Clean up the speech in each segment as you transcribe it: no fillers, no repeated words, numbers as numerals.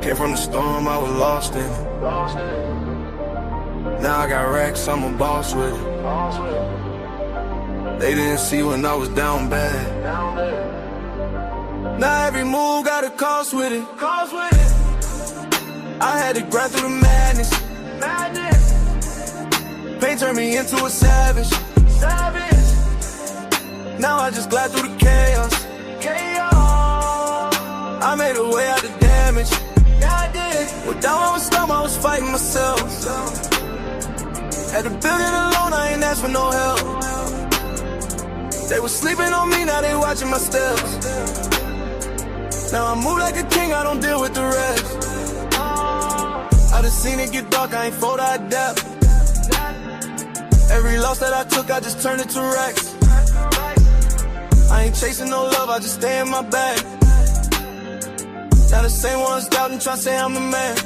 Came from the storm, I was lost in it. Now I got racks, I'm a boss with it. They didn't see when I was down bad. Now every move got a cost with it. I had to grind through the madness. Pain turned me into a savage. Now I just glide through the chaos. I made a way out the damage. Well, down I was stuck, I was fighting myself. Had to build it alone, I ain't asked for no help. They was sleeping on me, now they watching my steps. Now I move like a king, I don't deal with the rest. I done seen it get dark, I ain't fold, I adapt. Every loss that I took, I just turned it to racks. I ain't chasing no love, I just stay in my bag. Now the same ones doubting, tryna say I'm the man.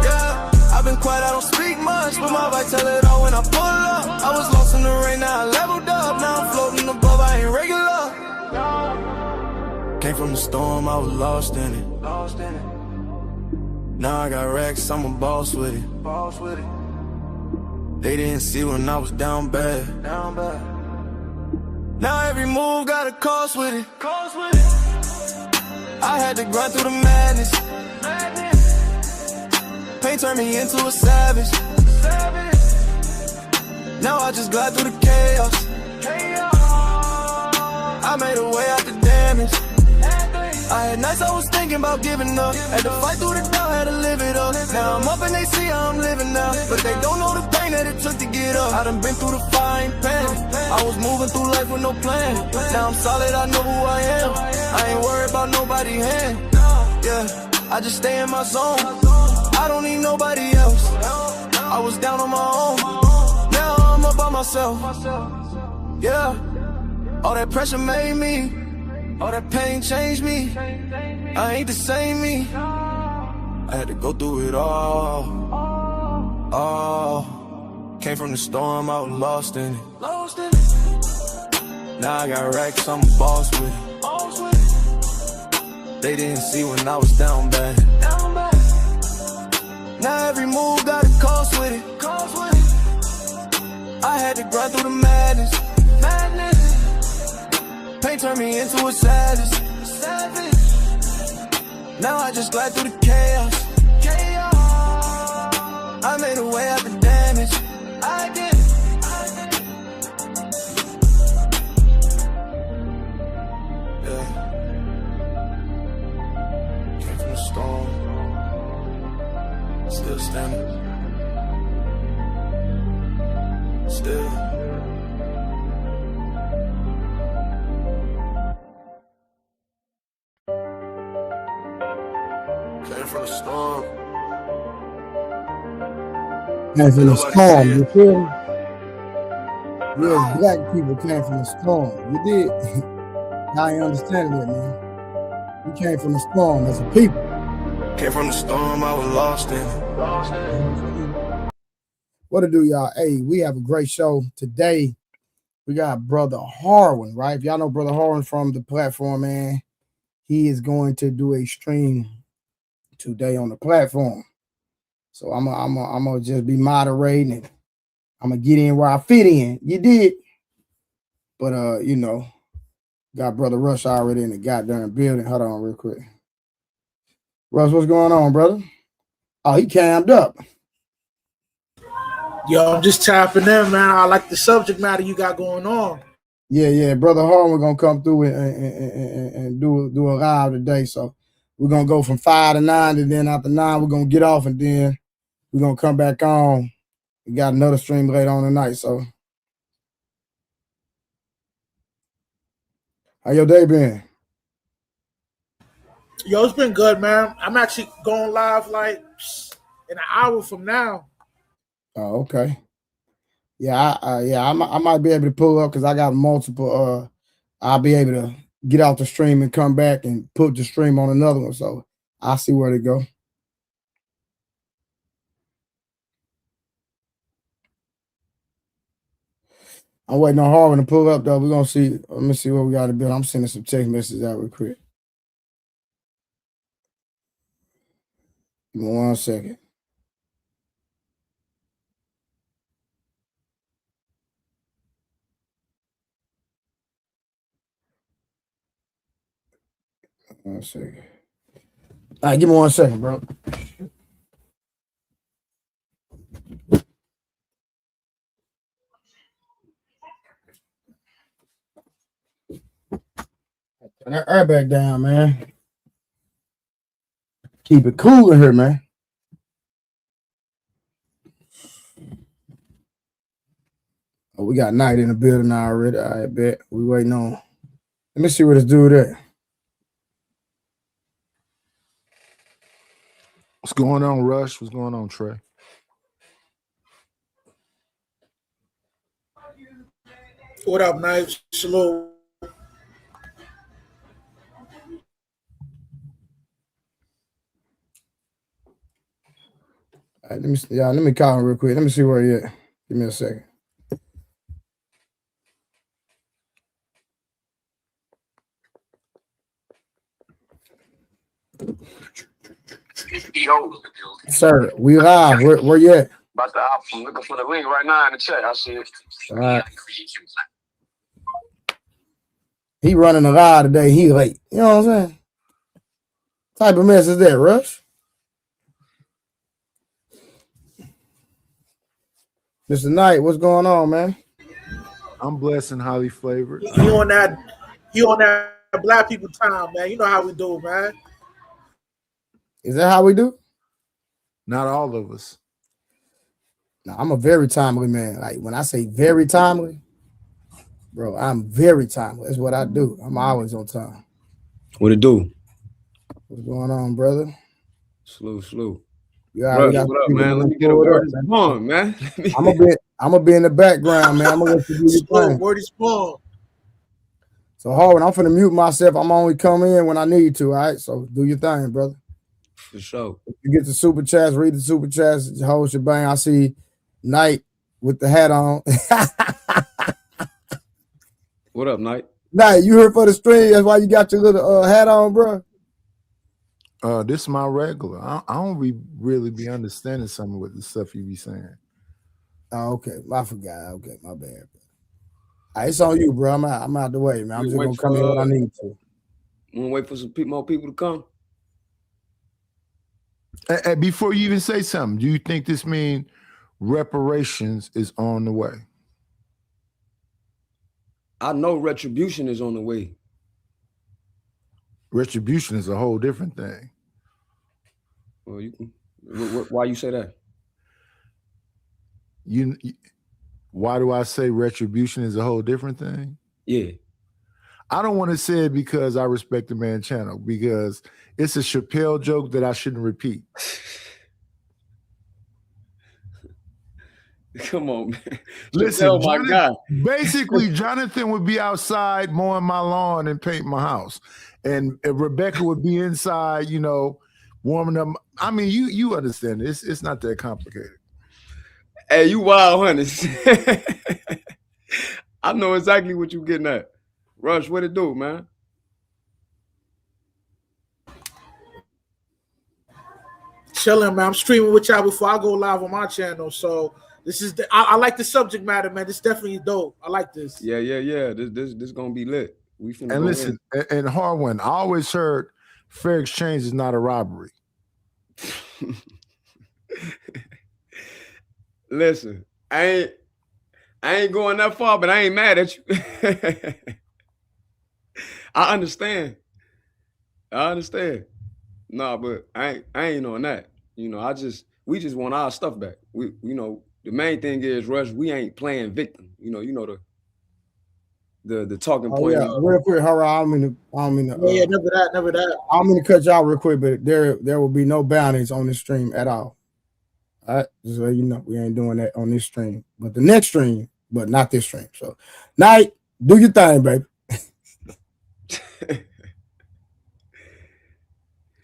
Yeah, I've been quiet, I don't speak much, but my vibe tell it all when I pull up. I was lost in the rain, now I leveled up. Now I'm floating above, I ain't regular. Came from the storm, I was lost in it. Now I got racks, I'm a boss with it. They didn't see when I was down bad. Now every move got a cost with it. I had to grind through the madness. Pain turned me into a savage. Now I just glide through the chaos. I made a way out the damage. I had nights I was thinking about giving up. Had to fight through the doubt, had to live it up. Now I'm up and they see how I'm living now, but they don't know the pain that it took to get up. I done been through the fire, ain't panic. I was moving through life with no plan. Now I'm solid, I know who I am. I ain't worried about nobody's hand. Yeah, I just stay in my zone. I don't need nobody else. I was down on my own. Now I'm up by myself. Yeah, all that pressure made me. All that pain changed me. I ain't the same me. I had to go through it all. Came from the storm, I was lost in it. Now I got racks, I'm a boss with it. They didn't see when I was down bad. Now every move got a cost with it. I had to grind through the madness. Pain turned me into a savage. Now I just glide through the chaos. I made a way out the damage. I did. Yeah. Came from the storm. Still standing. Still. From the storm. Came from the storm, you feel me? Yes, black people came from the storm. You did. I ain't understand that, man. We came from the storm as a people. Came from the storm, I was lost in it. What to do, y'all? Hey, we have a great show today. We got Brother Harwin, right? If y'all know Brother Harwin from the platform, man, he is going to do a stream today on the platform. So I'm gonna just be moderating and I'm gonna get in where I fit in. You did. But you know, got Brother Rush already in the goddamn building. Hold on real quick. Rush, what's going on, brother? Oh, he cammed up. Yo, I'm just tapping in, man. I like the subject matter you got going on. Yeah. Brother Harwin gonna come through and do a live today. So we're going to go from 5 to 9, and then after 9, we're going to get off, and then we're going to come back on. We got another stream later on tonight, so. How your day been? Yo, it's been good, man. I'm actually going live like in an hour from now. Oh, okay. Yeah, I might be able to pull up because I got multiple. I'll be able to get off the stream and come back and put the stream on another one. So I'll see where to go. I'm waiting on Harvin to pull up though. We're gonna see. Let me see what we got to build. I'm sending some text messages out real quick. Give me 1 second. One second. All right, give me 1 second, bro. Turn that airbag down, man. Keep it cool in here, man. Oh, we got Night in the building already. I bet. We waiting on. Let me see what this dude at. What's going on, Rush? What's going on, Trey? What up, Knives? Salute. All right, let me call him real quick. Let me see where he at. Give me a second. Sir, we live. Where you at? About the album. I'm looking for the link right now in the chat. I see it. All right. He running a live today. He late. You know what I'm saying? What type of mess is that, Rush? Mr. Knight, what's going on, man? I'm blessed and highly flavored. He on that black people time, man. You know how we do, man. Is that how we do? Not all of us. No, I'm a very timely man. Like when I say very timely, bro, I'm very timely. That's what I do. I'm always on time. What it do? What's going on, brother? Slew. Rush, what up, man? Let me get a word is born, man. I'm gonna be in the background, man. I'm gonna let you do your thing. Word is born. So Harvin, I'm finna mute myself. I'm only coming in when I need to. All right. So do your thing, brother. For sure. If you get the super chats, read the super chats, hold your bang. I see Knight with the hat on. What up, Knight? Knight, you here for the stream? That's why you got your little hat on, bro. This is my regular. I don't really be understanding some of what the stuff you be saying. Oh, okay. I forgot. Okay, my bad. All right, it's on you, bro. I'm out the way, man. I'm just gonna come in when I need to. You wanna wait for some more people to come? Before you even say something, do you think this means reparations is on the way? I know retribution is on the way. Retribution is a whole different thing. Well, why you say that? Why do I say retribution is a whole different thing? Yeah. I don't want to say it because I respect the man channel, because it's a Chappelle joke that I shouldn't repeat. Come on, man. Listen, my God. Basically, Jonathan would be outside mowing my lawn and painting my house. And Rebecca would be inside, warming up. I mean, you understand this. It's not that complicated. Hey, you wild, honey. I know exactly what you're getting at. Rush, what it do, man? Chilling, man. I'm streaming with y'all before I go live on my channel. So this is I like the subject matter, man. This definitely dope. I like this. Yeah. This gonna be lit. We finna and listen, and Harwin, I always heard fair exchange is not a robbery. Listen, I ain't going that far, but I ain't mad at you. I understand. Nah, but I ain't on that. We just want our stuff back. We the main thing is, Rush, we ain't playing victim. The talking point. Yeah, real quick, hurry. I don't mean to. Yeah, never that. I don't mean to cut y'all real quick, but there will be no bounties on this stream at all. All right, just so you know, we ain't doing that on this stream, but the next stream, but not this stream. So, Night, do your thing, baby.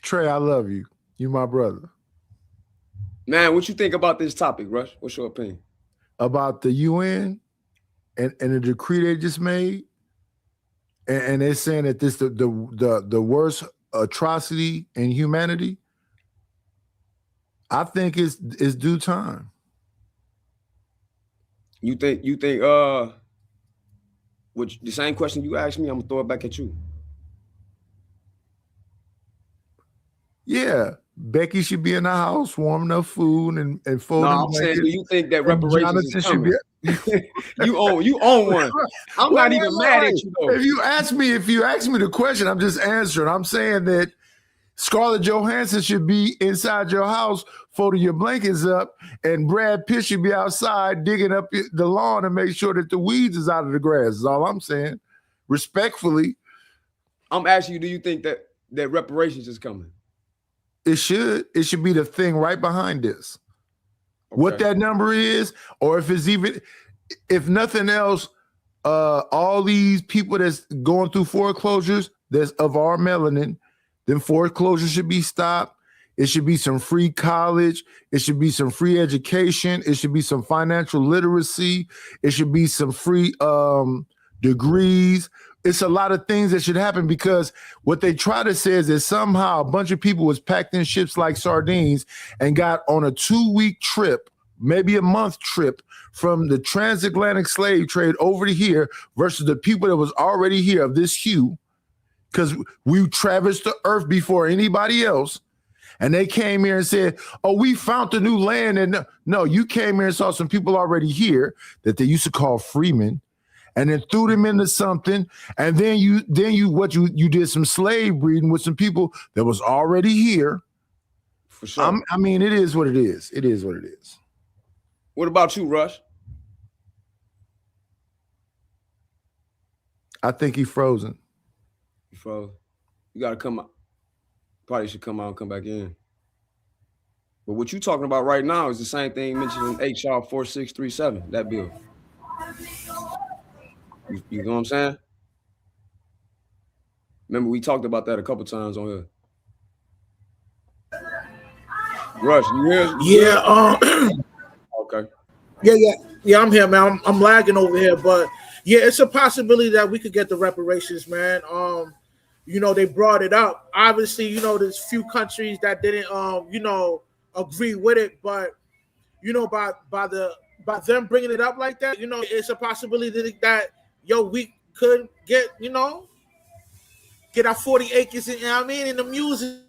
Trey, I love you. You my brother. Man, what you think about this topic, Rush? What's your opinion? About the UN? and the decree they just made, and they're saying that this the worst atrocity in humanity, I think it's due time. You think which the same question you asked me, I'm gonna throw it back at you. Yeah, Becky should be in the house warming up food and folding. No, I'm saying, do you think that reparations is coming? you own one. I'm not even mad at you though. If you ask me the question, I'm just answering. I'm saying that Scarlett Johansson should be inside your house folding your blankets up, and Brad Pitt should be outside digging up the lawn and make sure that the weeds is out of the grass. Is all I'm saying. Respectfully, I'm asking you, do you think that reparations is coming? It should be the thing right behind this. Okay. What that number is, or if nothing else, all these people that's going through foreclosures that's of our melanin, then foreclosures should be stopped. It should be some free college. It should be some free education. It should be some financial literacy. It should be some free degrees. It's a lot of things that should happen, because what they try to say is that somehow a bunch of people was packed in ships like sardines and got on a 2-week trip, maybe a month trip, from the transatlantic slave trade over to here versus the people that was already here of this hue, because we traversed the earth before anybody else. And they came here and said, oh, we found the new land. And no, you came here and saw some people already here that they used to call freemen, and then threw them into something, and then you did some slave breeding with some people that was already here. For sure. I mean, it is what it is. It is what it is. What about you, Rush? I think he's frozen. He froze. You gotta come out. Probably should come out and come back in. But what you talking about right now is the same thing mentioned in HR 4637, that bill. You know what I'm saying? Remember, we talked about that a couple times on here. Rush, you here? Yeah. Okay. Yeah. I'm here, man. I'm lagging over here, but yeah, it's a possibility that we could get the reparations, man. They brought it up. Obviously, there's few countries that didn't, agree with it, but by them bringing it up like that, it's a possibility that we could get our 40 acres in, in the music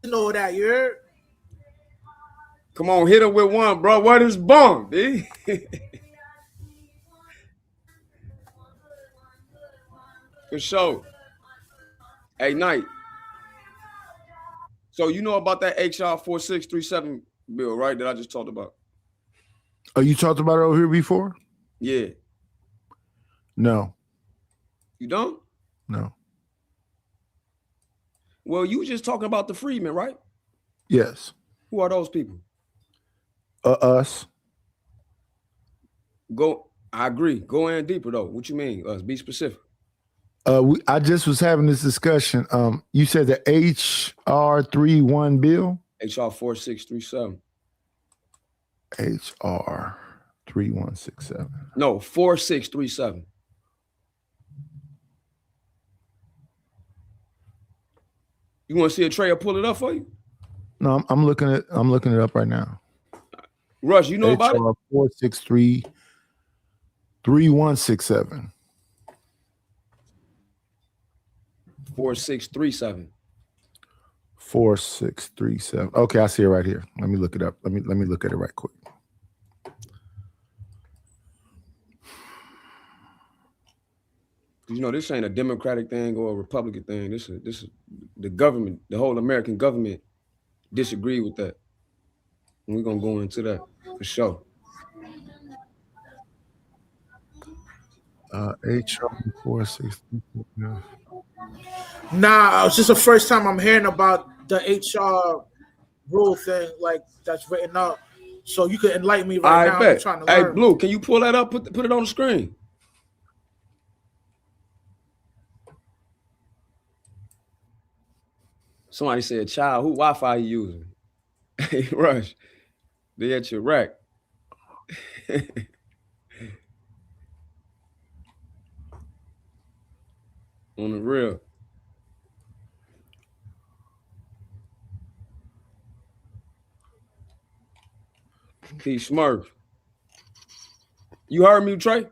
and all that. You heard? Come on, hit him with one, bro. What is bum, dude? For sure. Hey, Knight. So you know about that HR 4637 bill, right? That I just talked about. Oh, you talked about it over here before? Yeah. No. You don't? No. Well, you were just talking about the freedmen, right? Yes. Who are those people? Us. I agree. Go in deeper though. What you mean? Us? Be specific. I just was having this discussion. You said the HR 31 bill? HR 4637. HR 3167. No, 4637. You want to see a tray or pull it up for you? No, I'm looking it up right now. Rush, you know about it? 463 3167. 4637. 4637. Okay, I see it right here. Let me look it up. Let me look at it right quick. This ain't a Democratic thing or a Republican thing. This is the government, the whole American government disagree with that. And we're gonna go into that for sure. HR 463. Nah, it's just the first time I'm hearing about the HR rule thing like that's written up. So you could enlighten me right now. I'm trying to learn. Hey, Blue, can you pull that up? Put it on the screen. Somebody said, "Child, who Wi-Fi you using?" Hey, Rush, they at your rack. On the real. P Smurf. You heard me, Trey?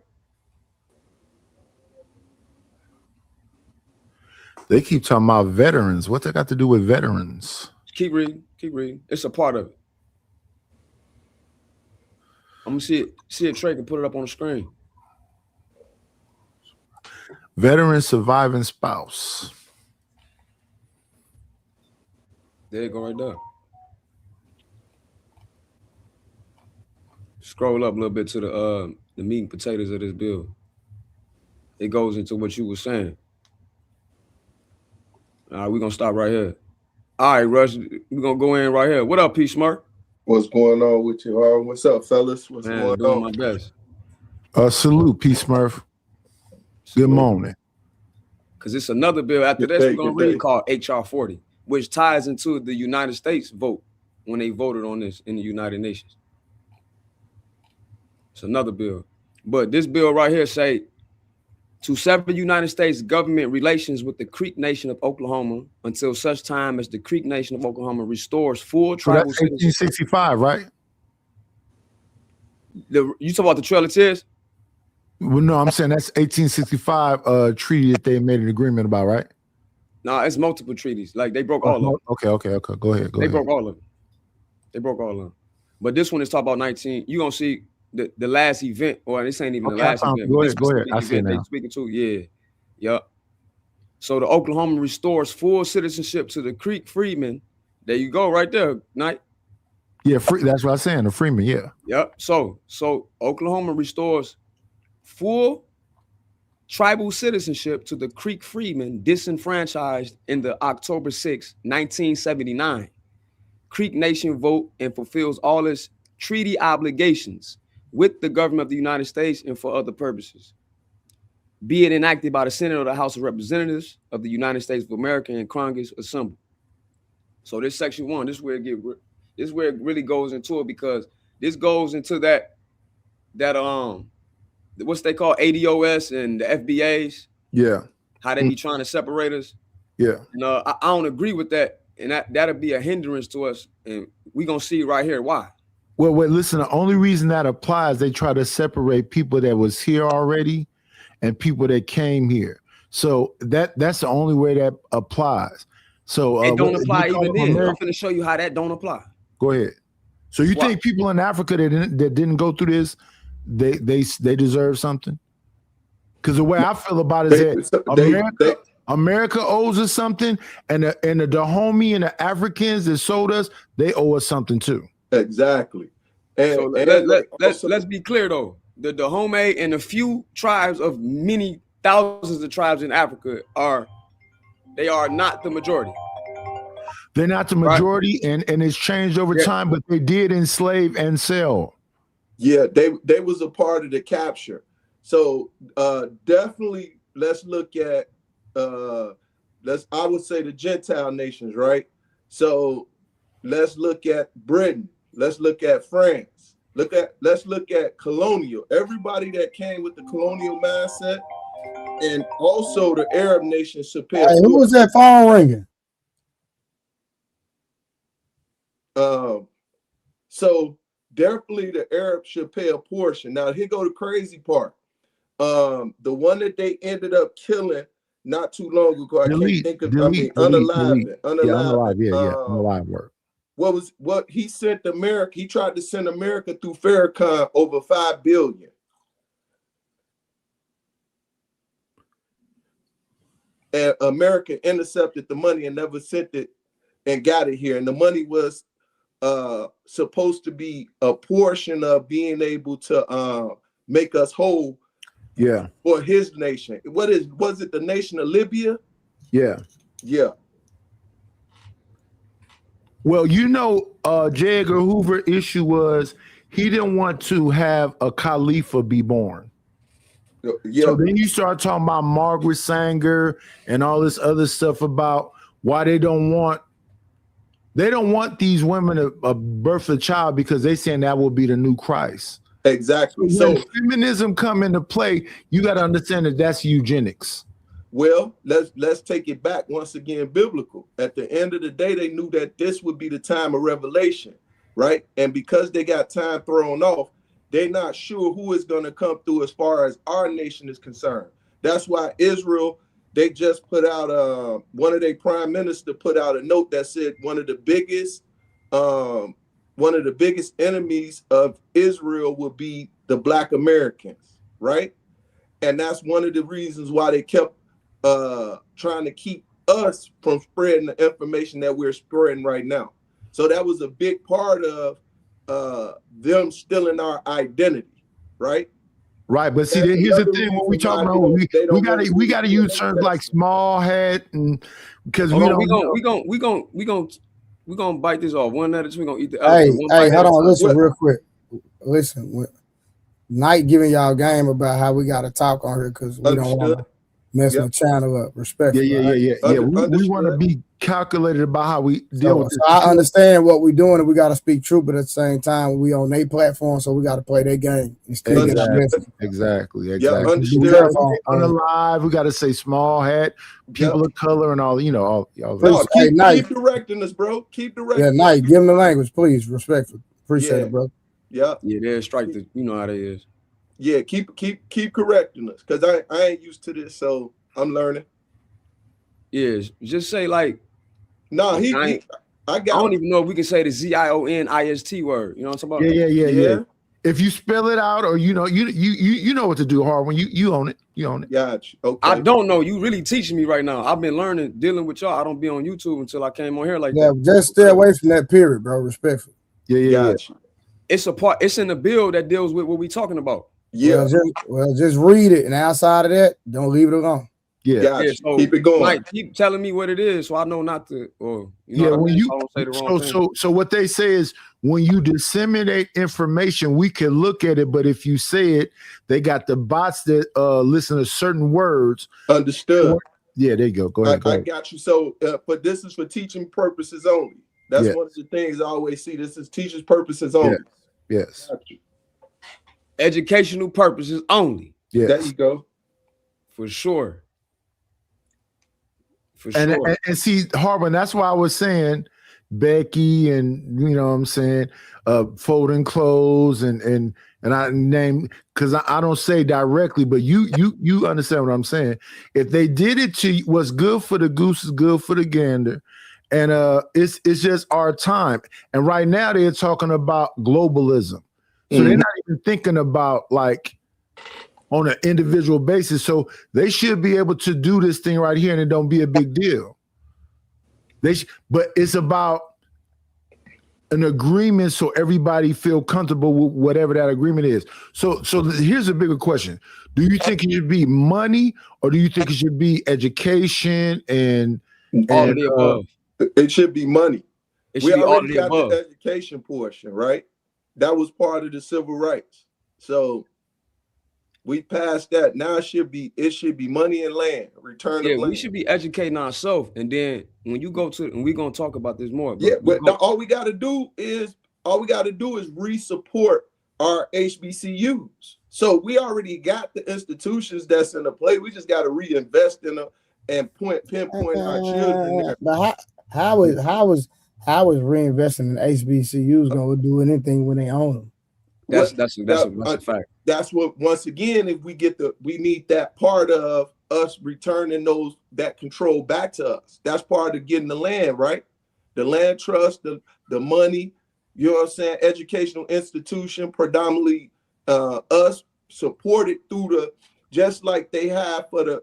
They keep talking about veterans. What they got to do with veterans? Keep reading. Keep reading. It's a part of it. I'm gonna see it. Trey can put it up on the screen. Veteran surviving spouse. There you go right there. Scroll up a little bit to the meat and potatoes of this bill. It goes into what you were saying. All right, we're gonna stop right here. All right, Rush, we're gonna go in right here. What up, P Smurf? What's going on with you? What's up, fellas? What's going doing on? my best. Salute, P Smurf. Good morning. Because it's another bill after this we're gonna read called HR 40, which ties into the United States vote when they voted on this in the United Nations. It's another bill. But this bill right here say to sever United States government relations with the Creek Nation of Oklahoma until such time as the Creek Nation of Oklahoma restores full tribal So that's 1865, right? You talk about the Trail of Tears? Well, no, I'm saying that's 1865 treaty that they made an agreement about, right? No, it's multiple treaties. Like they broke all of them. Okay. Go ahead. They broke all of them. They broke all of them. But this one is talking about 19. You're gonna see the last event, or this ain't even the last event. Go ahead. I see it now. They speaking to, yeah. Yep. So the Oklahoma restores full citizenship to the Creek freedmen. There you go, right there, Knight. Yeah, that's what I'm saying. The freemen, yeah. Yep. So Oklahoma restores full tribal citizenship to the Creek freedmen disenfranchised in the October 6, 1979 Creek Nation vote and fulfills all its treaty obligations with the government of the United States and for other purposes. Be it enacted by the Senate or the House of Representatives of the United States of America and Congress assembled. So this section 1, this is where it really goes into it, because this goes into that what's they call ADOS and the FBAs. Yeah. How they be trying to separate us. Yeah. And I don't agree with that. And that'll be a hindrance to us. And we're gonna see right here why. Well, wait, listen, the only reason that applies, they try to separate people that was here already and people that came here. So that's the only way that applies. So it don't apply even then. I'm gonna show you how that don't apply. Go ahead. So you think people in Africa that didn't go through this, they deserve something? Because the way I feel about it is that America owes us something, and the Dahomey and the Africans that sold us, they owe us something too. Exactly. So let's be clear though. The Dahomey and a few tribes of many thousands of tribes in Africa are not the majority. They're not the majority, right? and it's changed over time, but they did enslave and sell. Yeah, they was a part of the capture. So definitely let's look at I would say the Gentile nations, right? So let's look at Britain, let's look at France, let's look at colonial, everybody that came with the colonial mindset, and also the Arab nations. Hey, who was that phone ringing? So definitely the Arabs should pay a portion. Now here go the crazy part. The one that they ended up killing not too long ago, I can't think of. Unalive. Unalive work. What he sent America? He tried to send America through Farrakhan over $5 billion. And America intercepted the money and never sent it and got it here. And the money was supposed to be a portion of being able to make us whole. Yeah. For his nation. Was it the nation of Libya? Yeah. Yeah. Well, J. Edgar Hoover issue was he didn't want to have a Khalifa be born. Yeah. So then you start talking about Margaret Sanger and all this other stuff about why they don't want these women to birth a child, because they saying that will be the new Christ. Exactly. So when feminism come into play, you got to understand that that's eugenics. Well, let's take it back once again, biblical. At the end of the day, they knew that this would be the time of revelation, right? And because they got time thrown off, they're not sure who is going to come through as far as our nation is concerned. That's why Israel, they just put out one of their prime minister put out a note that said one of the biggest enemies of Israel would be the Black Americans, right? And that's one of the reasons why they kept trying to keep us from spreading the information that we're spreading right now. So that was a big part of them stealing our identity, right? Right, but see, here's the thing: when we talk about we gotta use terms like small hat, and because we gonna bite this off one at a time. We gonna eat the Hey, elephant. hold on, listen real quick. Listen, Knight giving y'all game about how we got to talk on here because we don't want to mess the channel up. Respect. Yeah. We want to be calculated about how we deal with this. So I understand what we're doing, and we got to speak truth, but at the same time, we on their platform, so we got to play their game. Exactly. Yeah, understood. On the live, we got to say small hat, people of color, and all. All keep directing us, bro. Keep directing. Yeah, Knight, give them the language, please. Respectful. Appreciate it, bro. Yeah, they'll strike the. You know how they is. Yeah, keep correcting us because I ain't used to this, so I'm learning. Yeah, just say like. No, I don't even know if we can say the ZIONIST word. You know what I'm talking about? Yeah. If you spell it out, or you know what to do, Harwin. You own it. You own it. Gotcha. Okay. I don't know. You really teaching me right now. I've been learning, dealing with y'all. I don't be on YouTube until I came on here like that. Just stay away from that period, bro. Respectful. Yeah. It's a part. It's in the bill that deals with what we talking about. Yeah. Just read it, and outside of that, don't leave it alone. Yeah. So keep it going. Like, keep telling me what it is, so I know not to. Or so what they say is when you disseminate information, we can look at it, but if you say it, they got the bots that listen to certain words. Understood. Yeah, there you go. Go ahead. I got you. So, but this is for teaching purposes only. That's one of the things I always see. This is teachers' purposes only. Yes. Educational purposes only. Yes. There you go. For sure. And see, Harwin, that's why I was saying Becky and you know what I'm saying, folding clothes and I name because I don't say directly, but you understand what I'm saying. If they did it to what's good for the goose is good for the gander. And it's just our time. And right now they're talking about globalism. So they're not even thinking about like on an individual basis. So they should be able to do this thing right here and it don't be a big deal. But it's about an agreement so everybody feel comfortable with whatever that agreement is. So here's a bigger question. Do you think it should be money or do you think it should be education and all of the above? It should be money. We already got the education portion, right? That was part of the civil rights. So we passed that. Now it should be money and land. Return of land. We should be educating ourselves. And then when you go to, and we're gonna talk about this more. But all we gotta do is re-support our HBCUs. So we already got the institutions that's in the play. We just gotta reinvest in them and pinpoint our children. But how is reinvesting in HBCUs gonna do anything when they own them? That's a fact. That's what, once again, if we need that part of us returning that control back to us. That's part of getting the land, right? The land trust, the money, you know what I'm saying? Educational institution, predominantly us supported through just like they have for the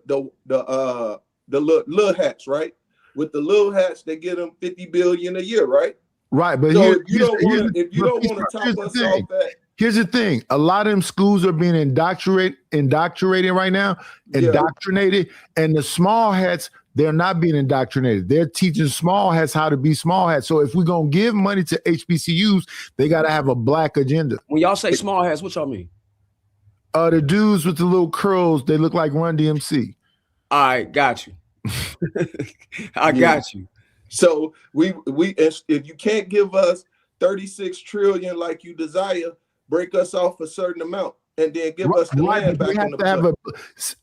little hats, right? With the little hats, they get them $50 billion a year, right? Right, but so if you don't want to top us off that. Here's the thing: a lot of them schools are being indoctrinated right now, and the small hats, they're not being indoctrinated. They're teaching small hats how to be small hats. So if we're gonna give money to HBCUs, they gotta have a black agenda. When y'all say small hats, what y'all mean? The dudes with the little curls, they look like Run DMC. All right, got you. Got you. So we if you can't give us 36 trillion like you desire, break us off a certain amount. and then give us the land back in the play.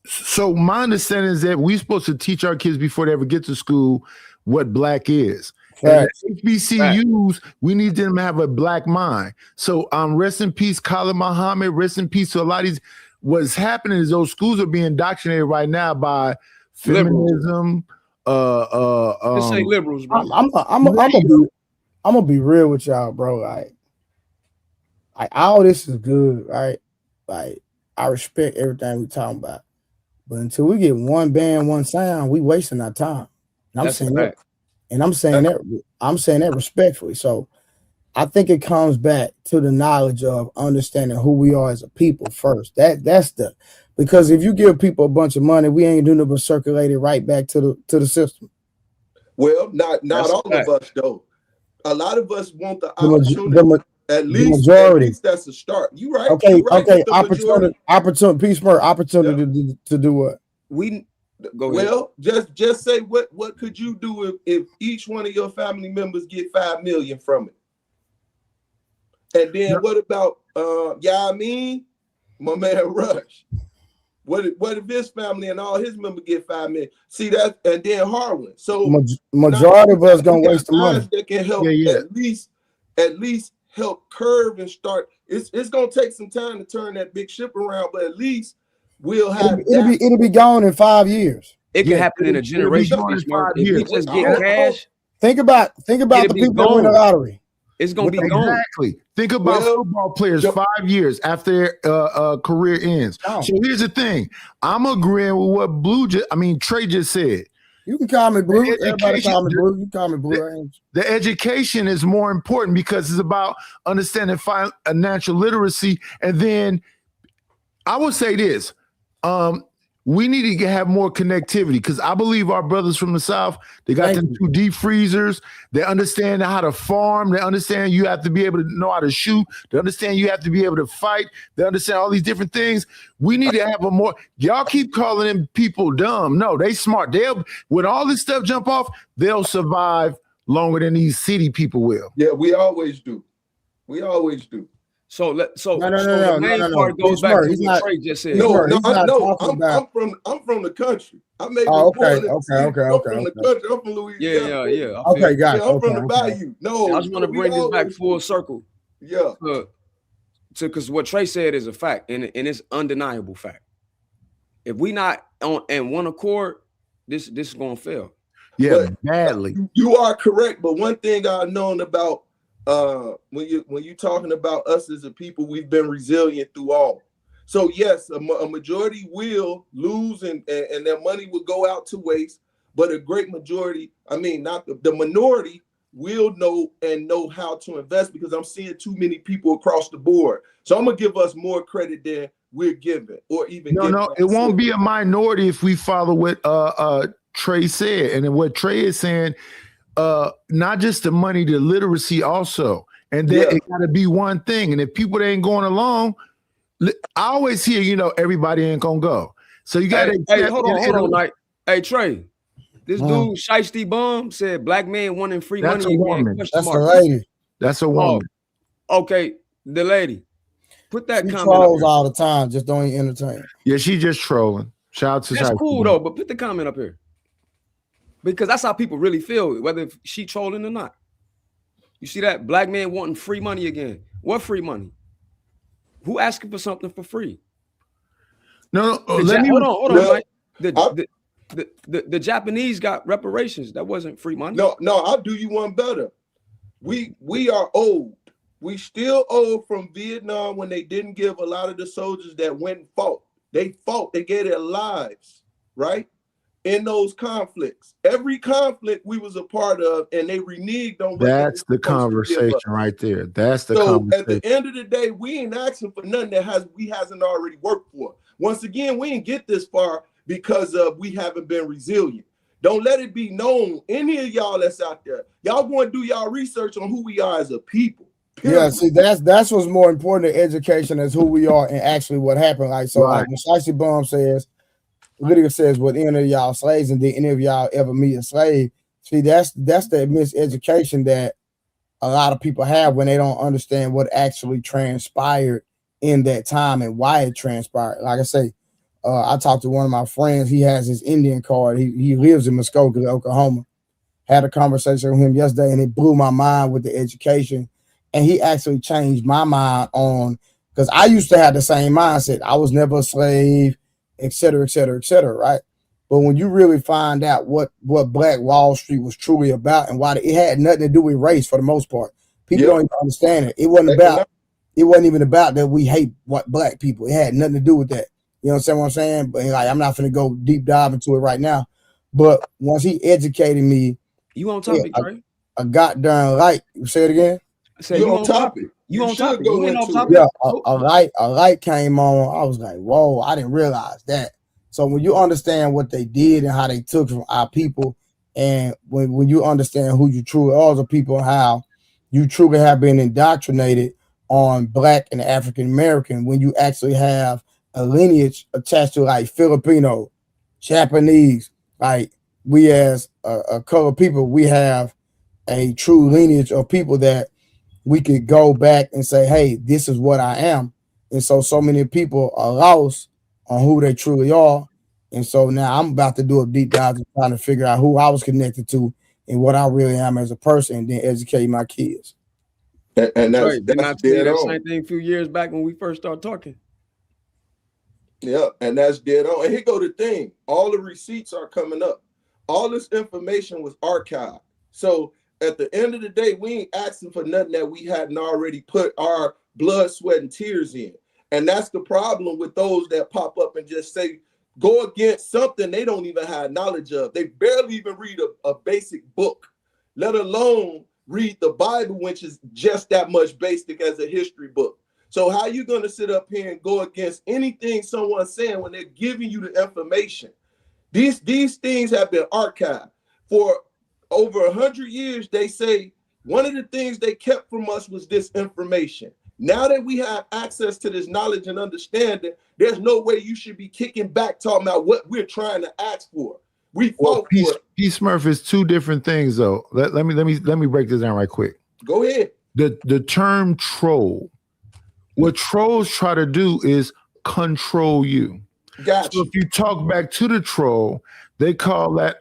So my understanding is that we're supposed to teach our kids before they ever get to school what black is. And HBCUs, we need them to have a black mind. So rest in peace, Khalid Muhammad, rest in peace to a lot of these. What's happening is those schools are being indoctrinated right now by feminism. Just say liberals, bro. I'm gonna be real with y'all, bro. Like all this is good, right? Like I respect everything we talking about, but until we get one band, one sound, we wasting our time. And I'm saying that. And I'm saying that respectfully. So I think it comes back to the knowledge of understanding who we are as a people first. Because if you give people a bunch of money, we ain't doing it but circulate it right back to the system. Well, not all of us though. A lot of us want the opportunity. At least that's a start. You right. Okay. Opportunity. Peace, opportunity to do what? Go ahead. Well, just say what could you do if each one of your family members get 5 million from it? And then what about my man Rush? What if his family and all his members get 5 million? See that, and then Harwin. So majority of us gonna waste the money. That can help at least help curve and start. It's gonna take some time to turn that big ship around, but at least we'll have it'll be gone in 5 years. It can happen in a generation. If we just get cash. Think about the people that win the lottery. It's gonna be gone. Exactly. Think about football players 5 years after their career ends. So here's the thing. I'm agreeing with what Trey just said. You can call me Blue. Everybody call me Blue. You call me Blue. The education is more important because it's about understanding financial literacy. And then I would say this. We need to have more connectivity because I believe our brothers from the South, they got them 2 deep freezers. They understand how to farm. They understand you have to be able to know how to shoot. They understand you have to be able to fight. They understand all these different things. We need to have a more, y'all keep calling them people dumb. No, they smart. When all this stuff jump off, they'll survive longer than these city people will. Yeah, we always do. We always do. So the main part goes back to what Trey just said. No, I'm from the country. I may be born in the city. I'm from the country. I'm from Louisiana. Yeah. Okay, got it. I'm from the Bayou. No, I just want to bring this back full circle. Yeah. Because what Trey said is a fact, and it's undeniable fact. If we not on one accord, this is gonna fail. Yeah, badly. You are correct, but one thing I've known about when you talking about us as a people, we've been resilient through all. So yes, a majority will lose and their money will go out to waste, but a great majority, not the minority, will know how to invest because I'm seeing too many people across the board. So I'm gonna give us more credit than we're giving, or even it won't be a minority if we follow what Trey said, and then what Trey is saying. Not just the money, the literacy also. And then it gotta be one thing. And if people ain't going along, I always hear, everybody ain't gonna go. So you gotta hold on, Mike. Hey Trey, this dude Shiesty Bum said black man wanting free That's money. A woman. That's a lady. That's a woman. Okay, the lady. Put that she comment trolls all the time, just don't even entertain. Yeah, she just trolling. Shout out to That's cool though, but put the comment up here. Because that's how people really feel, whether she trolling or not. You see that? Black man wanting free money again. What free money? Who asking for something for free? No, hold on, Mike. The Japanese got reparations. That wasn't free money. No, I'll do you one better. We are owed. We still owe from Vietnam when they didn't give a lot of the soldiers that went and fought. They fought. They gave their lives, right? In those conflicts. Every conflict we was a part of, and they reneged on. That's the conversation right there. That's the conversation. At the end of the day, we ain't asking for nothing that hasn't already worked for. Once again, we didn't get this far because we haven't been resilient. Don't let it be known, any of y'all that's out there, y'all want to do y'all research on who we are as a people. Period. Yeah, see, that's what's more important than education is who we are and actually what happened. Like, so like when Shiesty Bum says, video says, "Would any of y'all slaves, and did any of y'all ever meet a slave?" See, that's the miseducation that a lot of people have when they don't understand what actually transpired in that time and why it transpired. Like I say, I talked to one of my friends. He has his Indian card. He lives in Muskogee, Oklahoma. Had a conversation with him yesterday, and it blew my mind with the education. And he actually changed my mind on, because I used to have the same mindset. I was never a slave, et cetera, et cetera, et cetera, right? But when you really find out what Black Wall Street was truly about and why it had nothing to do with race for the most part, people don't even understand it. It wasn't even about that we hate Black people. It had nothing to do with that. You know what I'm saying? But like, I'm not going to go deep dive into it right now. But once he educated me, you on topic, Trey? A goddamn light. Say it again. I said you on topic. You on topic. You ain't on topic. Yeah, a light came on. I was like, whoa, I didn't realize that. So when you understand what they did and how they took from our people, and when you understand who you truly are as a people, how you truly have been indoctrinated on Black and African American, when you actually have a lineage attached to like Filipino, Japanese, like we as a colored people, we have a true lineage of people that we could go back and say, hey, this is what I am. And so many people are lost on who they truly are. And so now I'm about to do a deep dive to trying to figure out who I was connected to and what I really am as a person, and then educate my kids. And that's right. Didn't I tell you dead that on. same thing a few years back when we first started talking? Yeah, and that's dead on. And here go the thing. All the receipts are coming up. All this information was archived. So at the end of the day, we ain't asking for nothing that we hadn't already put our blood, sweat, and tears in. And that's the problem with those that pop up and just say, go against something they don't even have knowledge of. They barely even read a basic book, let alone read the Bible, which is just that much basic as a history book. So how you going to sit up here and go against anything someone's saying when they're giving you the information? These things have been archived for over 100 years. They say one of the things they kept from us was this information. Now that we have access to this knowledge and understanding, there's no way you should be kicking back talking about what we're trying to ask for. We fought for it. Peace Smurf is two different things, though. Let me break this down right quick. Go ahead. The term troll. What trolls try to do is control you. Gotcha. So if you talk back to the troll, they call that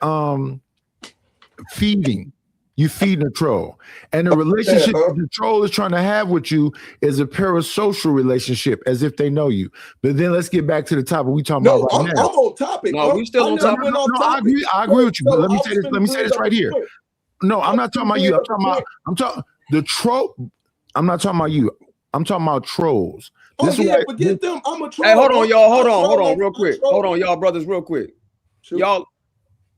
feeding. You feed the troll. And the relationship the troll is trying to have with you is a parasocial relationship, as if they know you. But then let's get back to the topic we talking about right now. I'm on topic. No, we still on topic. No, I agree with you. But let me say this right here. No, I'm not talking about you. I'm talking the troll. I'm not talking about you. I'm talking about trolls. Forget them. I'm a troll. Hey, hold on, y'all. Hold on, real quick. Hold on, y'all brothers, real quick. Sure. Y'all,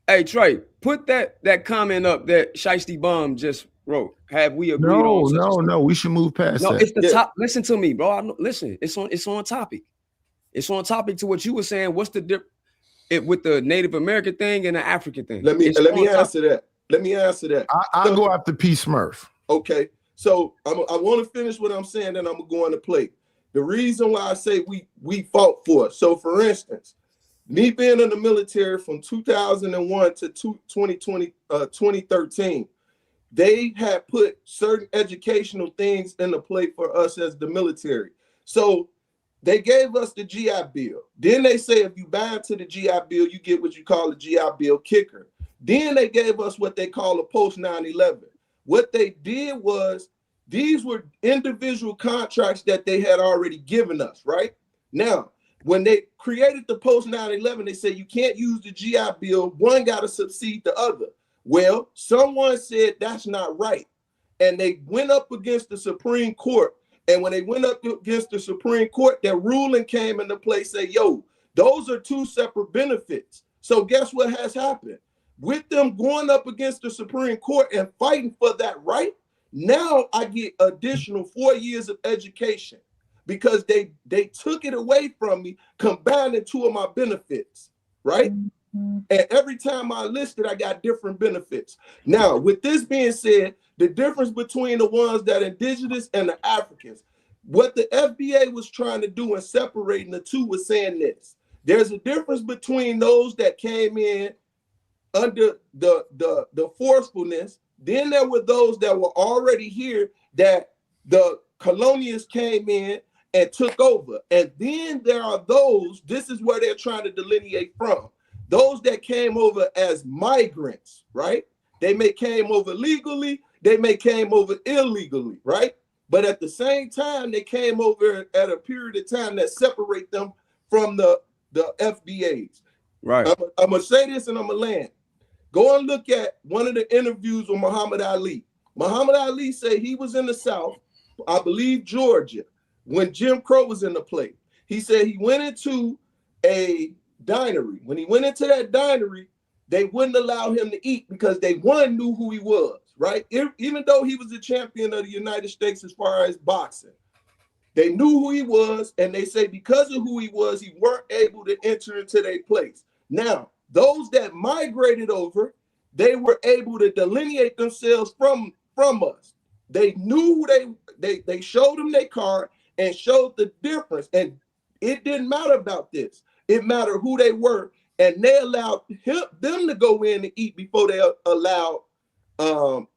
hey, Trey, put that comment up that Shiesty Bum just wrote. Have we agreed on? No, we should move past that. No, it's the top. Listen to me, bro. Listen, it's on topic. It's on topic to what you were saying. What's the difference with the Native American thing and the African thing? Let me answer that. Let me answer that. I'll go after Peace Smurf. Okay. So I want to finish what I'm saying, then I'm gonna go on the plate. The reason why I say we fought for it. So for instance, me being in the military from 2001 to 2013, they had put certain educational things into play for us as the military. So they gave us the GI Bill. Then they say if you buy into the GI Bill, you get what you call the GI Bill kicker. Then they gave us what they call a post 9/11. What they did was these were individual contracts that they had already given us, right? Now, when they created the post 9/11, they said you can't use the GI Bill. One got to succeed the other. Well, someone said that's not right. And they went up against the Supreme Court. And when they went up against the Supreme Court, that ruling came into play, say, yo, those are two separate benefits. So guess what has happened? With them going up against the Supreme Court and fighting for that right, now I get additional 4 years of education because they took it away from me, combining two of my benefits, right? And every time I listed, I got different benefits. Now, with this being said, the difference between the ones that are indigenous and the Africans, what the FBA was trying to do in separating the two was saying this. There's a difference between those that came in under the forcefulness. Then there were those that were already here that the colonialists came in and took over. And then there are those, this is where they're trying to delineate from. Those that came over as migrants, right? They may came over legally, they may came over illegally, right? But at the same time, they came over at a period of time that separate them from the FBAs. Right. I'm gonna say this and I'm gonna land. Go and look at one of the interviews with Muhammad Ali. Muhammad Ali said he was in the South, I believe Georgia, when Jim Crow was in the play. He said he went into a dinery. When he went into that dinery, they wouldn't allow him to eat because they knew who he was, right? Even though he was the champion of the United States as far as boxing, they knew who he was, and they say because of who he was, he weren't able to enter into their place. Now, those that migrated over, they were able to delineate themselves from us. They knew who they showed them their card and showed the difference. And it didn't matter about this. It mattered who they were. And they allowed them to go in and eat before they allowed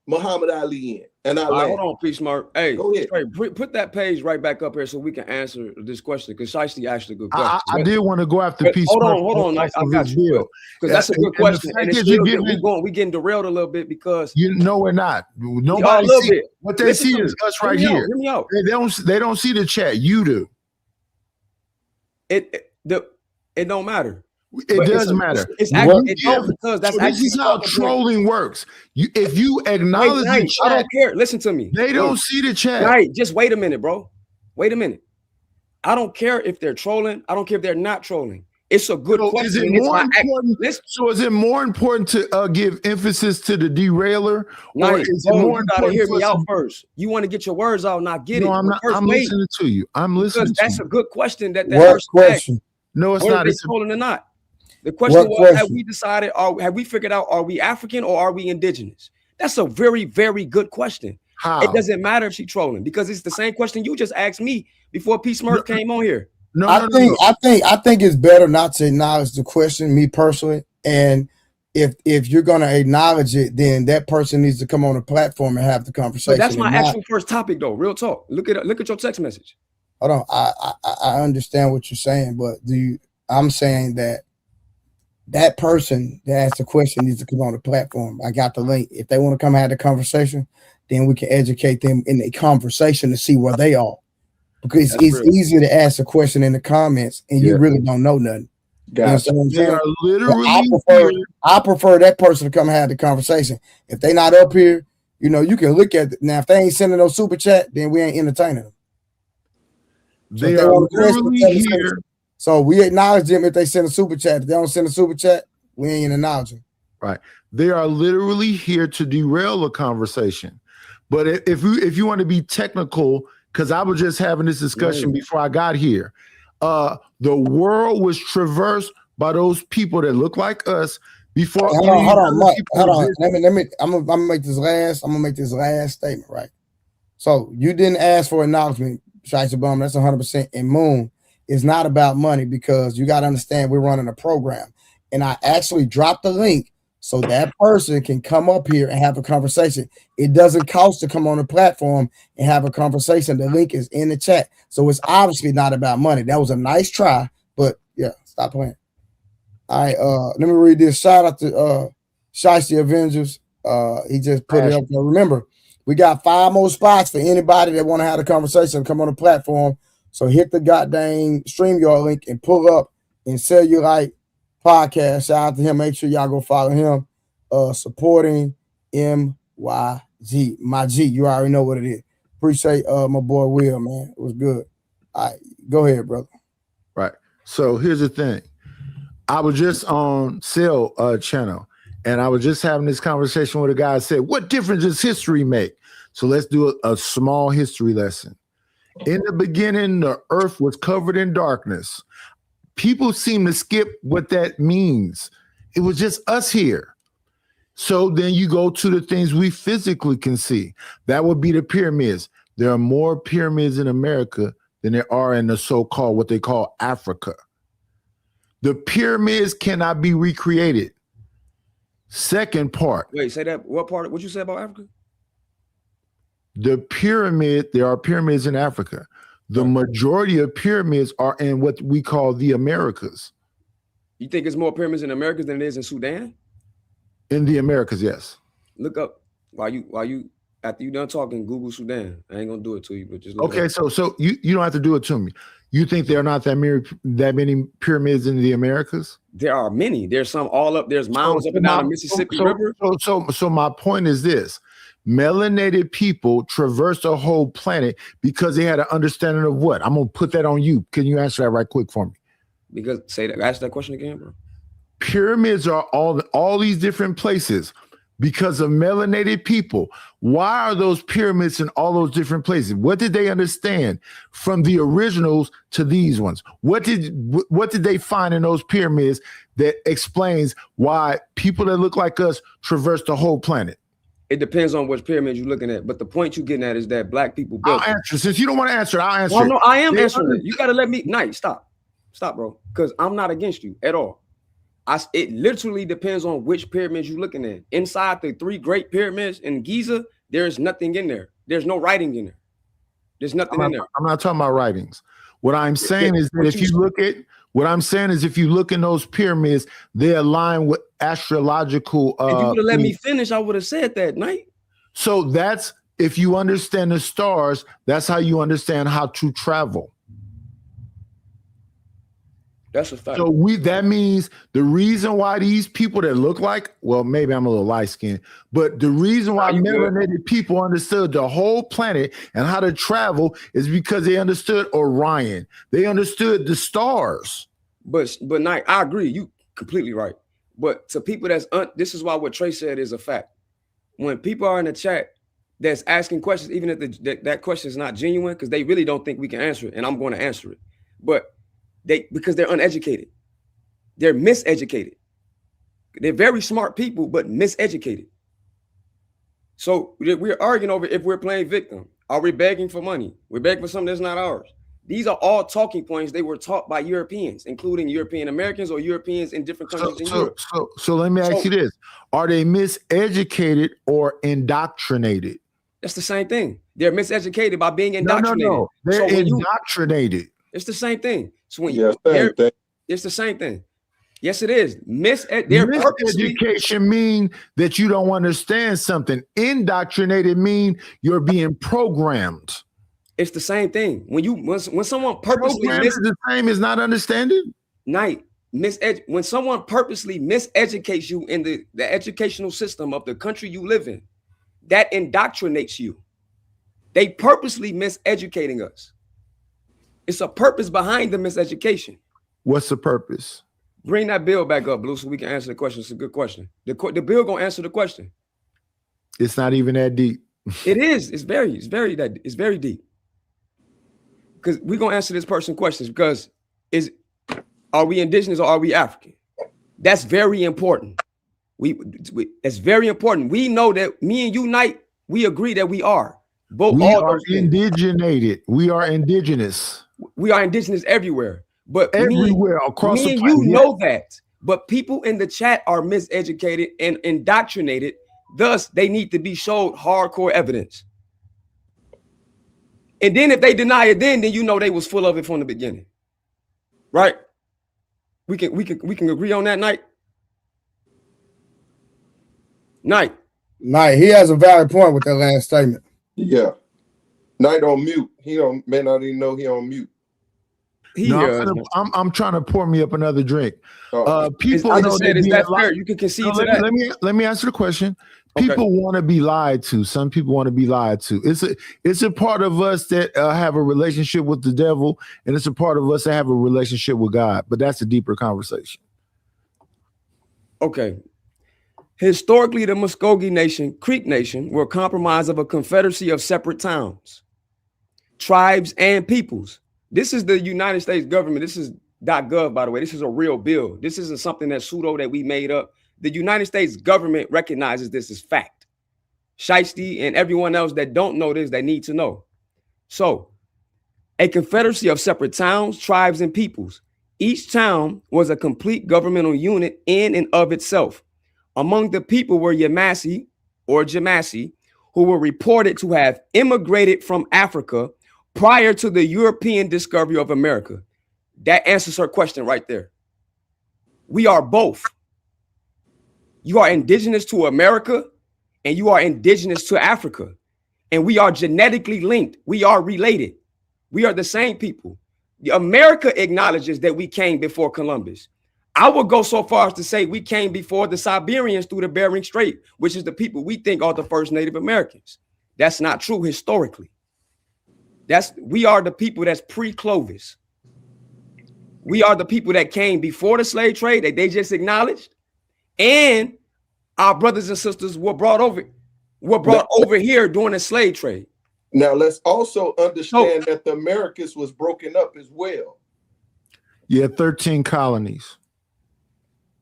Muhammad Ali in. And hold on, Peace Mark. Hey, go ahead. Put that page right back up here so we can answer this question, because Shiesty asked a good question. I did want to go after Peace Mark. Hold on. I got you. Because that's a good question. And we getting derailed a little bit because we're not. Nobody see what they see is us right here. Hear me out. They don't see the chat. You do. It don't matter. It does matter. It's actually it don't, because that's this is how trolling works. If you acknowledge the chat, I don't care. Listen to me. They don't see the chat. Right. Just wait a minute, bro. Wait a minute. I don't care if they're trolling. I don't care if they're not trolling. It's a good question. Is it more important? So is it more important to give emphasis to the derailer, or is it more important? You gotta hear me out first. You want to get your words out, not get it. I'm not. I'm listening to you. I'm listening. Because that's a good question. That question. No, it's not. Is they trolling or not? The question was, have we decided, have we figured out, are we African or are we indigenous? That's a very, very good question. How? It doesn't matter if she's trolling, because it's the same question you just asked me before P. Smurf came on here. I think it's better not to acknowledge the question, me personally. And if you're gonna acknowledge it, then that person needs to come on the platform and have the conversation. But that's my actual first topic, though. Real talk. Look at your text message. Hold on. I understand what you're saying, but I'm saying that person that asked the question needs to come on the platform. I got the link. If they want to come have the conversation, then we can educate them in the conversation to see where they are. Because it's easier to ask a question in the comments and you really don't know nothing. Gotcha. You know what I'm saying? They are literally I prefer that person to come have the conversation. If they not up here, you can look at it. Now, if they ain't sending no super chat, then we ain't entertaining them. They are literally here. So we acknowledge them if they send a super chat. If they don't send a super chat, we ain't acknowledging. Right. They are literally here to derail a conversation. But if you want to be technical, because I was just having this discussion before I got here, the world was traversed by those people that look like us before. Hold on, Mike. Hold on. Let me. I'm gonna make this last statement, right? So you didn't ask for acknowledgement, Shiesty Bum. That's 100%. And Moon. It's not about money, because you got to understand we're running a program, and I actually dropped the link so that person can come up here and have a conversation. It doesn't cost to come on the platform and have a conversation. The link is in the chat, so it's obviously not about money. That was a nice try, but yeah, stop playing. All right, let me read this. Shout out to Shiesty Avengers. He just put it up there. Remember, we got 5 more spots for anybody that want to have a conversation. Come on the platform. So hit the goddamn StreamYard link and pull up and Cellulite Podcast. Shout out to him. Make sure y'all go follow him. Supporting MYG. My G. You already know what it is. Appreciate my boy Will, man. It was good. All right. Go ahead, brother. Right. So here's the thing. I was just on Cell channel, and I was just having this conversation with a guy. Said, what difference does history make? So let's do a small history lesson. In the beginning, the earth was covered in darkness. People seem to skip what that means. It was just us here. So then you go to the things we physically can see. That would be the pyramids. There are more pyramids in America than there are in the so-called, what they call Africa. The pyramids cannot be recreated. Second part. Wait, say that. What part? What you say about Africa? The pyramid, there are pyramids in Africa. The majority of pyramids are in what we call the Americas. You think it's more pyramids in Americas than it is in Sudan? In the Americas, yes. Look up while you after you done talking, Google Sudan. I ain't gonna do it to you, but just look okay. So you don't have to do it to me. You think there are not that many pyramids in the Americas? There are many. There's some all up. There's mounds up and down the Mississippi River. So my point is this: melanated people traverse the whole planet because they had an understanding of what? I'm gonna put that on you. Can you answer that right quick for me? Because ask that question again, bro. Pyramids are all these different places because of melanated people. Why are those pyramids in all those different places? What did they understand from the originals to these ones? What did they find in those pyramids that explains why people that look like us traverse the whole planet? It depends on which pyramid you're looking at, but the point you're getting at is that black people built. I'll answer. Since you don't want to answer, I'll answer. Well, no, I am answering it. You got to let me. Night, stop, bro, because I'm not against you at all. It literally depends on which pyramids you're looking at. Inside the 3 great pyramids in Giza, there's nothing in there. There's no writing in there. There's nothing in there. I'm not talking about writings. What I'm saying is that if you look in those pyramids, they align with astrological. If you would have let me finish, I would have said that, Night. So that's if you understand the stars, that's how you understand how to travel. That's a fact. So that means the reason why these people that look like, well, maybe I'm a little light-skinned, but the reason why melanated people understood the whole planet and how to travel is because they understood Orion. They understood the stars. But Night, I agree. You completely right. But to people this is why what Trey said is a fact. When people are in the chat that's asking questions, even if that question is not genuine, because they really don't think we can answer it, and I'm going to answer it. But because they're uneducated. They're miseducated. They're very smart people, but miseducated. So we're arguing over if we're playing victim. Are we begging for money? We're begging for something that's not ours. These are all talking points they were taught by Europeans, including European Americans or Europeans in different countries in Europe. So let me ask you this. Are they miseducated or indoctrinated? That's the same thing. They're miseducated by being indoctrinated. No. They're indoctrinated. It's the same thing. So when it's the same thing. Yes, it is. Miseducation mean that you don't understand something. Indoctrinated mean you're being programmed. It's the same thing. When someone purposely the same as not understanding. Night. When someone purposely miseducates you in the educational system of the country you live in, that indoctrinates you. They purposely miseducating us. It's a purpose behind the miseducation. What's the purpose? Bring that bill back up, Blue, so we can answer the question. It's a good question. The bill gonna answer the question. It's not even that deep. It is. It's very deep. Because we're gonna answer this person's questions. Because are we indigenous or are we African? That's very important. It's very important. We know that me and you, Night, we agree that we are. We are indiginated. We are indigenous. We are indigenous everywhere. But everywhere across the planet. You know that. But people in the chat are miseducated and indoctrinated. Thus, they need to be showed hardcore evidence. And then if they deny it, then you know they was full of it from the beginning. Right? We can agree on that, Night. Night. He has a valid point with that last statement. Yeah. Night on mute. May not even know he on mute. I'm trying to pour me up another drink. People I just said, is that fair? You can concede to that. Let me answer the question. People want to be lied to. Some people want to be lied to. It's a part of us that have a relationship with the devil, and it's a part of us that have a relationship with God. But that's a deeper conversation. Okay. Historically, the Muskogee Nation, Creek Nation, were comprised of a confederacy of separate towns, tribes, and peoples. This is the United States government. This is .gov, by the way. This is a real bill. This isn't something that's pseudo that we made up. The United States government recognizes this as fact. Shiesty and everyone else that don't know this, they need to know. So, a confederacy of separate towns, tribes, and peoples. Each town was a complete governmental unit in and of itself. Among the people were Yamasee or Jamasi, who were reported to have immigrated from Africa prior to the European discovery of America? That answers her question right there. We are both. You are indigenous to America and you are indigenous to Africa. And we are genetically linked. We are related. We are the same people. America acknowledges that we came before Columbus. I would go so far as to say we came before the Siberians through the Bering Strait, which is the people we think are the first Native Americans. That's not true historically. We are the people that's pre-Clovis. We are the people that came before the slave trade that they just acknowledged. And our brothers and sisters were brought over here during the slave trade. Now let's also understand that the Americas was broken up as well. Yeah, 13 colonies.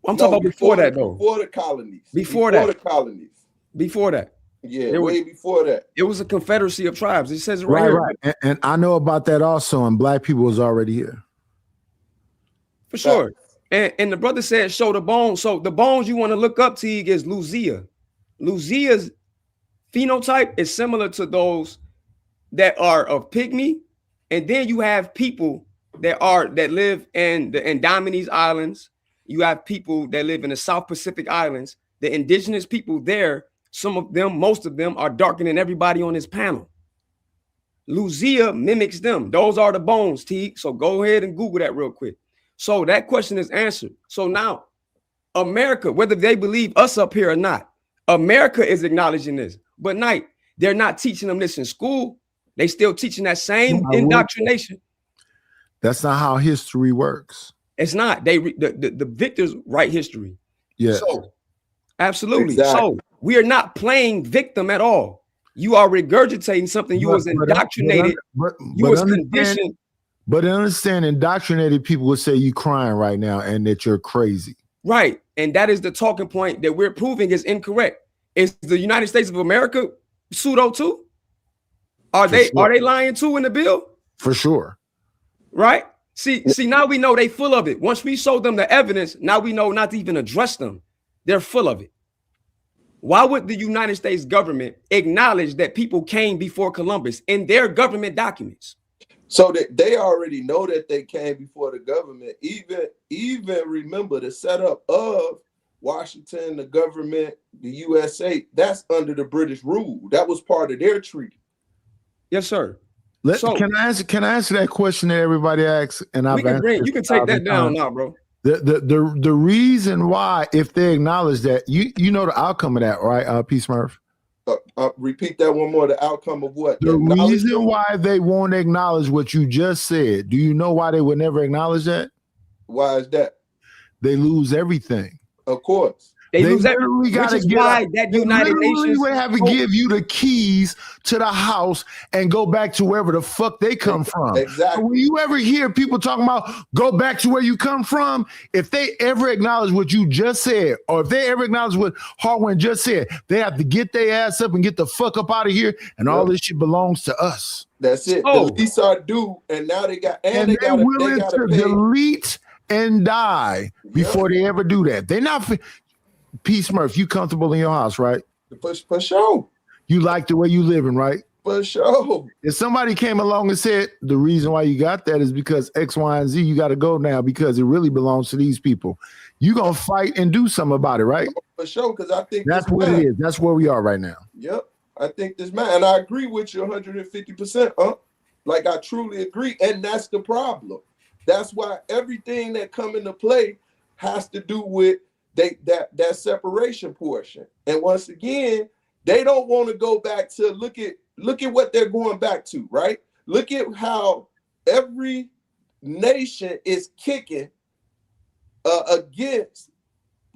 I'm talking about before that, though. Before the colonies. Before the colonies. Before that. Yeah, way before that. It was a confederacy of tribes. It says it right here. Right. And I know about that also, and black people was already here. For sure. And the brother said, show the bones. So the bones you want to look up, Teague, is Lucia. Lucia's phenotype is similar to those that are of pygmy. And then you have people that live in the Andamanese Islands. You have people that live in the South Pacific Islands. The indigenous people there, most of them are darker than everybody on this panel. Lucia mimics them. Those are the bones, Teague. So go ahead and Google that real quick. So that question is answered. So now, America, whether they believe us up here or not, America is acknowledging this. But Knight, they're not teaching them this in school. They still teaching that same indoctrination. That's not how history works. It's not. The victors write history. Yeah. So, absolutely. Exactly. So we are not playing victim at all. You are regurgitating something you was indoctrinated. You was conditioned. But understand, indoctrinated people would say you crying right now and that you're crazy. Right. And that is the talking point that we're proving is incorrect. Is the United States of America pseudo too? Are they lying too in the bill? For sure. Right? See, now we know they full of it. Once we show them the evidence, now we know not to even address them. They're full of it. Why would the United States government acknowledge that people came before Columbus in their government documents? So that they already know that they came before the government. Even remember the setup of Washington, the government, the USA, that's under the British rule. That was part of their treaty. Yes, sir. Can I answer that question that everybody asks? And you can take that down now, bro. The reason why, if they acknowledge that, you know the outcome of that, right? P. Smurf. Repeat that one more. The outcome of what? The reason why they won't acknowledge what you just said. Do you know why they would never acknowledge that? Why is that? They lose everything. Of course. They lose that, which is why that United Nations would have to give you the keys to the house and go back to wherever the fuck they come from. Exactly. So when you ever hear people talking about go back to where you come from, if they ever acknowledge what you just said, or if they ever acknowledge what Harwin just said, they have to get their ass up and get the fuck up out of here, and all this shit belongs to us. That's it. The least are due, and now they got and they're willing to delete and die before they ever do that. They're not. P. Smurf, you comfortable in your house, right? For sure. You like the way you living, right? For sure. If somebody came along and said the reason why you got that is because X, Y, and Z, you got to go now because it really belongs to these people. You gonna fight and do something about it, right? For sure, because I think that's what it is. That's where we are right now. Yep, I think this man, and I agree with you 150%. Like I truly agree, and that's the problem. That's why everything that come into play has to do with that separation portion. And once again, they don't want to go back to look at what they're going back to, right? Look at how every nation is kicking against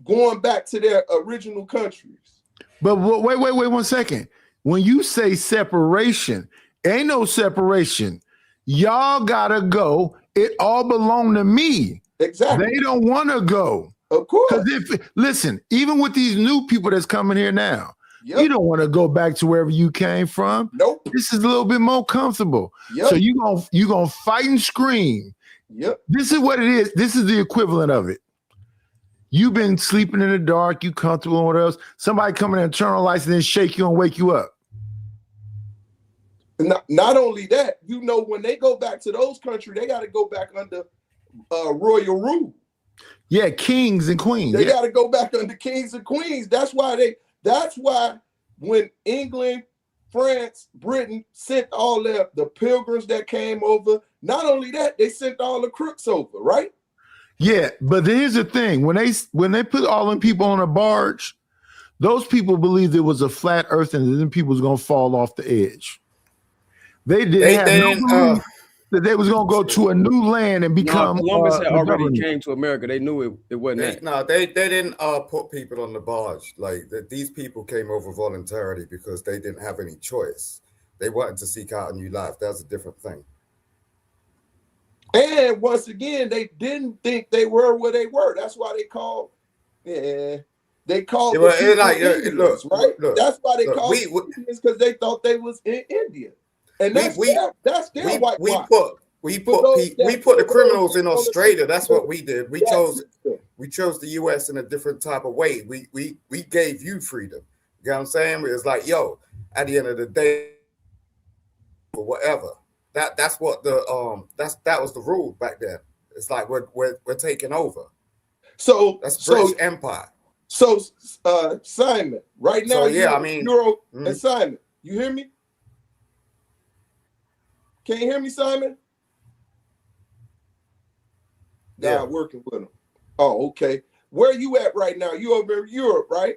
going back to their original countries. But wait 1 second. When you say separation, ain't no separation. Y'all gotta go. It all belong to me. Exactly. They don't want to go. Of course. Because listen, even with these new people that's coming here now, you don't want to go back to wherever you came from. Nope. This is a little bit more comfortable. So you gonna fight and scream. Yep. This is what it is. This is the equivalent of it. You've been sleeping in the dark, you comfortable and what else? Somebody come in and turn on lights and then shake you and wake you up. Not only that, you know, when they go back to those countries, they got to go back under royal rule. Yeah, kings and queens. They got to go back under kings and queens. That's why when England, France, Britain sent all the pilgrims that came over, not only that, they sent all the crooks over, right? Yeah, but here's the thing: when they put all them people on a barge, those people believed it was a flat Earth and then people was gonna fall off the edge. They didn't have no belief that they was gonna go to a new land and become. Columbus had already came to America. They knew it wasn't that. No, they didn't put people on the barge. Like these people came over voluntarily because they didn't have any choice. They wanted to seek out a new life. That's a different thing. And once again, they didn't think they were where they were. That's why they called. Yeah, they called. Look, right? That's why they called Indians, because they thought they was in India. And that's their white. We put the criminals in Australia. That's what we did. We chose the U.S. in a different type of way. We gave you freedom. You know what I'm saying? It's like, yo, at the end of the day, or whatever. That's what that was the rule back then. It's like we're taking over. So that's British Empire. So Simon, right now, and Simon, you hear me? Can you hear me, Simon? Yeah, working with him. Oh, okay. Where you at right now? You over in Europe, right?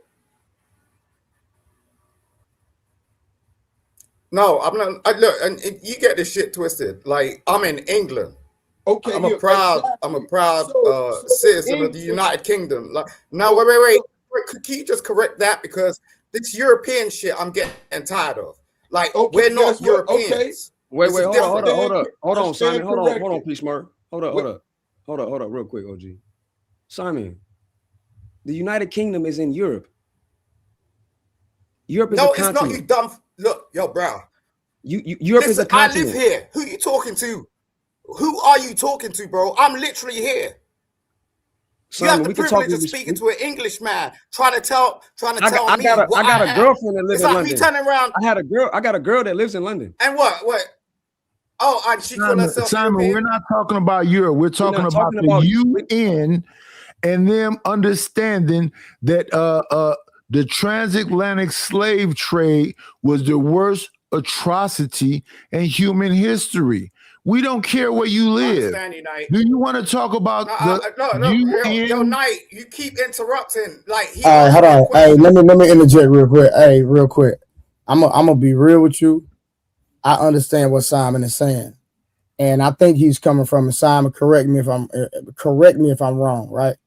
No, I'm not. Look, and you get this shit twisted. Like, I'm in England. Okay, I'm a proud citizen of the United Kingdom. Like, now, wait. Can you just correct that, because this European shit I'm getting tired of. Like, we're not Europeans. Okay. Wait, hold on, Simon. Hold on, please, Smurf. Hold up, real quick, OG. Simon, the United Kingdom is in Europe. Europe is a continent. No, it's not, you dumb. Look, yo, bro. Europe is a continent. I live here. Who are you talking to? Who are you talking to, bro? I'm literally here. Simon, you have the privilege of speaking to an English man, trying to tell me I got a girlfriend that lives in London. It's like me turning around. I got a girl that lives in London. And what? Oh, and she called herself Simon, European? we're not talking about Europe. We're talking about the UN and them understanding that the transatlantic slave trade was the worst atrocity in human history. We don't care where you live. Do you want to talk about Yo, Knight, you keep interrupting. Like, all right, hold on. Hey, let me interject real quick. Hey, real quick. I'm gonna be real with you. I understand what Simon is saying, and I think he's coming from Simon. Correct me if I'm wrong, right?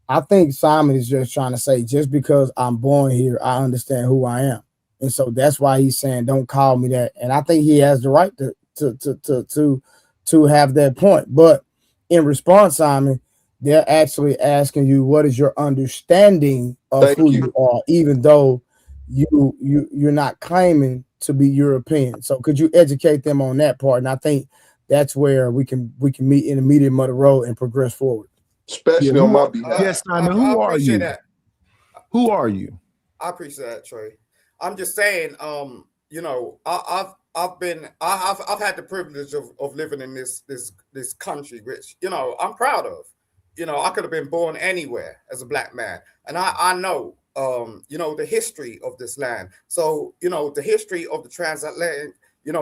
I think Simon is just trying to say, just because I'm born here, I understand who I am, and so that's why he's saying, "Don't call me that." And I think he has the right to have that point. But in response, Simon, they're actually asking you, what is your understanding of who you are, even though you're not claiming to be European. So could you educate them on that part? And I think that's where we can meet in the medium of the road and progress forward. Especially on my behalf. Yes, Simon. Who are you? Who are you? I appreciate that, Trey. I'm just saying, I've had the privilege of living in this country, which, I'm proud of. I could have been born anywhere as a black man. And I know, the history of this land. So, the history of the transatlantic,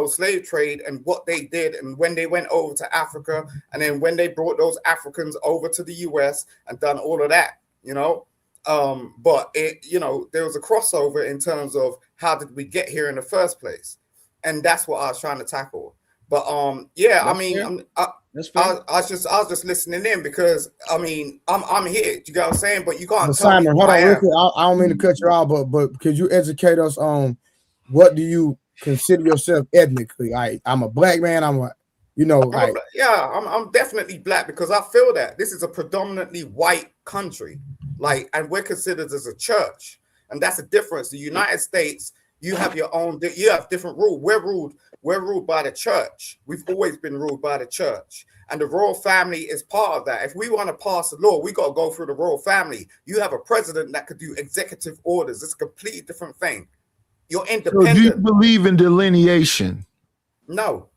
slave trade and what they did, and when they went over to Africa, and then when they brought those Africans over to the US and done all of that, but there was a crossover in terms of how did we get here in the first place. And that's what I was trying to tackle. But I was just listening in, because I'm here. You got what I'm saying? But you can't. Simon, hold on real quick. I don't mean to cut you off, but could you educate us on what do you consider yourself ethnically? I'm a black man. I'm definitely black, because I feel that this is a predominantly white country, and we're considered as a church, and that's the difference. The United States, you have different rule. We're ruled by the church. We've always been ruled by the church. And the royal family is part of that. If we want to pass a law, we got to go through the royal family. You have a president that could do executive orders. It's a completely different thing. You're independent. So do you believe in delineation? No.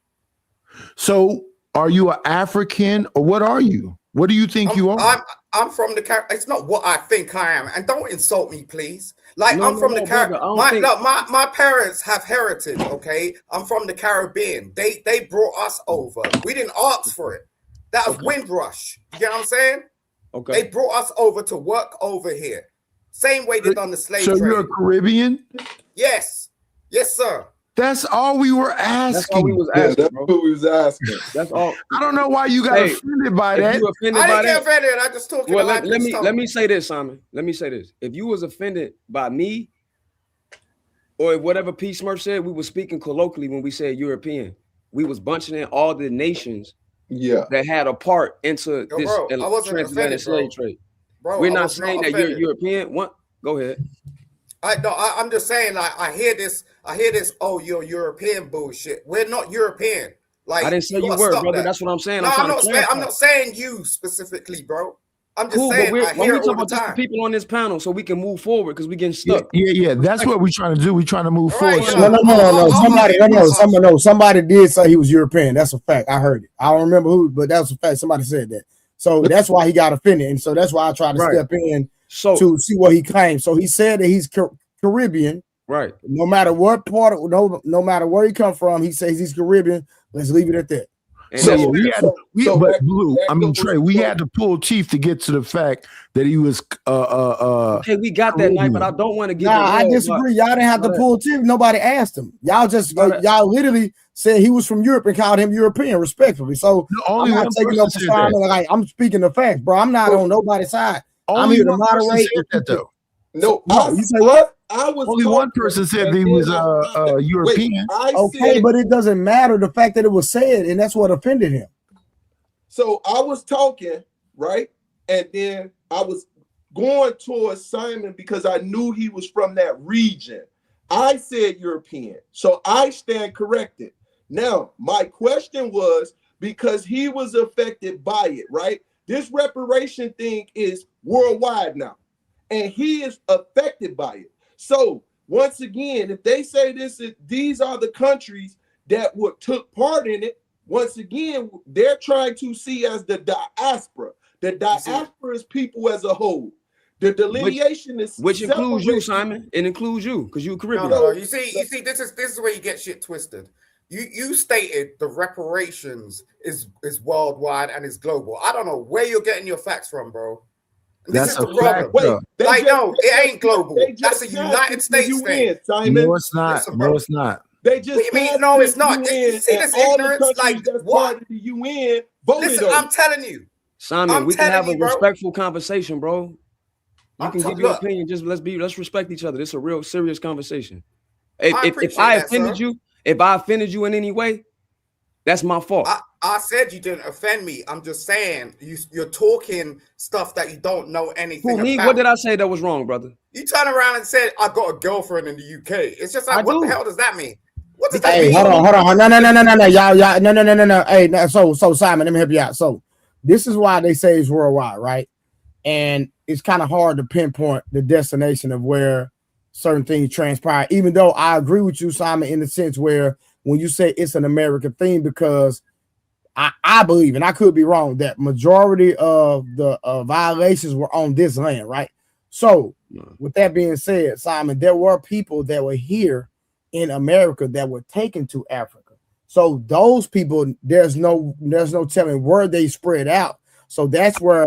So are you an African or what are you? What do you think you are? I'm from the Caribbean. It's not what I think I am, and don't insult me, please. Like I'm from the Caribbean. My parents have heritage. Okay, I'm from the Caribbean. They brought us over. We didn't ask for it. That was Windrush. You get what I'm saying? Okay. They brought us over to work over here. Same way they done the slave trade. So you're a Caribbean? Yes. Yes, sir. That's all we were asking. That's all we was asking, that's bro. what we was asking. That's all. I don't know why you got offended by that. You offended I by didn't get that? offended. I just talking. Well, let me say this, Simon. Let me say this. If you was offended by me, or whatever P. Smurf said, we were speaking colloquially when we said European. We was bunching in all the nations that had a part into this transatlantic slave trade. Bro, we're not saying that you're European. What? Go ahead. I'm just saying, like, I hear this, oh, you're European bullshit. We're not European. Like, I didn't say you were, brother. That's what I'm saying. No, I'm not saying you specifically, bro. I'm just saying I hear it all the time. People on this panel so we can move forward because we getting stuck. Yeah. That's what we're trying to do. We're trying to move forward. No. Somebody did say he was European. That's a fact. I heard it. I don't remember who, but that was a fact. Somebody said that. So that's why he got offended. And so that's why I tried to step in to see what he claimed. So he said that he's Caribbean. Right. No matter what part, no matter where he come from, he says he's Caribbean. Let's leave it at that. Trey, we had to pull Chief to get to the fact that he was okay, we got that night, but I don't want to get I disagree. Y'all didn't have to pull Chief. Nobody asked him. Y'all just y'all literally said he was from Europe and called him European, respectfully. So only I'm not taking up for like I'm speaking the facts, bro. I'm not on nobody's side. I'm here to moderate that though. No, you say what? I was only one person said he was European. Okay, but it doesn't matter the fact that it was said, and that's what offended him. So I was talking, right? And then I was going towards Simon because I knew he was from that region. I said European, so I stand corrected. Now, my question was because he was affected by it, right? This reparation thing is worldwide now, and he is affected by it. So once again, if they say these are the countries that took part in it, once again, they're trying to see as the diaspora. The diaspora is people as a whole. The delineation which includes you, Simon. It includes you because you're Caribbean. No. You see, this is where you get shit twisted. You stated the reparations is worldwide and is global. I don't know where you're getting your facts from, bro. That's a fact. It ain't global. That's a United States thing. No, it's not. No, it's not. They just no, it's not. You see this ignorance? Like what? The UN voted. Listen, I'm telling you, Simon. We can have a respectful conversation, bro. You can give your opinion. Just let's respect each other. This is a real serious conversation. If I offended you in any way, that's my fault. I said you didn't offend me. I'm just saying you're talking stuff that you don't know anything about. What did I say that was wrong, brother? You turn around and said I got a girlfriend in the UK. It's just like what the hell does that mean? What does that mean? Hold on. No. Y'all, no. Hey, so Simon, let me help you out. So this is why they say it's worldwide, right? And it's kind of hard to pinpoint the destination of where certain things transpire, even though I agree with you, Simon, in the sense where when you say it's an American thing, because I believe, and I could be wrong, that majority of the violations were on this land, right? So with that being said, Simon, there were people that were here in America that were taken to Africa. So those people, there's no telling where they spread out. So that's why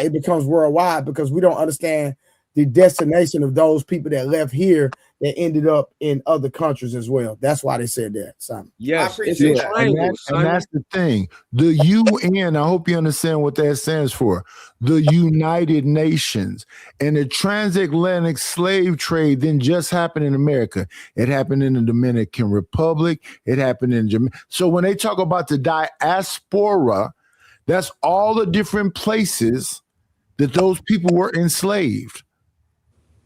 it becomes worldwide, because we don't understand the destination of those people that left here that ended up in other countries as well. That's why they said that, Simon. Yes, and that's the thing. The UN, I hope you understand what that stands for. The United Nations. And the transatlantic slave trade didn't just happen in America. It happened in the Dominican Republic. It happened in Jamaica. So when they talk about the diaspora, that's all the different places that those people were enslaved.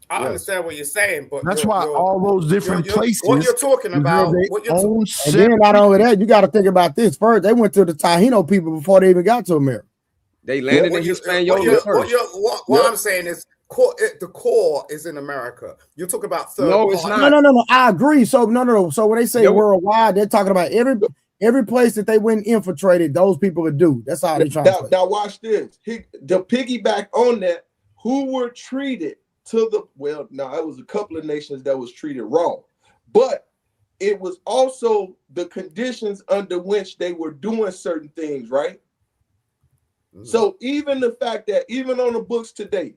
I understand what you're saying, but that's why all those different places. What you're talking about, and then not only that, you got to think about this first. They went to the Taino people before they even got to America. They landed in Hispaniola first. What I'm saying is, the core is in America. You talk about third No, it's party. not. No. I agree. So no. So when they say worldwide, they're talking about every place that they went infiltrated. Those people would do. That's how they translate. Now watch this. The piggyback on that. Who were treated to the it was a couple of nations that was treated wrong, but it was also the conditions under which they were doing certain things, right? Mm-hmm. So even the fact that even on the books today,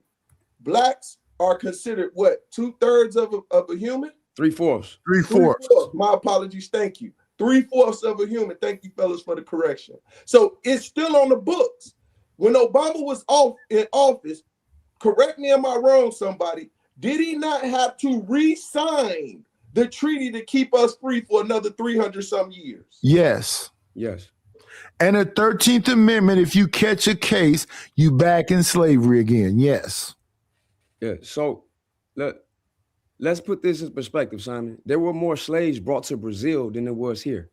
blacks are considered what, 2/3 of a human? 3/4. 3/4. My apologies. Thank you. 3/4 of a human. Thank you, fellas, for the correction. So it's still on the books. When Obama was in office, correct me, am I wrong, somebody? Did he not have to re-sign the treaty to keep us free for another 300 some years? Yes. Yes. And the 13th Amendment, if you catch a case, you back in slavery again. Yes. Yeah. So let's put this in perspective, Simon. There were more slaves brought to Brazil than there was here.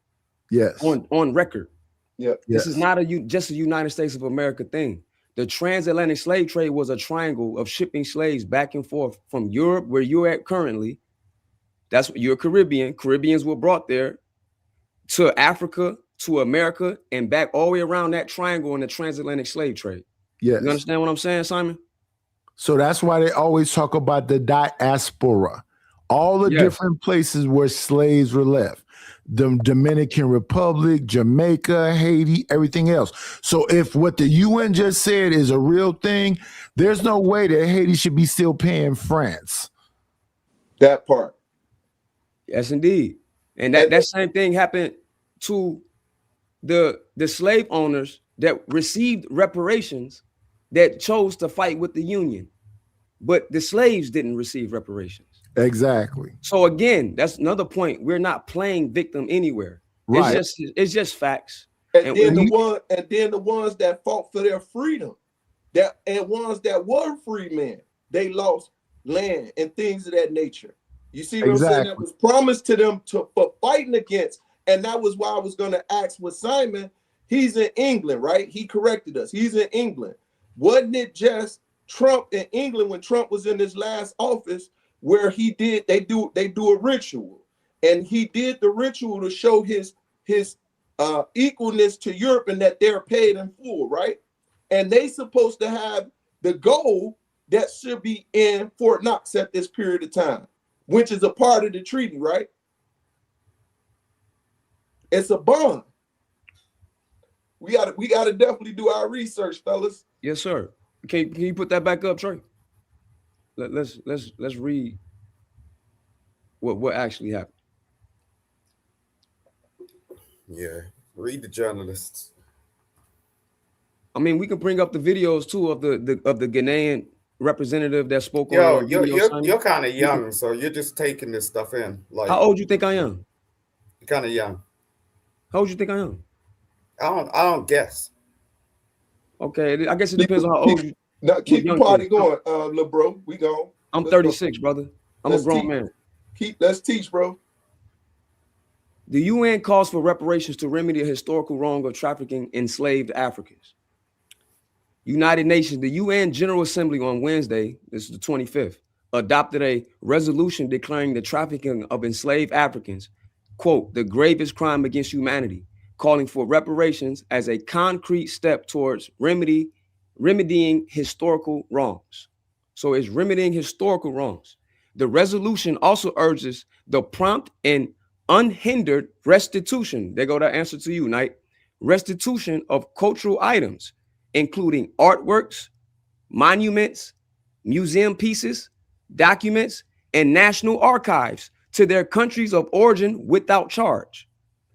Yes. On record. Yeah. This is not just a United States of America thing. The transatlantic slave trade was a triangle of shipping slaves back and forth from Europe, where you're at currently. That's what you're Caribbean. Caribbeans were brought there, to Africa, to America, and back all the way around that triangle in the transatlantic slave trade. Yes. You understand what I'm saying, Simon? So that's why they always talk about the diaspora, all the different places where slaves were left. The Dominican Republic, Jamaica, Haiti, everything else. So if what the UN just said is a real thing, there's no way that Haiti should be still paying France. That part. Yes, indeed. And that same thing happened to the slave owners that received reparations that chose to fight with the Union. But the slaves didn't receive reparations. Exactly. So again, that's another point. We're not playing victim anywhere. Right. It's just facts. And then the ones that fought for their freedom, and ones that were free men, they lost land and things of that nature. You see what I'm saying? That was promised to them for fighting against. And that was why I was going to ask with Simon. He's in England, right? He corrected us. He's in England. Wasn't it just Trump in England when Trump was in his last office, where they do a ritual, and he did the ritual to show his equalness to Europe and that they're paid in full, right? And they supposed to have the gold that should be in Fort Knox at this period of time, which is a part of the treaty, right? It's a bond. We gotta definitely do our research, fellas. Yes, sir. Can you put that back up, Trey? Let's read what actually happened. Yeah, read the journalists. I mean, we can bring up the videos too of the Ghanaian representative that spoke. You're kind of young, so you're just taking this stuff in. Like, how old you think I am? You're kind of young. How old you think I am? I don't guess. Okay, I guess it depends on how old you. Now keep the party going, little bro. We go. I'm 36, brother. I'm a grown man. Let's teach, bro. The UN calls for reparations to remedy a historical wrong of trafficking enslaved Africans. United Nations, the UN General Assembly on Wednesday, this is the 25th, adopted a resolution declaring the trafficking of enslaved Africans, quote, the gravest crime against humanity, calling for reparations as a concrete step towards remedying historical wrongs. So it's remedying historical wrongs. The resolution also urges the prompt and unhindered restitution. There go that answer to you, Knight. Restitution of cultural items, including artworks, monuments, museum pieces, documents, and national archives to their countries of origin without charge.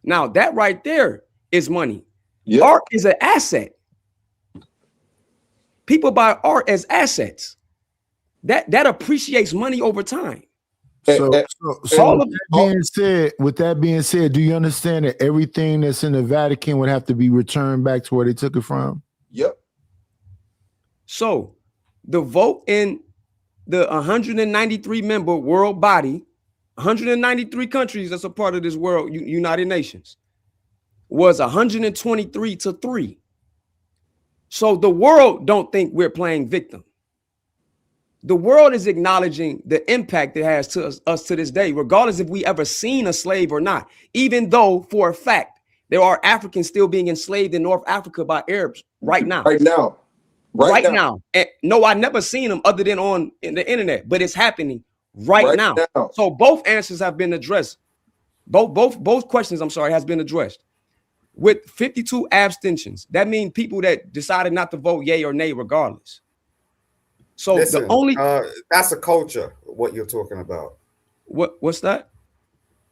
Now, that right there is money. Yep. Art is an asset. People buy art as assets. That appreciates money over time. So with that being said, do you understand that everything that's in the Vatican would have to be returned back to where they took it from? Yep. So the vote in the 193 member world body, 193 countries that's a part of this world United Nations, was 123-3. So the world don't think we're playing victim. the world is acknowledging the impact it has to us to this day, regardless if we ever seen a slave or not, even though for a fact there are Africans still being enslaved in North Africa by Arabs right now. Right now. And no, I never seen them other than on the internet, but it's happening right now. So both answers have been addressed. Both questions, I'm sorry, has been addressed. With 52 abstentions, that means people that decided not to vote yay or nay regardless. So listen, the only that's a culture, what you're talking about. What's that?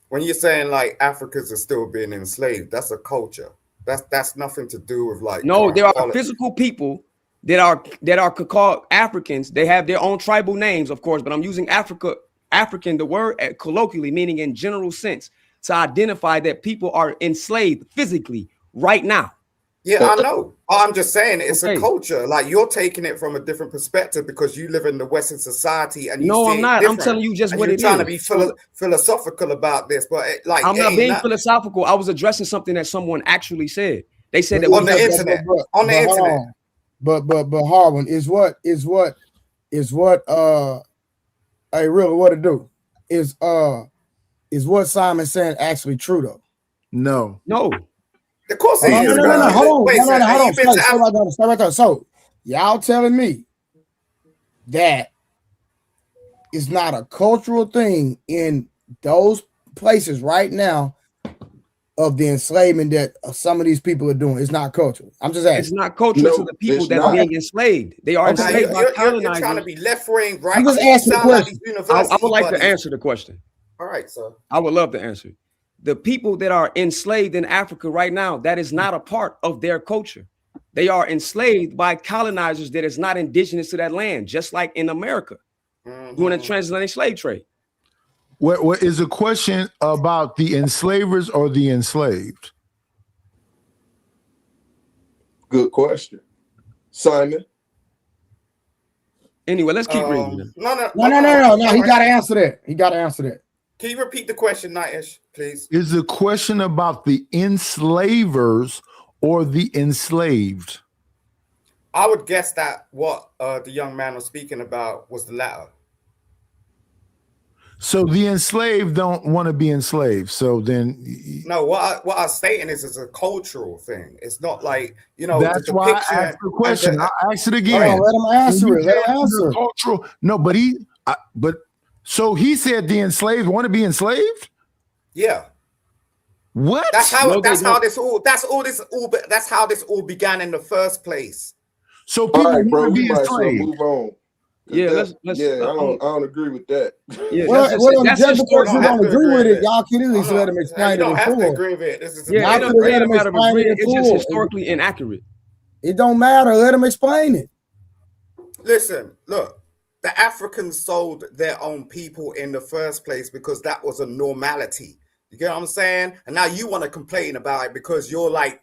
When you're saying like Africans are still being enslaved, that's a culture. That's nothing to do with like no, there are physical people that are called Africans. They have their own tribal names, of course, but I'm using African, the word colloquially, meaning in general sense, to identify that people are enslaved physically right now. Yeah, I know. I'm just saying it's a culture. Like you're taking it from a different perspective because you live in the Western society and you no, see I'm not. I'm telling you just what it is. You're trying to be philosophical about this, but I'm not being philosophical. I was addressing something that someone actually said. They said that on the internet. On the internet. But Harwin is what hey really what to do is what Simon's saying actually true though? No. Of course it is. No. Hold on. Stay right there. So y'all telling me that it's not a cultural thing in those places right now of the enslavement that some of these people are doing. It's not cultural. I'm just asking. It's not cultural to the people that are being enslaved. They are enslaved by colonizers. You're trying to be left wing, right? I'm just asking the question. I would like to answer the question. All right, sir. I would love to answer. The people that are enslaved in Africa right now, that is not a part of their culture. They are enslaved by colonizers that is not indigenous to that land, just like in America, during the transatlantic slave trade. What is a question about the enslavers or the enslaved? Good question, Simon. Anyway, let's keep reading. No. He got to answer that. Can you repeat the question, Nightish, please? Is the question about the enslavers or the enslaved? I would guess that what the young man was speaking about was the latter. So the enslaved don't want to be enslaved. So then, no. What I'm stating is it's a cultural thing. It's not like That's why I asked the question. I'll ask it again. Let him answer it. Let him answer. Cultural. No, but so he said the enslaved want to be enslaved. Yeah. What? That's how this all began in the first place. So people right, bro, want to be enslaved. Move on. Yeah, let's I don't agree with that. Yeah, just because you don't agree with it, y'all can at least let him explain it. You don't have to agree with it. This is it's just historically inaccurate. It don't matter. Let him explain it. Listen, look. The Africans sold their own people in the first place because that was a normality. You get what I'm saying? And now you want to complain about it because you're like,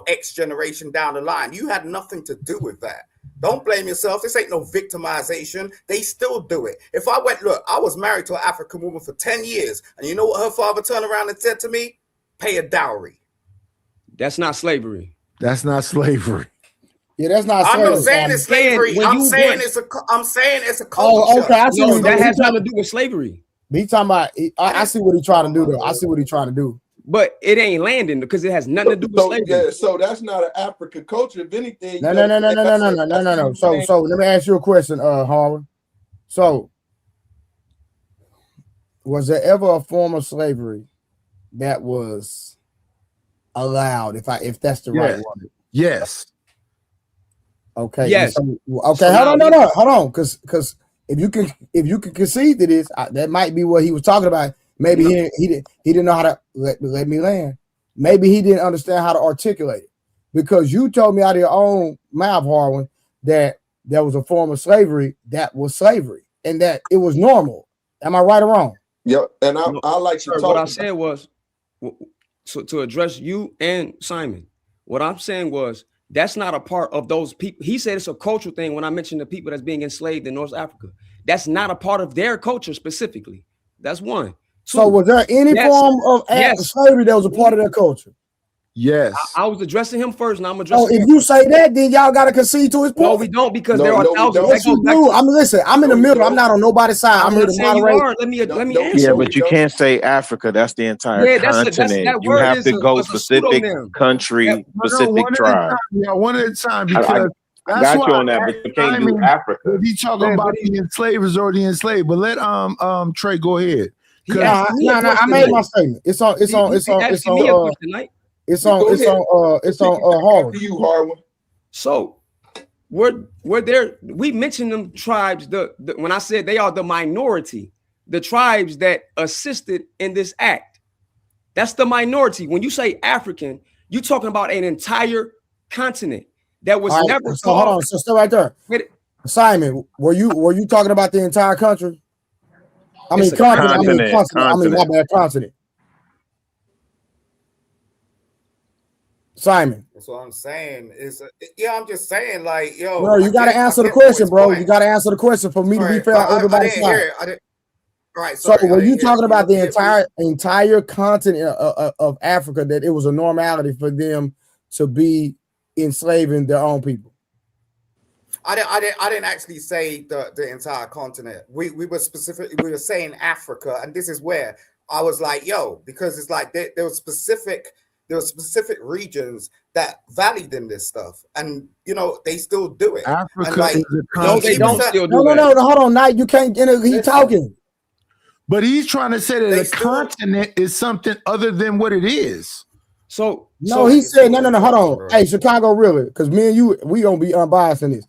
X generation down the line. You had nothing to do with that. Don't blame yourself. This ain't no victimization. They still do it. If I was married to an African woman for 10 years, and you know what her father turned around and said to me? Pay a dowry. That's not slavery. That's not slavery. Yeah, that's not slavery. I'm not saying it's slavery. I'm saying it's a culture. Oh, okay. I see no, that has nothing to do with slavery. He talking about. I see what he's trying to do, though. I see what he's trying to do. But it ain't landing because it has nothing to do with slavery. Yeah, so that's not an African culture. If anything, No. So let me ask you a question, Harlan. So, was there ever a form of slavery that was allowed? If that's the right word. Yes. Okay. Yes. Okay. Hold on. Because if you can concede to this, that might be what he was talking about. Maybe he didn't know how to let me land. Maybe he didn't understand how to articulate it, because you told me out of your own mouth, Harwin, that there was a form of slavery that was slavery and that it was normal. Am I right or wrong? Yeah, and I like to talk. What I said was, so to address you and Simon, what I'm saying was that's not a part of those people. He said it's a cultural thing when I mentioned the people that's being enslaved in North Africa. That's not a part of their culture specifically. That's one. So was there any form of slavery that was a part of their culture? Yes. I was addressing him first, and I'm Oh, addressing if him you first. say that, then y'all gotta concede to his point. No, we don't, because No, there are no, we thousands. don't. That Yes, you goes back do. to. I mean, listen, I'm in the No, we middle. I'm don't. not on nobody's side. I'm I'm here not to saying you moderate. are. Let me No, let me no, answer. Yeah, no, but we you don't. can't say Africa. That's the entire Yeah, continent. that You word have is to go a specific pseudonym. country, Hold on, specific one at a tribe. time. Yeah, one at a time, I because that's got why you on I that, but asked you can't do Simon Africa. if he talking Yeah, about but he the enslavers or the enslaved. But let Trey go ahead. he 'Cause asked me a I question. made my Knight. statement. It's on. He asking me a question, Knight. Go ahead. It's Take on it back Harvard. after you, Harwin. So we're there. We mentioned them tribes. When I said they are the minority, the tribes that assisted in this act, that's the minority. When you say African, you're talking about an entire continent that was All right, never so hold called. on. So stay right there. Wait, Simon, were you talking about the entire country? I mean, It's a continent. I mean, continent. continent. I mean, my bad, continent. Simon, That's what I'm saying. I'm just saying, like, yo, bro, you got to answer the question, bro. You got to answer the question for me to be fair on I everybody's didn't side. hear it. I didn't. All right, So sorry. were you talking about the entire? entire continent of Africa, that it was a normality for them to be enslaving their own people? I didn't actually say the entire continent. We were specific. We were saying Africa, and this is where I was like, yo, because it's like there were specific regions that valued in this stuff, and they still do it. Africa and like, is a no, they continent. don't still do that. No, hold on, Knight. You can't. He talking. But he's trying to say that They a still- continent is something other than what it is. So No, he said no. Hold on. Hey, Chicago, really? Because me and you, we gonna be unbiased in this.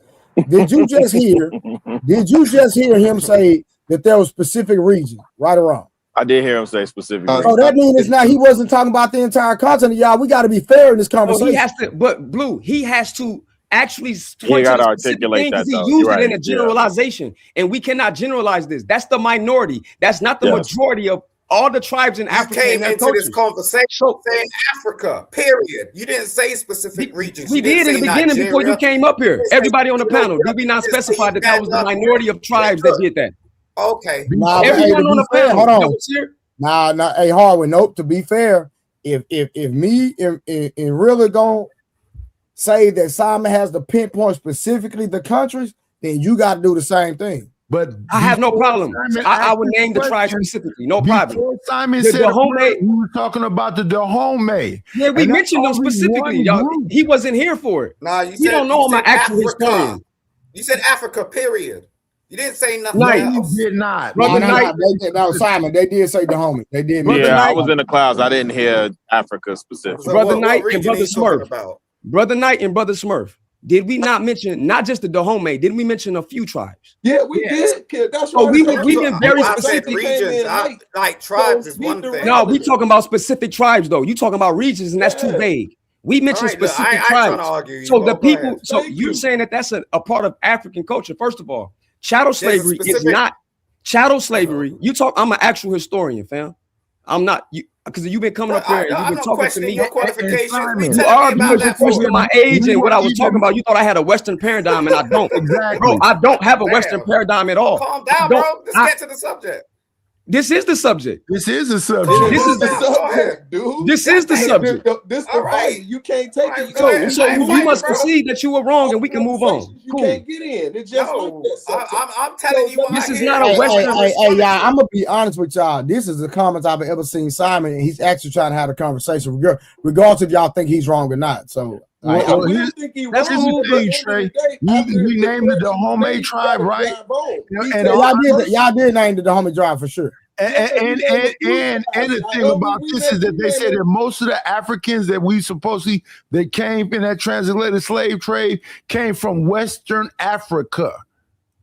Did you just hear? Did you just hear him say that there was specific region, right or wrong? I did hear him say specific. Oh, that means it's not. He wasn't talking about the entire continent, y'all. We got to be fair in this conversation. he has to, but Blue, he has to actually He got to articulate that, because he though. used You're it right. in a generalization, and we cannot generalize this. That's the minority. That's not the majority of all the tribes in Africa. Came into this conversation saying Africa, period. You didn't say specific regions. We did in the beginning before you came up here. Everybody on the panel, did we not specify that that was the minority of tribes that did that? Okay. Nah, everyone on the panel. Hold on. Nah. Hey, Harwin. Nope. To be fair, if me and really gonna say that Simon has to pinpoint specifically the countries, then you got to do the same thing. But I have no problem. I would name the tribe specifically. No problem. Simon The said Dahomey. we were talking about the Dahomey. Yeah, we mentioned them specifically. Y'all, he wasn't here for it. Nah, you don't know I'm an actual historian. You said Africa, period. You didn't say nothing else. You did not. No, Simon, they did say Dahomey. They did. Yeah, I was in the clouds. I didn't hear Africa specifically. So Brother what Knight and region Brother are you talking Smurf. about? Brother Knight and Brother Smurf. Did we not mention not just the Dahomey? Didn't we mention a few tribes? Yeah, we did. Kid. That's So why we've been very I said specific. regions. Like tribes is one thing. No, we talking about specific tribes though. You talking about regions, and that's too vague. We mentioned All right, look, specific I ain't tribes. trying to argue, So the Go people. ahead. So you're saying that that's a part of African culture. First of all, chattel slavery is not chattel slavery. You talk. I'm an actual historian, fam. I'm not you because you've been coming up here and you've been talking to me. Your qualifications. You are because you questioned my age and what I was talking about. You thought I had a Western paradigm, and I don't. Exactly, bro. I don't have a Western paradigm at all. Calm down, bro. Let's get to the subject. This is the subject. This is the subject. This is the subject, dude. This is the subject. This the fight. You can't take it. So you must concede that you were wrong, and we can move on. You can't get in. It's just I'm telling you, this is not a Western. Hey, y'all. I'm gonna be honest with y'all. This is the comments I've ever seen Simon, and he's actually trying to have a conversation, regardless if y'all think he's wrong or not. So. That's the thing, Trey. You named the Dahomey tribe, right? And y'all did name the Dahomey tribe for sure. And the thing about this is that they said that most of the Africans that we supposedly that came in that transatlantic slave trade came from Western Africa.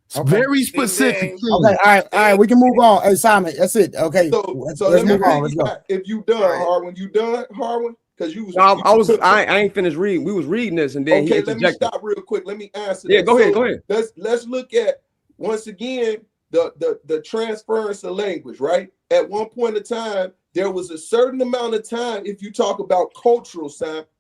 It's very specific. Okay, all right, we can move on. Hey, Simon, that's it. Okay, so let's move on. Let's go. If you done, Harwin, you done, Harwin? Because you was. No, I ain't finished reading. We was reading this, and then okay, he let me stop real quick. Let me answer. Yeah, that. go ahead. Let's look at once again the transference of language. Right, at one point in time, there was a certain amount of time. If you talk about cultural,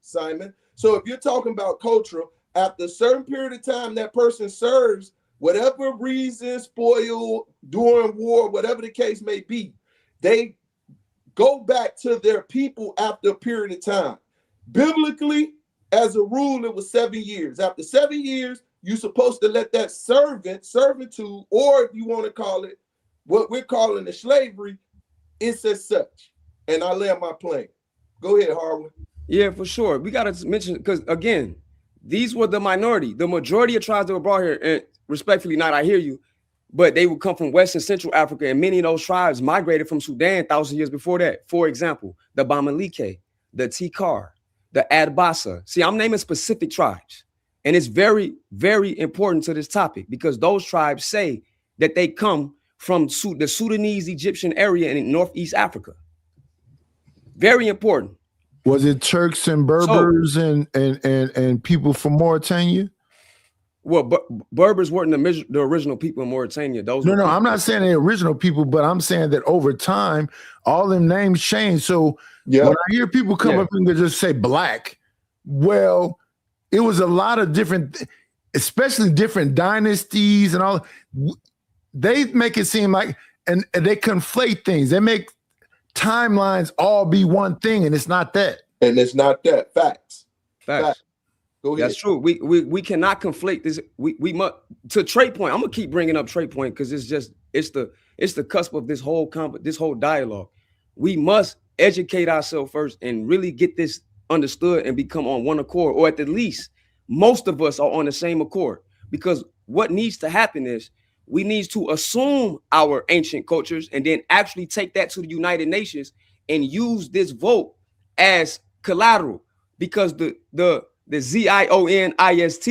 Simon. So if you're talking about cultural, after a certain period of time, that person serves whatever reason, spoil, during war, whatever the case may be, they go back to their people after a period of time. Biblically, as a rule, it was 7 years. After 7 years, you're supposed to let that servitude, or if you want to call it what we're calling the slavery, it's as such. And I land my plane. Go ahead, Harwin. Yeah, for sure. We got to mention, because again, these were the minority. The majority of tribes that were brought here, and respectfully not, I hear you, but they would come from West and Central Africa, and many of those tribes migrated from Sudan 1,000 years before that. For example, the Bamileke, the Tikar, the Adbasa. See, I'm naming specific tribes, and it's very, very important to this topic because those tribes say that they come from the Sudanese Egyptian area in Northeast Africa. Very important. Was it Turks and Berbers and people from Mauritania? Well, Berbers weren't the original people in Mauritania. Those no, I'm not saying the original people, but I'm saying that over time, all them names change. So when I hear people come up and they just say black, well, it was a lot of different, especially different dynasties and all. They make it seem like, and they conflate things. They make timelines all be one thing, and it's not that. And it's not that. Facts. Go ahead. That's true. We cannot conflate this. We must, to Trey point. I'm gonna keep bringing up Trey point because it's the cusp of this whole dialogue. We must educate ourselves first and really get this understood and become on one accord, or at the least most of us are on the same accord. Because what needs to happen is we need to assume our ancient cultures and then actually take that to the United Nations and use this vote as collateral, because the Zionists,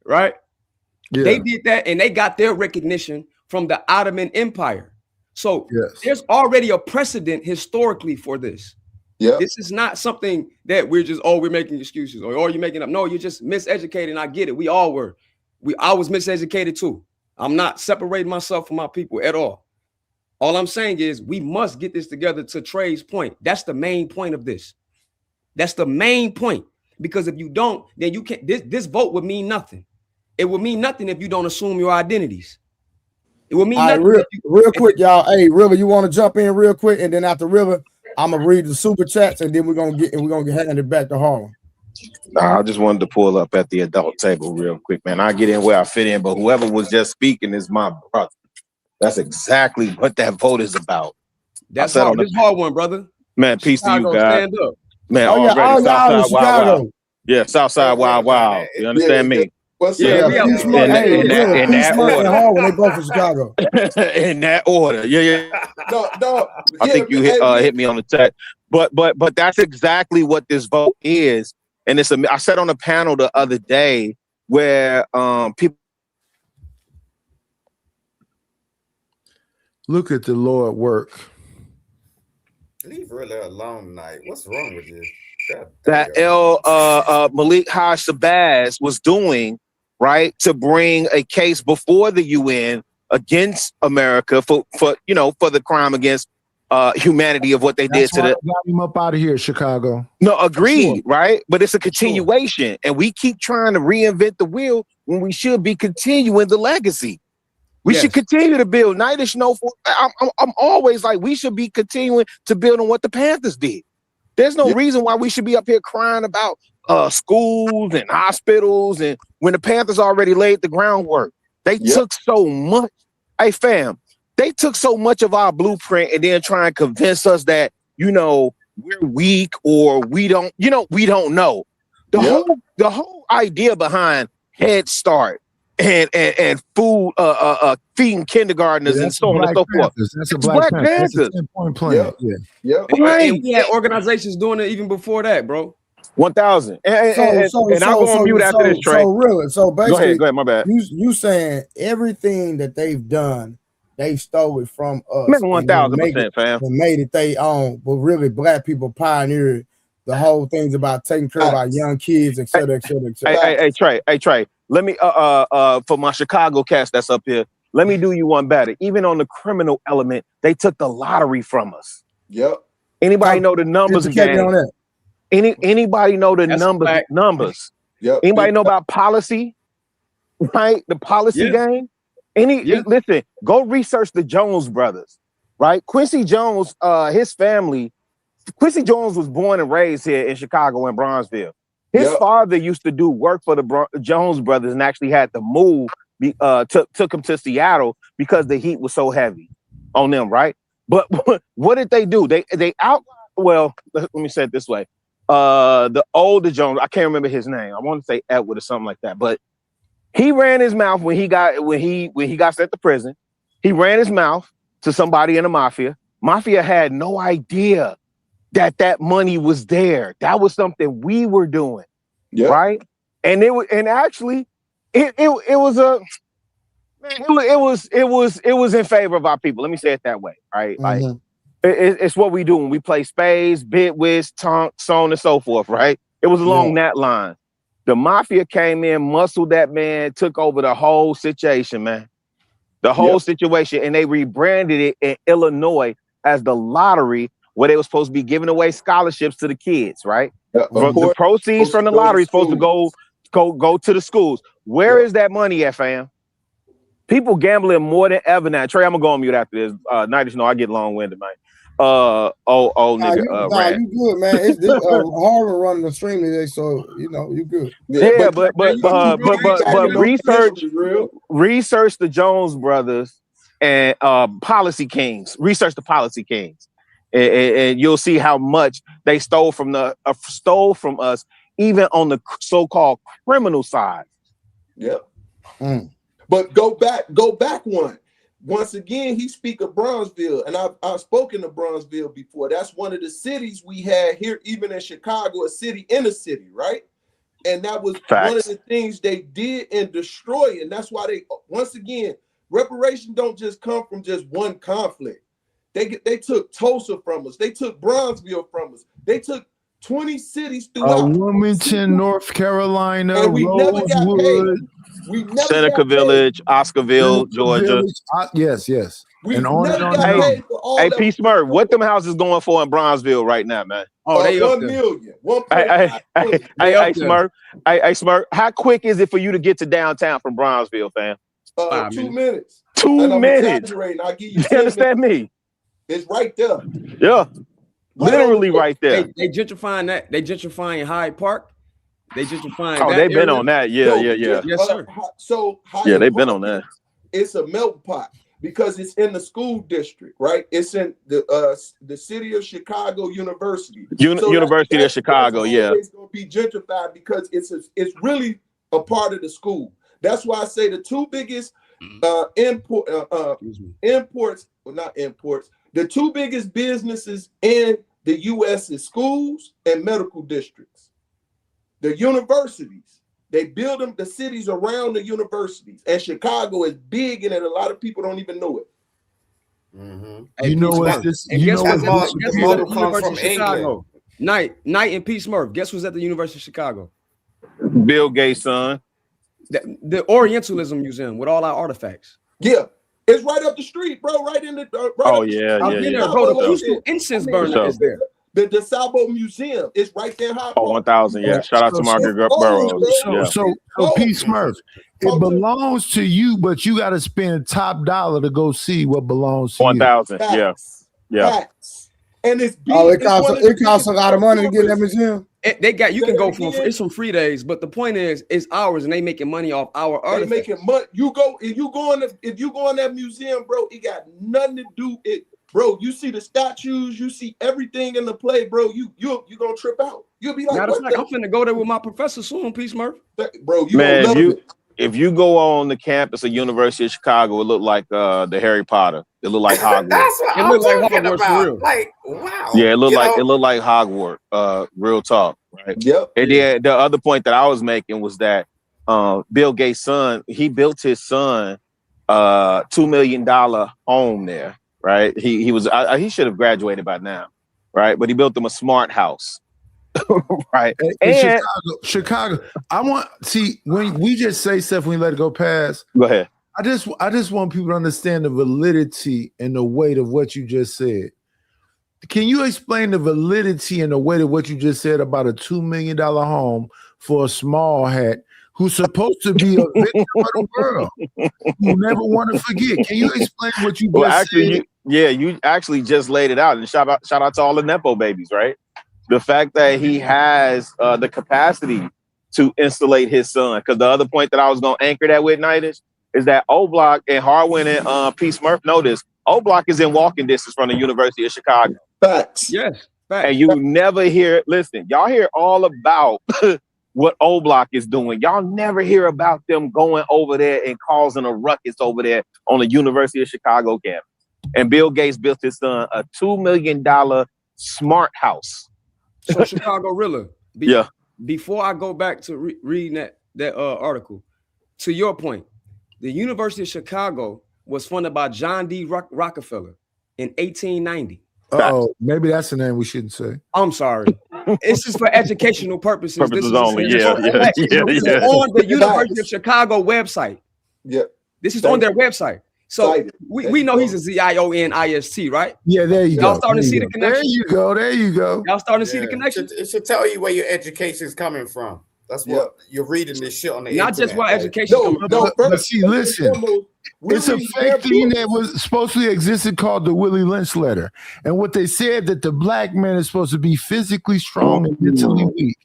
right? Yeah. They did that and they got their recognition from the Ottoman Empire. So there's already a precedent historically for this. Yeah, this is not something that we're making excuses or you're making up. No, you're just miseducated. And I get it. We all were. I was miseducated too. I'm not separating myself from my people at all. All I'm saying is we must get this together, to Trey's point. That's the main point of this. That's the main point. Because if you don't, then you can't. This vote would mean nothing. It would mean nothing if you don't assume your identities. It would mean nothing. Real quick, y'all. Hey, River, you want to jump in real quick, and then after River, I'm gonna read the super chats, and then we're gonna hand it back to Harlem. Nah, I just wanted to pull up at the adult table real quick, man. I get in where I fit in, but whoever was just speaking is my brother. That's exactly what that vote is about. That's hard. This hard one, brother. Man, peace to you guys. Stand up. Man, Southside Wild Wild. Yeah, Southside Wild Wild. You understand me? What's in that order. When they go for Chicago. In that order. Yeah. No. I think you hit me on the chat. But that's exactly what this vote is. And I sat on a panel the other day where people look at the Lord work. Leave really alone tonight. What's wrong with you? That Malik Haj Shabazz was doing, right, to bring a case before the UN against America for the crime against humanity of what they did to the. Got him up out of here, Chicago. No, agreed, right? But it's a continuation, and we keep trying to reinvent the wheel when we should be continuing the legacy. We should continue to build. I'm always like, we should be continuing to build on what the Panthers did. There's no reason why we should be up here crying about schools and hospitals, and when the Panthers already laid the groundwork. They took so much. Hey, fam, they took so much of our blueprint and then try and convince us that, we're weak or we don't know. The whole idea behind Head Start and food, feeding kindergartners and so on and so forth. That's a Black Panthers. Yeah. And we had organizations doing it even before that, bro. 1,000. And I'll go on mute after this, Trey. So basically, go ahead, my bad. You saying everything that they've done, they stole it from us. 1,000%, fam. And made it they own, but really Black people pioneered the whole things about taking care of our young kids, et cetera, et cetera, et cetera. Hey, Trey. Let me for my Chicago cast that's up here, let me do you one better. Even on the criminal element, they took the lottery from us. Yep. Anybody know the numbers game? Anybody know the numbers? Yep. Anybody know about policy? Right? The policy game? Listen, go research the Jones brothers, right? Quincy Jones, his family Quincy Jones was born and raised here in Chicago in Bronzeville. His father used to do work for the Jones brothers and actually had to move, took him to Seattle because the heat was so heavy on them, right? But what did they do? They well, let me say it this way. The older Jones, I can't remember his name. I want to say Edward or something like that. But he ran his mouth when he got sent to prison. He ran his mouth to somebody in the mafia. Mafia had no idea that money was there. That was something we were doing, right? And it was in favor of our people. Let me say it that way, right? Like it's what we do when we play spades, bid whist, tonk, so on and so forth, right? It was along that line. The mafia came in, muscled that man, took over the whole situation, man. The whole situation, and they rebranded it in Illinois as the lottery, where they were supposed to be giving away scholarships to the kids, right? The proceeds from the lottery is supposed to go to the schools. Where is that money at, fam? People gambling more than ever now. Trey, I'm gonna go on mute after this. Night, I get long-winded, man. You good, man. It's this Harvard running the stream today, so you know you good. Yeah, but research the Jones brothers and Policy Kings. Research the Policy Kings, and you'll see how much they stole from us, even on the so-called criminal side. Yep. But go back one. Once again, he speak of Bronzeville, and I've spoken of Bronzeville before. That's one of the cities we had here, even in Chicago, a city in a city, right? And that was one of the things they did and destroy. And that's why once again, reparation don't just come from just one conflict. They took Tulsa from us. They took Bronzeville from us. They took 20 cities throughout. Wilmington, North Carolina, and we never got paid. Seneca Village, Oscarville, Georgia. Yes. And on and on. Hey, P. Smurf, what them houses going for in Bronzeville right now, man? Oh, they $1 million. Hey, Smurf. Hey, Smurf. How quick is it for you to get to downtown from Bronzeville, fam? 2 minutes. 2 minutes. I'll give you. You understand me? It's right there. Yeah, literally right there. They gentrifying that. They gentrifying Hyde Park. They gentrifying. Oh, they've been on that. Yeah. Yes, sir. They've been on that. It's a melting pot because it's in the school district, right? It's in the city of Chicago University. University of Chicago. It's going to be gentrified because it's really a part of the school. That's why I say the two biggest imports. Well, not imports. The two biggest businesses in the U.S. is schools and medical districts. The universities, they build them, the cities around the universities. And Chicago is big in it. A lot of people don't even know it. Hey, you know what? Guess who's from Chicago? Night and P. Smurf. Guess who's at the University of Chicago? Bill Gates' son. The Orientalism Museum with all our artifacts. Yeah. It's right up the street, bro. Right in the. I've been there, bro. The Postal Incense burner is there. The DeSalvo Museum is right there. 1000. Yeah. Shout out to Margaret Burroughs. So P. Smurf, it belongs to you, but you got to spend top dollar to go see what belongs to 1000. you. Yeah. And it's it costs a lot of money to get in that museum. You can go for it's some free days, but the point is, it's ours, and they making money off our artifacts. They making money. If you go in that museum, bro, it got nothing to do it, bro. You see the statues, you see everything in the play, bro. You gonna trip out. You'll be like, I'm finna go there with my professor soon, P. Smurf. Bro, you if you go on the campus of University of Chicago, it looked like the Harry Potter. It looked like Hogwarts. That's what I'm talking about. Real. Like, wow. Yeah, it looked like Hogwarts. Real talk, right? Yep. And then the other point that I was making was that Bill Gates' son, he built his son $2 million home there, right? He should have graduated by now, right? But he built them a smart house. Right. And Chicago. When we just say stuff, when we let it go past. Go ahead. I just want people to understand the validity and the weight of what you just said. Can you explain the validity and the weight of what you just said about a $2 million home for a small hat who's supposed to be a victim of the world, who never want to forget? Can you explain what you just said? Yeah, you actually just laid it out. And shout out to all the Nepo babies, right? The fact that he has the capacity to insulate his son. Because the other point that I was going to anchor that with, Nightish, is that O-Block and Harwin and P. Smurf notice O-Block is in walking distance from the University of Chicago. Facts. Yes. Facts. And you never hear, listen, y'all hear all about what O-Block is doing. Y'all never hear about them going over there and causing a ruckus over there on the University of Chicago campus. And Bill Gates built his son a $2 million smart house. So Chicago Rilla. Yeah. Before I go back to reading that article, to your point, the University of Chicago was funded by John D. Rockefeller in 1890. Oh, maybe that's the name we shouldn't say. I'm sorry. It's just for educational purposes. Purposes this only. Is on the University of Chicago website. Yeah. This is on their website. So we know he's a ZIONIST, right? Yeah, there you go. Y'all starting to see the connection. There you go. Y'all starting to see the connection. It should tell you where your education is coming from. That's what you're reading this shit on the internet. Not just what education. But see, listen. It's a fake thing that was supposed to existed called the Willie Lynch letter. And what they said that the black man is supposed to be physically strong and mentally weak.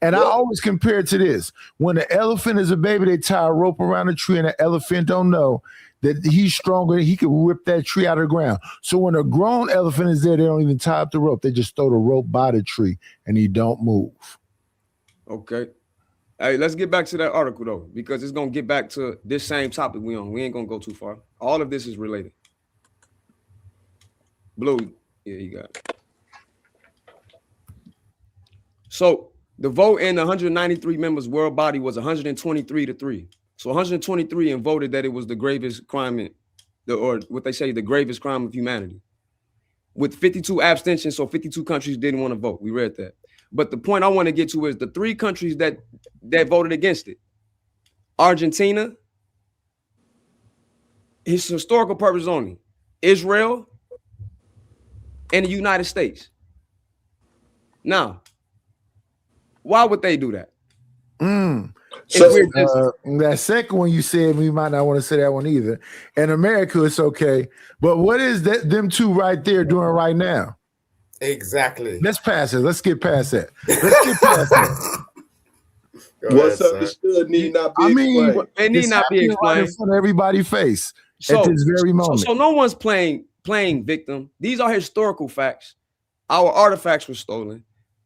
And I always compare it to this. When an elephant is a baby, they tie a rope around a tree and the elephant don't know that he's stronger. He can rip that tree out of the ground. So when a grown elephant is there, they don't even tie up the rope. They just throw the rope by the tree and he don't move. Okay. Hey, let's get back to that article though, because it's gonna get back to this same topic we on. We ain't gonna go too far. All of this is related. Blue, yeah, you got it. So the vote in the 193 members world body was 123-3. So 123 and voted that it was the gravest crime or what they say, the gravest crime of humanity. With 52 abstentions, so 52 countries didn't want to vote. We read that. But the point I want to get to is the 3 countries that voted against it. Argentina, his historical purpose only. Israel, and the United States. Now, why would they do that? So that second one you said, we might not want to say that one either. In America, it's okay. But what is that them two right there doing right now? Exactly. Let's pass it. Let's get past that. Let's get past that. What's understood need not be explained. It need not be explained. Right in front of everybody's face at this very moment. So no one's playing victim. These are historical facts. Our artifacts were stolen.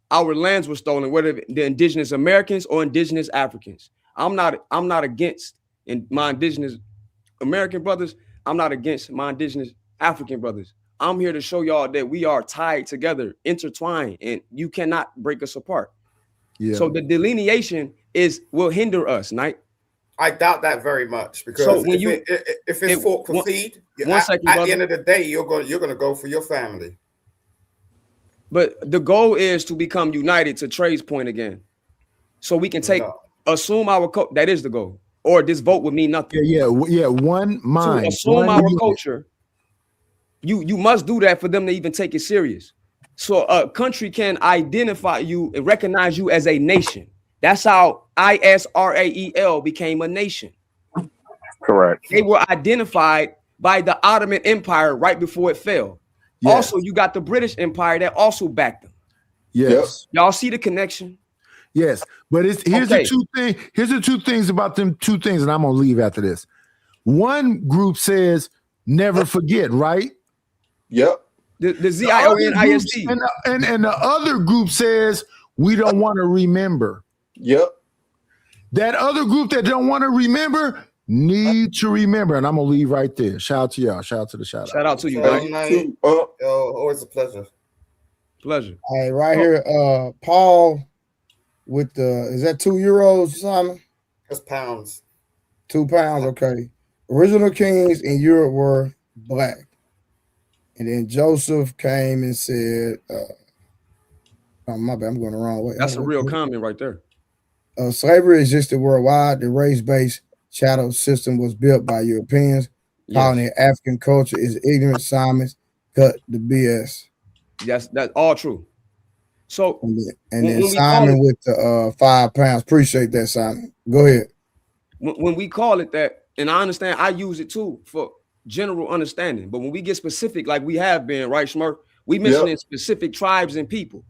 Our lands were stolen, whether the indigenous Americans or indigenous Africans. I'm not against my indigenous American brothers. I'm not against my indigenous African brothers. I'm here to show y'all that we are tied together, intertwined, and you cannot break us apart. Yeah. So the delineation will hinder us, right? I doubt that very much because if it's fought for feed, at the end of the day, you're gonna go for your family. But the goal is to become united, to Trey's point again. So we can assume our that is the goal. Or this vote would mean nothing. Yeah, one mind. To assume our culture, you must do that for them to even take it serious. So a country can identify you and recognize you as a nation. That's how Israel became a nation. Correct. They were identified by the Ottoman Empire right before it fell. Yes. Also, you got the British Empire that also backed them. Yes. Y'all see the connection? Yes. But here's the two things about them two things, and I'm gonna leave after this. One group says never forget, right? Yep. The ZIONIST. And the other group says we don't want to remember. Yep. That other group that don't want to remember need to remember, and I'm gonna leave right there. Shout out to y'all. Shout out to the shout out. Shout out to you, guys. Always a pleasure. Pleasure. All right, right here, Paul with is that €2, Simon? That's pounds. 2 pounds, okay. Original kings in Europe were black. And then Joseph came and said, oh, my bad, I'm going the wrong way. That's a real comment right there. Slavery existed worldwide. The race-based chattel system was built by Europeans. Calling it African culture is ignorant. Simons cut the BS. Yes, that's all true. So and then Simon with the 5 pounds. Appreciate that, Simon. Go ahead. When we call it that, and I understand, I use it too general understanding. But when we get specific, like we have been, right, Smurf, we mentioning specific tribes and people.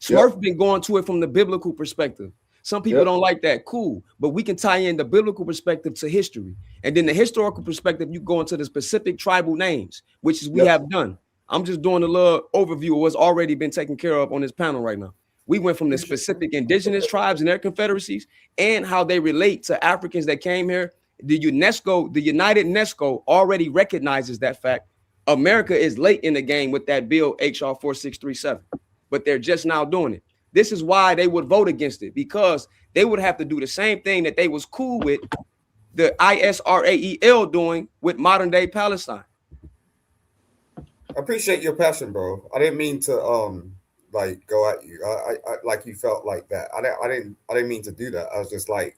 Smurf been going to it from the biblical perspective. Some people don't like that. Cool. But we can tie in the biblical perspective to history. And then the historical perspective, you go into the specific tribal names, which is we have done. I'm just doing a little overview of what's already been taken care of on this panel right now. We went from the specific indigenous tribes and their confederacies and how they relate to Africans that came here. The UNESCO, the United UNESCO already recognizes that fact. America is late in the game with that bill, HR 4637, but they're just now doing it. This is why they would vote against it, because they would have to do the same thing that they was cool with the Israel doing with modern day Palestine. I appreciate your passion, bro. I didn't mean to like go at you. I like you felt like that. I didn't mean to do that. I was just like,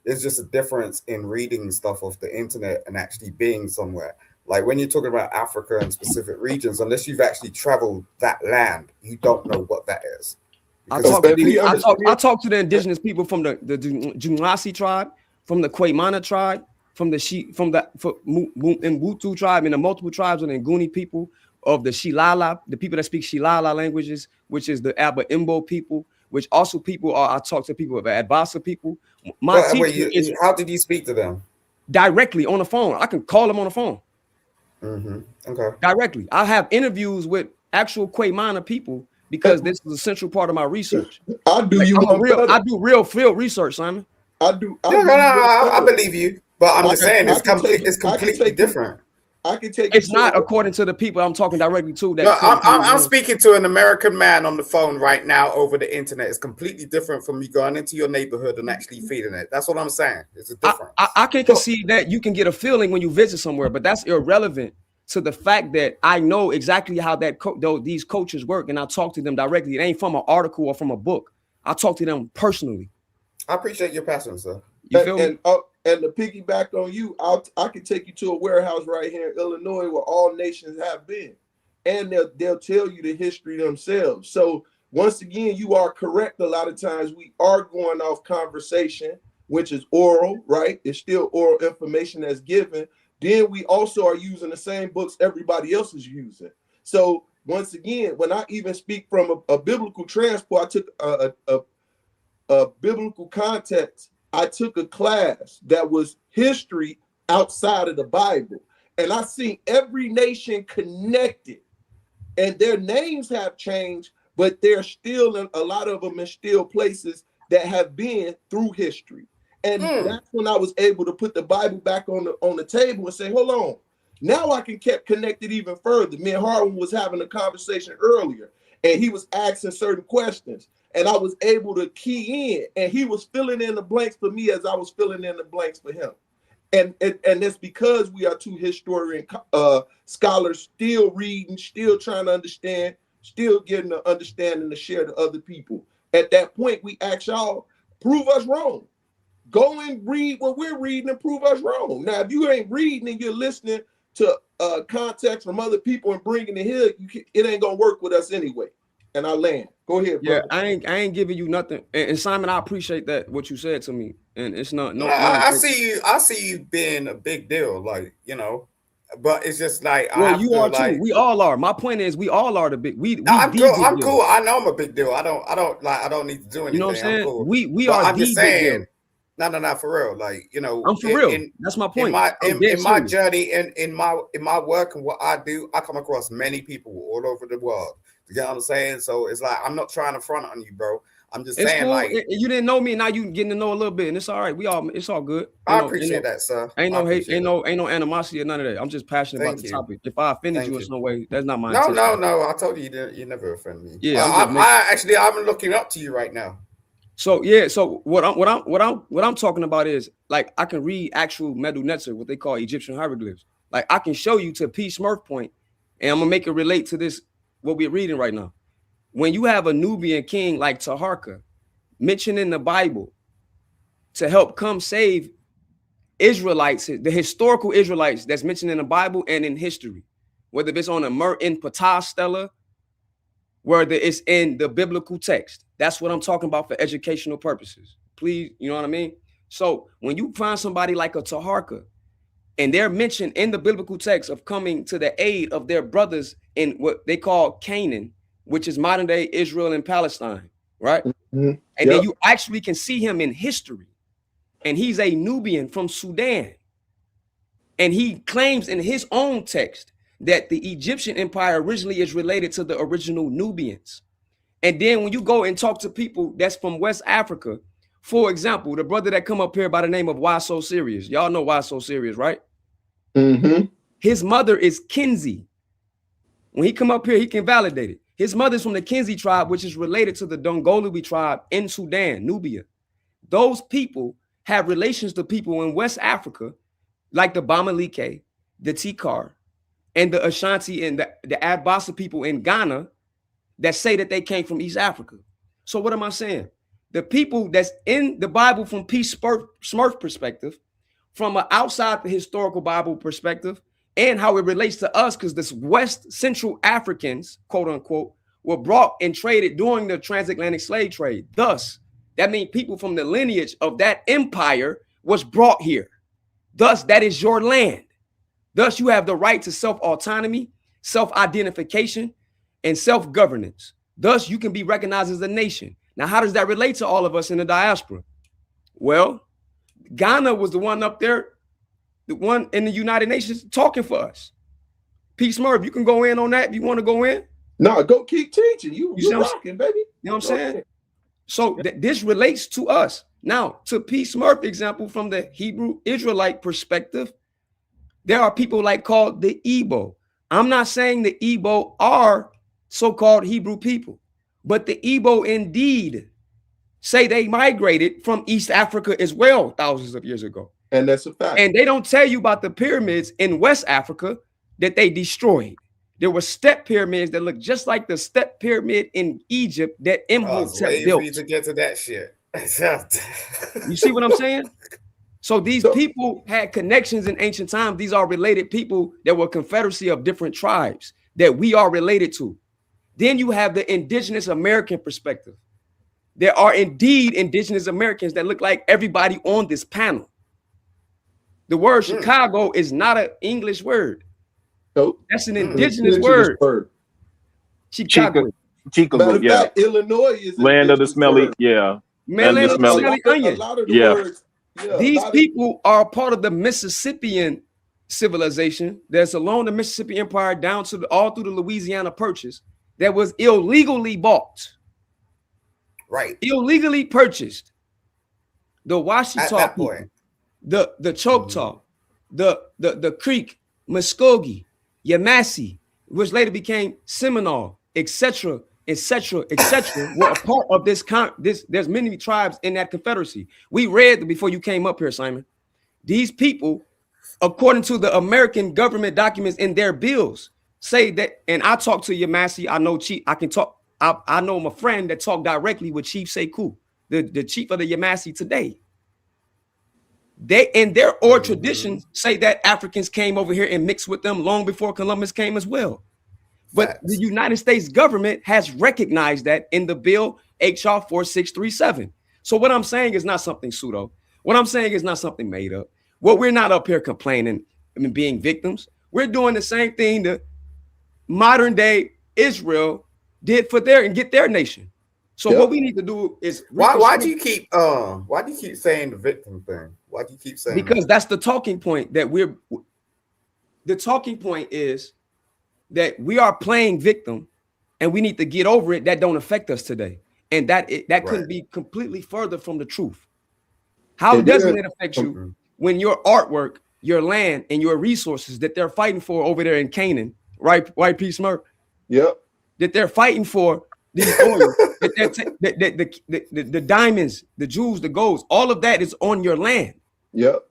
there's just a difference in reading stuff off the internet and actually being somewhere. Like when you're talking about Africa and specific regions, unless you've actually traveled that land, you don't know what that is. I talk to the indigenous people from the Jumasi tribe, from the Kwaimana tribe, from the Mbutu tribe, and the multiple tribes of the Nguni people, of the Shilala, the people that speak Shilala languages, which is the Aba Imbo people, which also people are. I talk to people of Adbasa people. How did you speak to them? Directly on the phone. I can call them on the phone. Okay. Directly. I have interviews with actual Kwaimana people because this is a central part of my research. I do real field research, Simon. I believe you, but I'm just saying it's completely different. I can take. It's not according to the people I'm talking directly to. That no, I'm speaking to an American man on the phone right now over the internet. It's completely different from you going into your neighborhood and actually feeding it. That's what I'm saying. It's a difference. I can concede that you can get a feeling when you visit somewhere, but that's irrelevant to the fact that I know exactly how these coaches work, and I talk to them directly. It ain't from an article or from a book. I talk to them personally. I appreciate your passion, sir. You feel me? And to piggyback on you, I can take you to a warehouse right here in Illinois where all nations have been, and they'll tell you the history themselves. So once again, you are correct. A lot of times we are going off conversation, which is oral, right? It's still oral information that's given. Then we also are using the same books everybody else is using. So once again, when I even speak from a biblical transport, I took a biblical context. I took a class that was history outside of the Bible, and I see every nation connected, and their names have changed, but they're still in, a lot of them in still places that have been through history. And that's when I was able to put the Bible back on the table and say, hold on, now I can get connected even further. Me and Harwin was having a conversation earlier, and he was asking certain questions. And I was able to key in, and he was filling in the blanks for me as I was filling in the blanks for him. And it's because we are two historian scholars still reading, still trying to understand, still getting the understanding to share to other people. At that point, we ask y'all, prove us wrong. Go and read what we're reading and prove us wrong. Now, if you ain't reading and you're listening to context from other people and bringing it here, it ain't gonna work with us anyway. And I land. Go ahead, bro. Yeah, I ain't giving you nothing. And Simon, I appreciate that what you said to me. And it's not I see you being a big deal, like, you know, but it's just like you are too. We all are. My point is we all are the big I'm cool. I know I'm a big deal. I don't need to do anything. You know what I'm saying? Cool. We are the big deal. No, for real. Like, you know, I'm for real. That's my point. In my journey and in my work and what I do, I come across many people all over the world. You get what I'm saying? So it's like, I'm not trying to front on you, bro. I'm just saying, cool. Like, you didn't know me, now you getting to know a little bit, and it's all right. It's all good. I appreciate that, sir. Ain't no hate, ain't no animosity or none of that. I'm just passionate about the topic. If I offended you in some way, that's not my intention. No. I told you you never offend me. Yeah, I'm looking up to you right now. So yeah, so what I'm talking about is, like, I can read actual Medu Neter, what they call Egyptian hieroglyphs. Like, I can show you to P. Smurf point, and I'm gonna make it relate to this what we're reading right now. When you have a Nubian king like Taharka mentioned in the Bible to help come save Israelites, the historical Israelites that's mentioned in the Bible and in history, whether it's on a in Ptah stela, whether it's in the biblical text. That's what I'm talking about for educational purposes. Please, you know what I mean? So when you find somebody like a Taharka And they're mentioned in the biblical text of coming to the aid of their brothers in what they call Canaan, which is modern day Israel and Palestine, right? Mm-hmm. And then you actually can see him in history. And he's a Nubian from Sudan. And he claims in his own text that the Egyptian empire originally is related to the original Nubians. And then when you go and talk to people that's from West Africa, for example, the brother that come up here by the name of Why So Serious. Y'all know Why So Serious, right? Mm-hmm. His mother is Kinsey. When he come up here, he can validate it. His mother's from the Kinsey tribe, which is related to the Dongolawi tribe in Sudan, Nubia. Those people have relations to people in West Africa, like the Bamalike, the Tikar, and the Ashanti and the Adbasa people in Ghana that say that they came from East Africa. So what am I saying? The people that's in the Bible from P. Smurf perspective, from an outside the historical Bible perspective, and how it relates to us, because this West Central Africans, quote unquote, were brought and traded during the transatlantic slave trade. Thus, that means people from the lineage of that empire was brought here. Thus, that is your land. Thus, you have the right to self-autonomy, self-identification, and self-governance. Thus, you can be recognized as a nation. Now, how does that relate to all of us in the diaspora? Well, Ghana was the one up there, the one in the United Nations talking for us. P. Smurf, you can go in on that if you want to go in. No, go keep teaching. You rocking, baby. You know what I'm saying? So this relates to us. Now, to P. Smurf example, from the Hebrew Israelite perspective, there are people like called the Igbo. I'm not saying the Igbo are so-called Hebrew people, but the Igbo indeed say they migrated from East Africa as well thousands of years ago. And that's a fact. And they don't tell you about the pyramids in West Africa that they destroyed. There were step pyramids that look just like the step pyramid in Egypt that Imhotep built. To get to that shit. You see what I'm saying? So these people had connections in ancient times. These are related people that were confederacy of different tribes that we are related to. Then you have the indigenous American perspective. There are indeed indigenous Americans that look like everybody on this panel. The word Chicago is not an English word. Nope. That's an indigenous word. Chicago. Chicago, yeah. Fact, Illinois is land of the smelly, word. yeah. Man, land of the smelly onion. A lot of the words, these people are part of the Mississippian civilization that's along the Mississippi Empire down to all through the Louisiana Purchase that was illegally bought. Right. Illegally purchased. The Washita people, the Choctaw, the Creek, Muskogee, Yamasee, which later became Seminole, etc., etc., etc., were a part of this. There's many tribes in that confederacy. We read before you came up here, Simon. These people, according to the American government documents in their bills, say that. And I talked to Yamasee. I know Chief. I can talk. I know my friend that talked directly with Chief Sekou, the chief of the Yamasee today. They in their oral traditions say that Africans came over here and mixed with them long before Columbus came as well. But the United States government has recognized that in the bill HR 4637. So what I'm saying is not something pseudo. What I'm saying is not something made up. What we're not up here complaining and being victims. We're doing the same thing that modern day Israel did for get their nation. So what we need to do is why do you keep saying the victim thing? Why do you keep saying because that's the talking point that the talking point is that we are playing victim and we need to get over it. That don't affect us today. And that couldn't be completely further from the truth. How doesn't it affect you when your artwork, your land, and your resources that they're fighting for over there in Canaan, right, P. Smurf? Yep. That they're fighting for these oils, the diamonds, the jewels, the golds, all of that is on your land. Yep.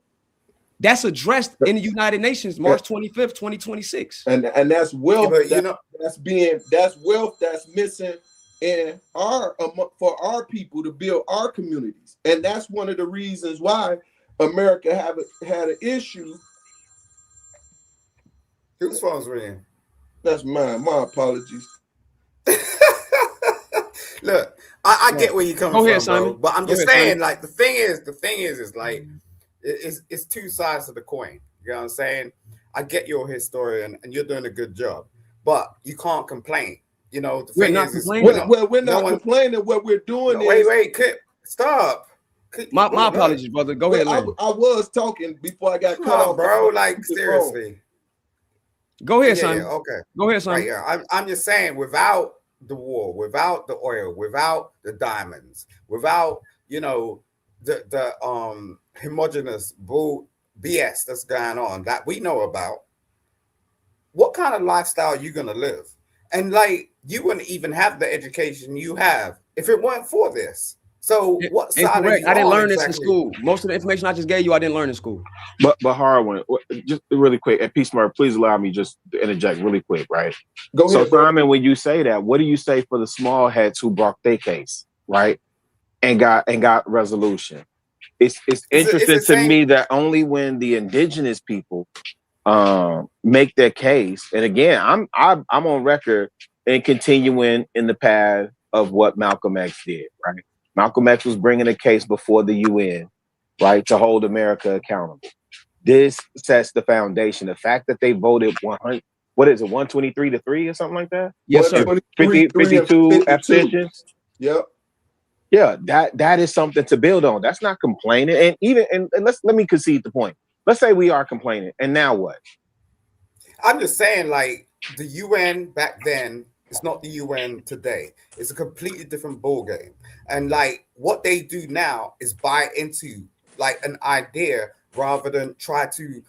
That's addressed in the United Nations, March 25th, 2026. And that's wealth. That's wealth that's missing in for our people to build our communities. And that's one of the reasons why America had an issue. Whose phone's ringing? That's mine. My apologies. Look, I get where you're coming from, Simon. But I'm just saying, Simon. like the thing is like it's two sides of the coin. You know what I'm saying? I get you're a historian and you're doing a good job, but you can't complain. You know, the We're thing not is complaining. you know, Well, we're no not one. complaining. What we're doing Wait, is Kip, stop. My apologies, brother. Go ahead, Lane. I was talking before I got Come cut on, off, bro. Like seriously. Go ahead, Yeah, Simon. okay. Go ahead, Simon. Right, yeah. I'm just saying, without the war, without the oil, without the diamonds, without, you know, the homogenous bull BS that's going on that we know about, what kind of lifestyle are you gonna live? And like, you wouldn't even have the education you have if it weren't for this. So what side are you I didn't on learn this in exactly? school. Most of the information I just gave you, I didn't learn in school. But Harwin, just really quick, and P Smart, please allow me just to interject really quick, right? Go ahead, so Simon, when you say that, what do you say for the small heads who brought their case, right? And got resolution? It's interesting to me that only when the indigenous people make their case, and again, I'm on record and continuing in the path of what Malcolm X did, right? Malcolm X was bringing a case before the UN, right, to hold America accountable. This sets the foundation. The fact that they voted 100, what is it, 123-3 or something like that? Yes, sir. 52 abstentions. Yep. Yeah, that is something to build on. That's not complaining. And let me concede the point. Let's say we are complaining, and now what? I'm just saying, like, the UN back then is not the UN today. It's a completely different ball game. And like, what they do now is buy into like an idea rather than try to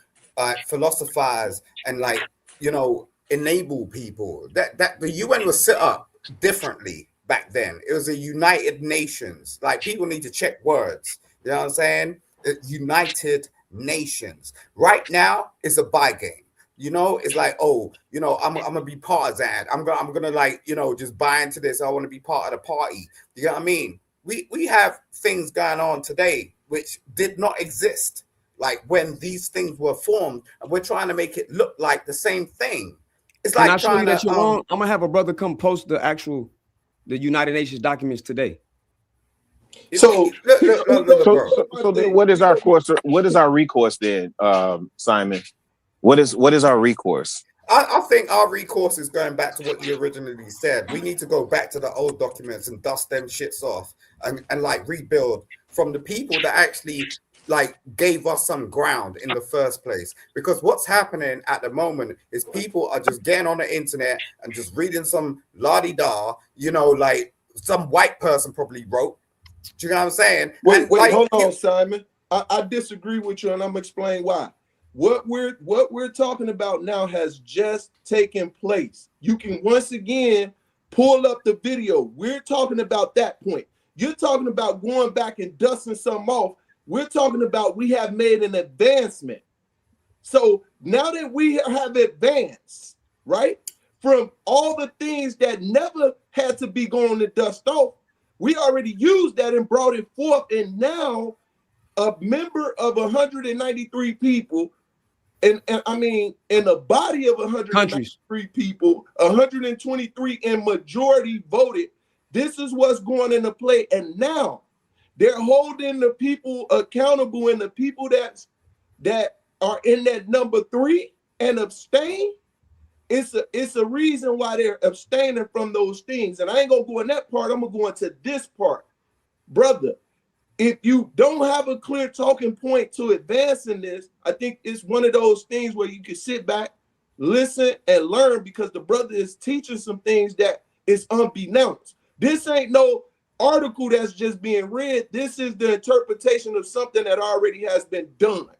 philosophize and, like, you know, enable people. That the UN was set up differently back then. It was a United Nations. Like, people need to check words. You know what I'm saying? United Nations. Right now, it's a buy game. You know, it's like, oh, you know, I'm gonna be partisan. I'm gonna like, you know, just buy into this. I want to be part of the party. You know what I mean? We have things going on today which did not exist, like when these things were formed, and we're trying to make it look like the same thing. It's like, Can I show you that you're wrong? I'm gonna have a brother come post the United Nations documents today. So what is our course? What is our recourse then, Simon? What is our recourse? I think our recourse is going back to what you originally said. We need to go back to the old documents and dust them shits off and like rebuild from the people that actually like gave us some ground in the first place. Because what's happening at the moment is people are just getting on the internet and just reading some la-di-da, you know, like some white person probably wrote. Do you know what I'm saying? Wait, like, hold on, Simon. I disagree with you, and I'm gonna explain why. What we're talking about now has just taken place. You can once again pull up the video. We're talking about that point. You're talking about going back and dusting something off. We're talking about we have made an advancement. So now that we have advanced, right, from all the things that never had to be going to dust off, we already used that and brought it forth. And now a member of 193 people, and I mean, in a body of 193 people, 123 in majority voted. This is what's going into play. And now they're holding the people accountable, and the people that are in that number 3 and abstain. It's a reason why they're abstaining from those things. And I ain't gonna go in that part. I'm gonna go into this part. Brother, if you don't have a clear talking point to advance in this, I think it's one of those things where you can sit back, listen, and learn, because the brother is teaching some things that is unbeknownst. This ain't no article that's just being read. This is the interpretation of something that already has been done.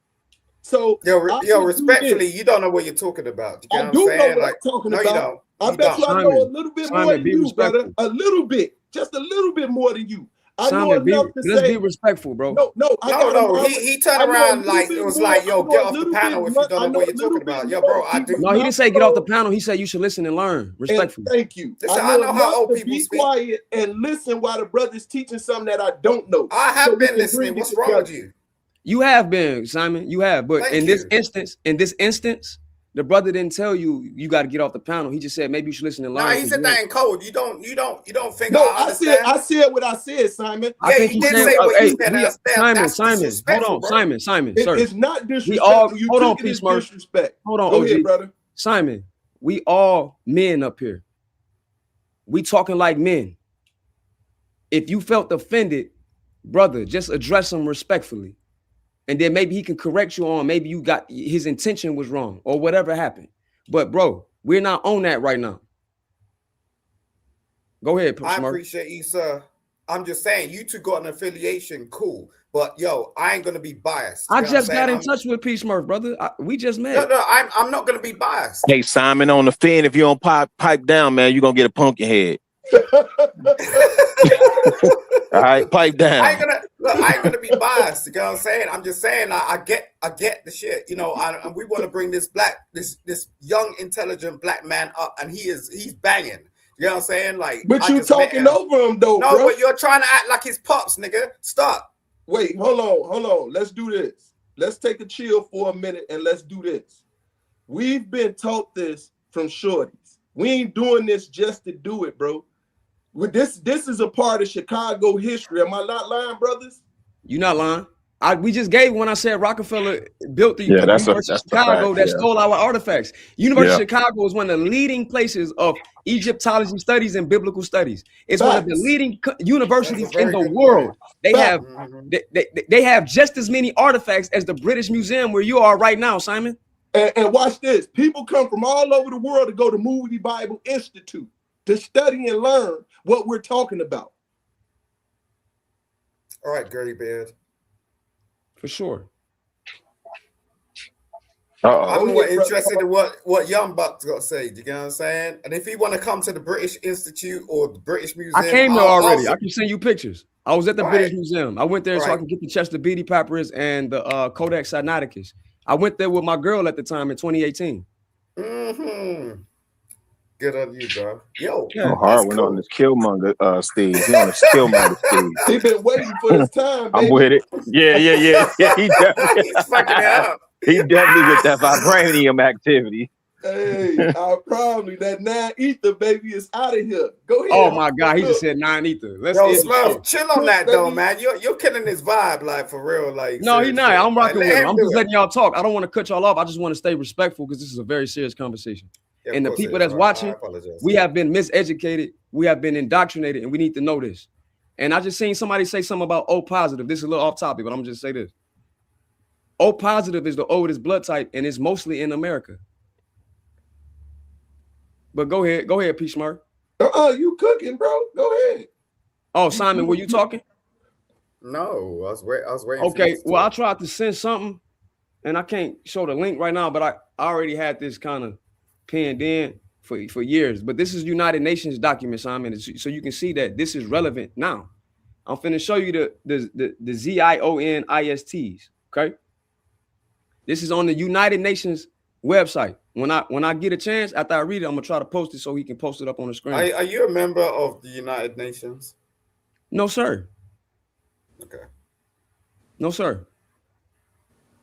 So, yo, respectfully, you don't know what you're talking about. You I do know what I'm talking about. You don't. I bet you I know a little bit more than you, brother. A little bit, just a little bit more than you. I know enough to say. Let's be respectful, bro. No. He turned around like it was like, yo, get off the panel if you don't know what you're talking about. Yo, bro, I do. No, he didn't say get off the panel. He said you should listen and learn respectfully. Thank you. Listen, I know how old people be speak. Quiet and listen while the brother's teaching something that I don't know. I have been listening. What's wrong with you? You have been, Simon. You have, but in this instance, The brother didn't tell you you got to get off the panel. He just said maybe you should listen and learn. No, he said that in code. You don't think No, I understand? I said what I said, Simon. I think he he did said, say what you said. Simon, hold on, Simon, sir. It's not disrespectful. You hold on, took it as Peace Murph. disrespect. Hold on, Go OG. ahead, brother. Simon, we all men up here. We talking like men. If you felt offended, brother, just address him respectfully. And then maybe he can correct you on maybe you got his intention was wrong or whatever happened. But bro, we're not on that right now. Go ahead, I Smart. appreciate you, sir. I'm just saying, you two got an affiliation, cool. But yo, I ain't gonna be biased. I just got in touch with Peace Murph, brother. We just met. No, I'm not gonna be biased. Hey, Simon, on the fin, if you don't pipe down, man, you're gonna get a pumpkin head. All right, pipe down. I ain't gonna be biased. You know what I'm saying? I'm just saying I get the shit. You know, we want to bring this young, intelligent black man up, and he's banging. You know what I'm saying? Like, but you talking over him though, no, bro. but you're trying to act like his pops, nigga. Stop. Wait, hold on. Let's do this. Let's take a chill for a minute and let's do this. We've been taught this from shorties. We ain't doing this just to do it, bro. This is a part of Chicago history. Am I not lying, brothers? You're not lying. We just gave when I said Rockefeller built the University of Chicago that stole our artifacts. University of Chicago is one of the leading places of Egyptology studies and biblical studies. It's one of the leading universities in the world. They have they have just as many artifacts as the British Museum where you are right now, Simon. And watch this. People come from all over the world to go to Moody Bible Institute to study and learn what we're talking about. All right, Gary Beard. For sure. I'm more interested in what Young Buck's got to say. Do you get what I'm saying? And if he want to come to the British Institute or the British Museum, I came there already. I can send you pictures. I was at the British Museum. I went there so I can get the Chester Beatty papyrus and the Codex Sinaiticus. I went there with my girl at the time in 2018. Mm-hmm. Good on you, bro. Yo, Hard went on this Killmonger, Steve. He on this Killmonger, Steve. He been waiting for his time, baby. I'm with it. Yeah. He definitely, he's fucking it up. He definitely with that vibranium activity. Hey, I promise that 9 ether baby is out of here. Go ahead. Oh my God, he just said 9 ether. Let's chill on that though, man. You're killing his vibe, like for real. Like no, he's not. I'm rocking with him. I'm just letting y'all talk. I don't want to cut y'all off. I just want to stay respectful because this is a very serious conversation. Yeah, and the people that's watching, we have been miseducated, we have been indoctrinated, and we need to know this. And I just seen somebody say something about O positive. This is a little off topic, but I'm just say this. O positive is the oldest blood type, and it's mostly in America. But go ahead, P. Smart. You cooking, bro? Go ahead. Oh, Simon, were you talking? No, I was waiting. Okay, well, I tried to send something, and I can't show the link right now, but I already had this kind of penned in for years. But this is United Nations document, Simon, so you can see that this is relevant now. I'm finna show you the ZIONISTs. Okay, this is on the United Nations website. When I get a chance after I read it, I'm gonna try to post it so he can post it up on the screen. Are you a member of the United Nations? No, sir. Okay. No, sir.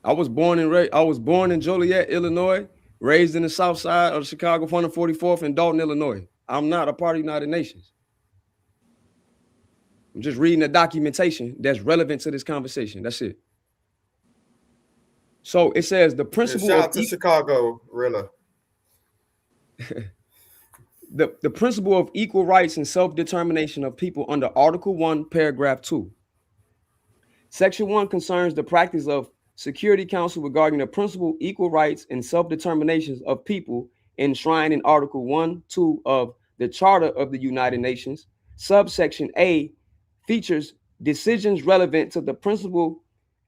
I was born in Joliet, Illinois. Raised in the south side of Chicago, 144th in Dalton, Illinois. I'm not a part of the United Nations. I'm just reading the documentation that's relevant to this conversation. That's it. So it says the principle shout out to Chicago, Rilla. the principle of equal rights and self-determination of people under Article 1, Paragraph 2. Section 1 concerns the practice of Security Council regarding the principle, equal rights, and self-determinations of people enshrined in Article 1, 2 of the Charter of the United Nations. Subsection A features decisions relevant to the principle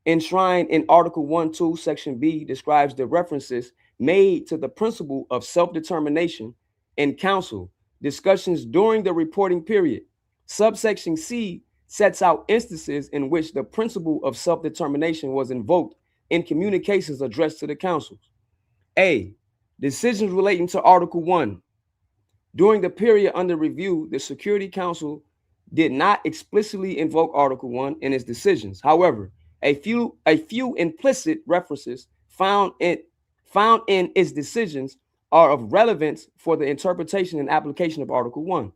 enshrined in Article 1, 2. Section B describes the references made to the principle of self-determination in council discussions during the reporting period. Subsection C sets out instances in which the principle of self-determination was invoked in communications addressed to the councils. A, decisions relating to Article 1. During the period under review, the Security Council did not explicitly invoke Article 1 in its decisions. However, a few implicit references found found in its decisions are of relevance for the interpretation and application of Article 1.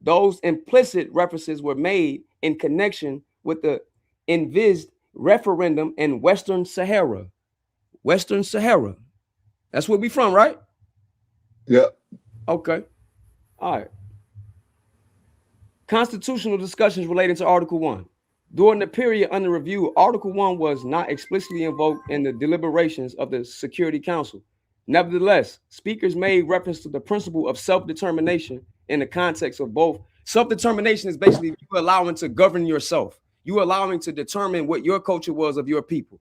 Those implicit references were made in connection with the envisaged referendum in Western Sahara. Western Sahara. That's where we from, right? Yeah. Okay. All right. Constitutional discussions relating to Article 1. During the period under review, Article 1 was not explicitly invoked in the deliberations of the Security Council. Nevertheless, speakers made reference to the principle of self-determination in the context of both. Self-determination is basically you allowing to govern yourself. You allowing to determine what your culture was of your people.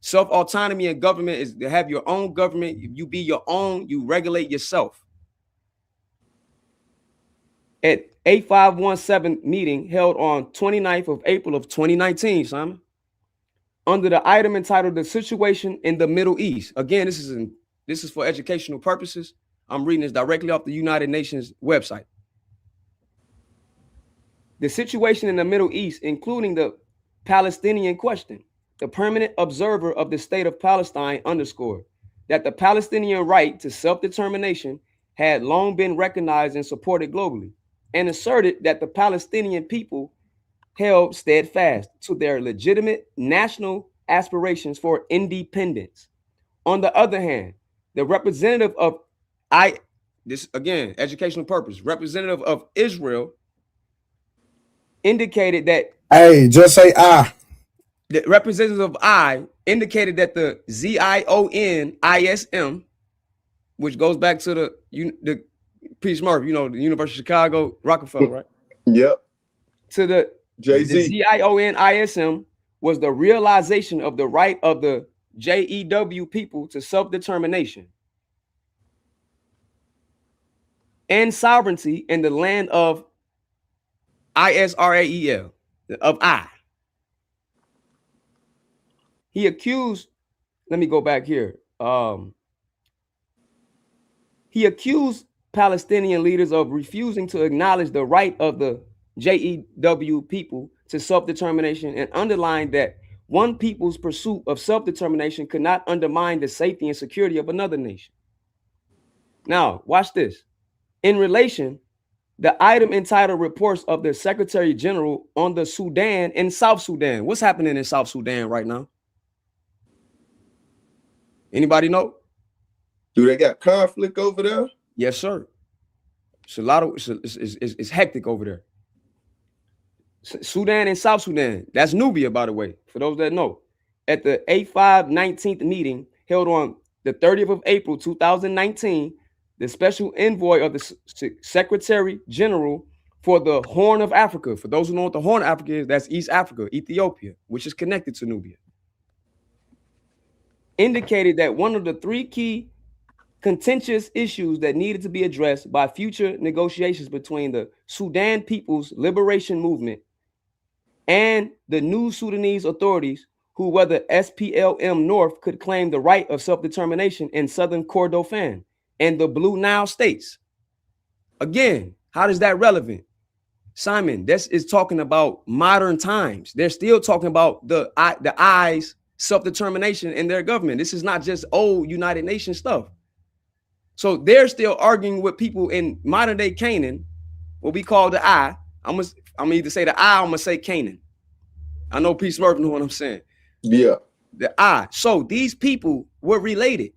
Self-autonomy and government is to have your own government. You be your own, you regulate yourself. At 8517 meeting held on 29th of April of 2019, Simon, under the item entitled "The Situation in the Middle East." Again, this is for educational purposes. I'm reading this directly off the United Nations website. The situation in the Middle East, including the Palestinian question, the permanent observer of the state of Palestine underscored that the Palestinian right to self-determination had long been recognized and supported globally, and asserted that the Palestinian people held steadfast to their legitimate national aspirations for independence. On the other hand, the representative of this again, educational purpose, representative of Israel indicated that just say the representative of indicated that the ZIONISM, which goes back to the Peace Murphy, the University of Chicago, Rockefeller, right? Yep. To the Jay-Z. The ZIONISM was the realization of the right of the JEW people to self-determination and sovereignty in the land of Israel, of I. He accused, let me go back here. He accused Palestinian leaders of refusing to acknowledge the right of the JEW people to self-determination, and underlined that one people's pursuit of self-determination could not undermine the safety and security of another nation. Now, watch this. In relation, the item entitled "Reports of the Secretary General on the Sudan and South Sudan." What's happening in South Sudan right now? Anybody know? Do they got conflict over there? Yes, sir. It's a lot of it's hectic over there. Sudan and South Sudan. That's Nubia, by the way, for those that know. At the 8519th meeting held on the 30th of April 2019, the special envoy of the Secretary General for the Horn of Africa. For those who know what the Horn of Africa is, that's East Africa, Ethiopia, which is connected to Nubia, indicated that one of the three key contentious issues that needed to be addressed by future negotiations between the Sudan People's Liberation Movement and the new Sudanese authorities, who whether SPLM North could claim the right of self-determination in southern Kordofan and the Blue Nile states. Again, how is that relevant? Simon, this is talking about modern times. They're still talking about the I's self-determination in their government. This is not just old United Nations stuff. So they're still arguing with people in modern day Canaan, what we call the I. I'm gonna either say the I, I'm gonna say Canaan. I know Peace Murphy know what I'm saying. Yeah. The I. So these people were related.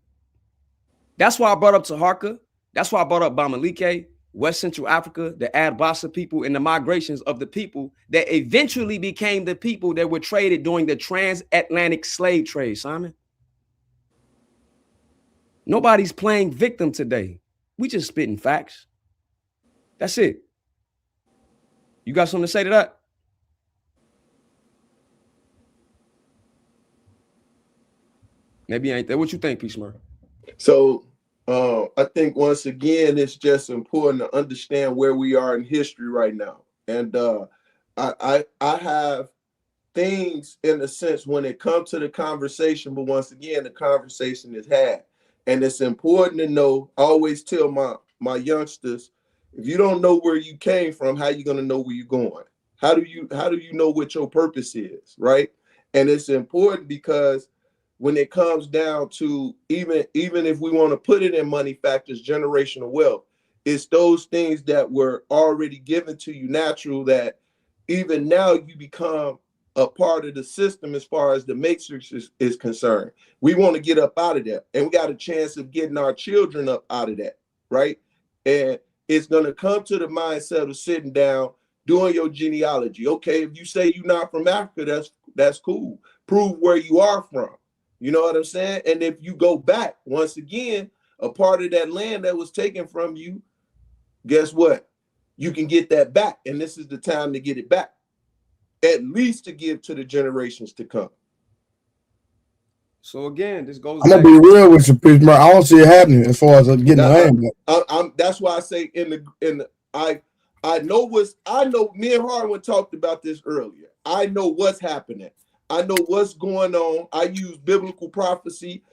That's why I brought up Taharka. That's why I brought up Bamileke, West Central Africa, the Adbasa people, and the migrations of the people that eventually became the people that were traded during the transatlantic slave trade, Simon. Nobody's playing victim today. We just spitting facts. That's it. You got something to say to that? Maybe ain't that. What you think, Peace Murphy? So I think once again, it's just important to understand where we are in history right now. And I have things in a sense when it comes to the conversation, but once again, the conversation is had. And it's important to know, I always tell my youngsters, if you don't know where you came from, how you going to know where you're going? How do you know what your purpose is, right? And it's important because when it comes down to even if we want to put it in money factors, generational wealth, it's those things that were already given to you natural that even now you become a part of the system as far as the matrix is concerned. We want to get up out of that, and we got a chance of getting our children up out of that, right? And it's going to come to the mindset of sitting down, doing your genealogy. Okay, if you say you're not from Africa, that's cool. Prove where you are from. You know what I'm saying? And if you go back, once again, a part of that land that was taken from you, guess what? You can get that back, and this is the time to get it back, at least to give to the generations to come. So again, this goes. I'm gonna be real with you, Pittsburgh. I don't see it happening as far as getting the land back. That's why I say I know. Me and Harwin talked about this earlier. I know what's happening. I know what's going on. I use biblical prophecy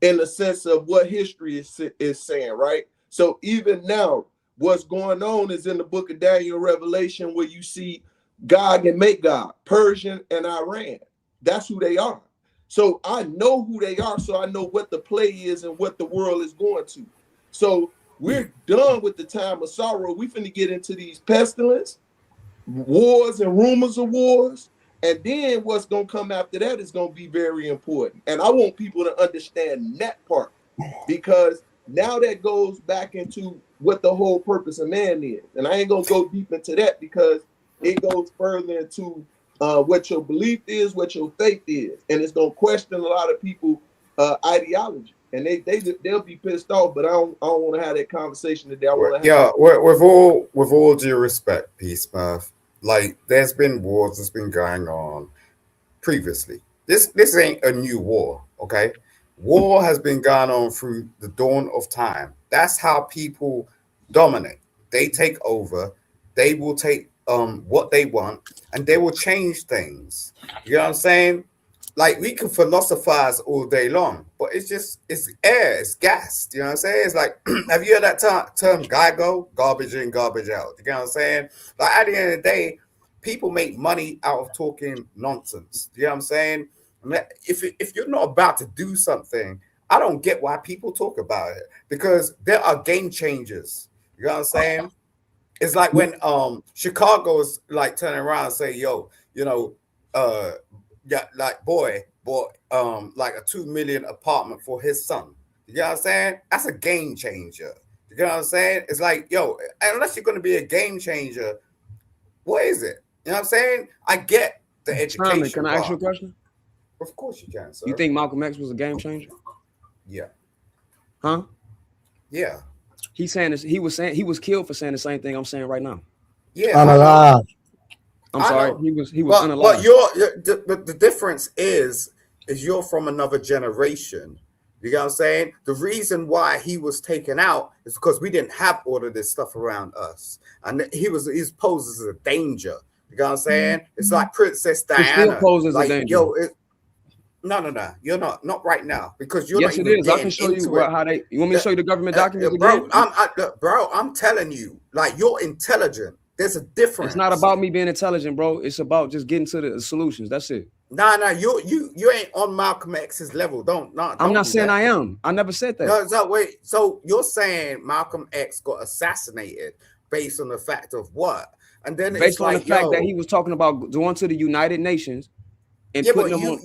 in the sense of what history is saying, right? So even now, what's going on is in the book of Daniel, Revelation, where you see Gog and Magog, Persian and Iran. That's who they are. So I know who they are. So I know what the play is and what the world is going to. So we're done with the time of sorrow. We finna get into these pestilence, wars and rumors of wars. And then what's going to come after that is going to be very important. And I want people to understand that part, because now that goes back into what the whole purpose of man is. And I ain't going to go deep into that because it goes further into what your belief is, what your faith is. And it's going to question a lot of people ideology. And they'll be pissed off, but I don't want to have that conversation today. With all due respect, Peace Murph, like there's been wars that's been going on previously. This ain't a new war, okay? War has been going on through the dawn of time. That's how people dominate. They take over. They will take what they want, and they will change things. You know what I'm saying? Like, we can philosophize all day long, but it's air, it's gas. You know what I'm saying? It's like, have you heard that term GIGO? Garbage in, garbage out. You know what I'm saying? Like, at the end of the day, people make money out of talking nonsense. You know what I'm saying? If you're not about to do something, I don't get why people talk about it, because there are game changers. You know what I'm saying? It's like when Chicago's like turning around and say, yo, you know, yeah, like boy bought like a $2 million apartment for his son. You know what I'm saying? That's a game changer. You know what I'm saying? It's like, yo, unless you're going to be a game changer, what is it? You know what I'm saying? I get the education. Can I ask you a question? Of course you can, sir. You think Malcolm X was a game changer? Yeah. Huh? Yeah. He's saying this. He was killed for saying the same thing I'm saying right now. Yeah. Unalive. I'm sorry. He was unalive. But the difference is you're from another generation. You know what I'm saying? The reason why he was taken out is because we didn't have all of this stuff around us, and he's posed as a danger. You know what I'm saying? It's like Princess Diana. He still poses as a danger. Yo, no, you're not right now, because you're yes, not it even is. I can show you how they. You want me to show you the government documents again? I'm telling you, like, you're intelligent. There's a difference. It's not about me being intelligent, bro. It's about just getting to the solutions. That's it. Nah, you ain't on Malcolm X's level. I'm not saying I am. I never said that. No, wait. So you're saying Malcolm X got assassinated based on the fact of what? And then based on the fact that he was talking about going to the United Nations and putting them on.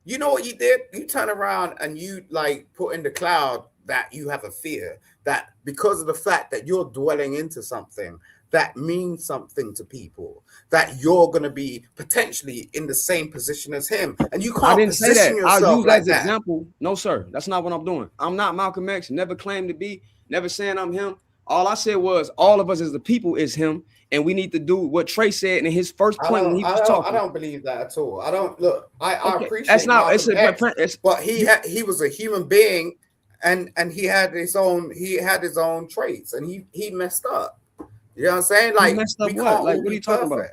You know what you did? You turn around and you like put in the cloud that you have a fear that because of the fact that you're dwelling into something that means something to people, that you're going to be potentially in the same position as him. And you can't I didn't say that. I'll use that as an that. example. No, sir. That's not what I'm doing. I'm not Malcolm X. Never claimed to be. Never saying I'm him. All I said was all of us as the people is him. And we need to do what Trey said in his first point when he was talking. I don't believe that at all. I don't look. I appreciate that's not. But he was a human being, and he had his own traits, and he messed up. You know what I'm saying? Like, messed up what? Like, what are you talking about?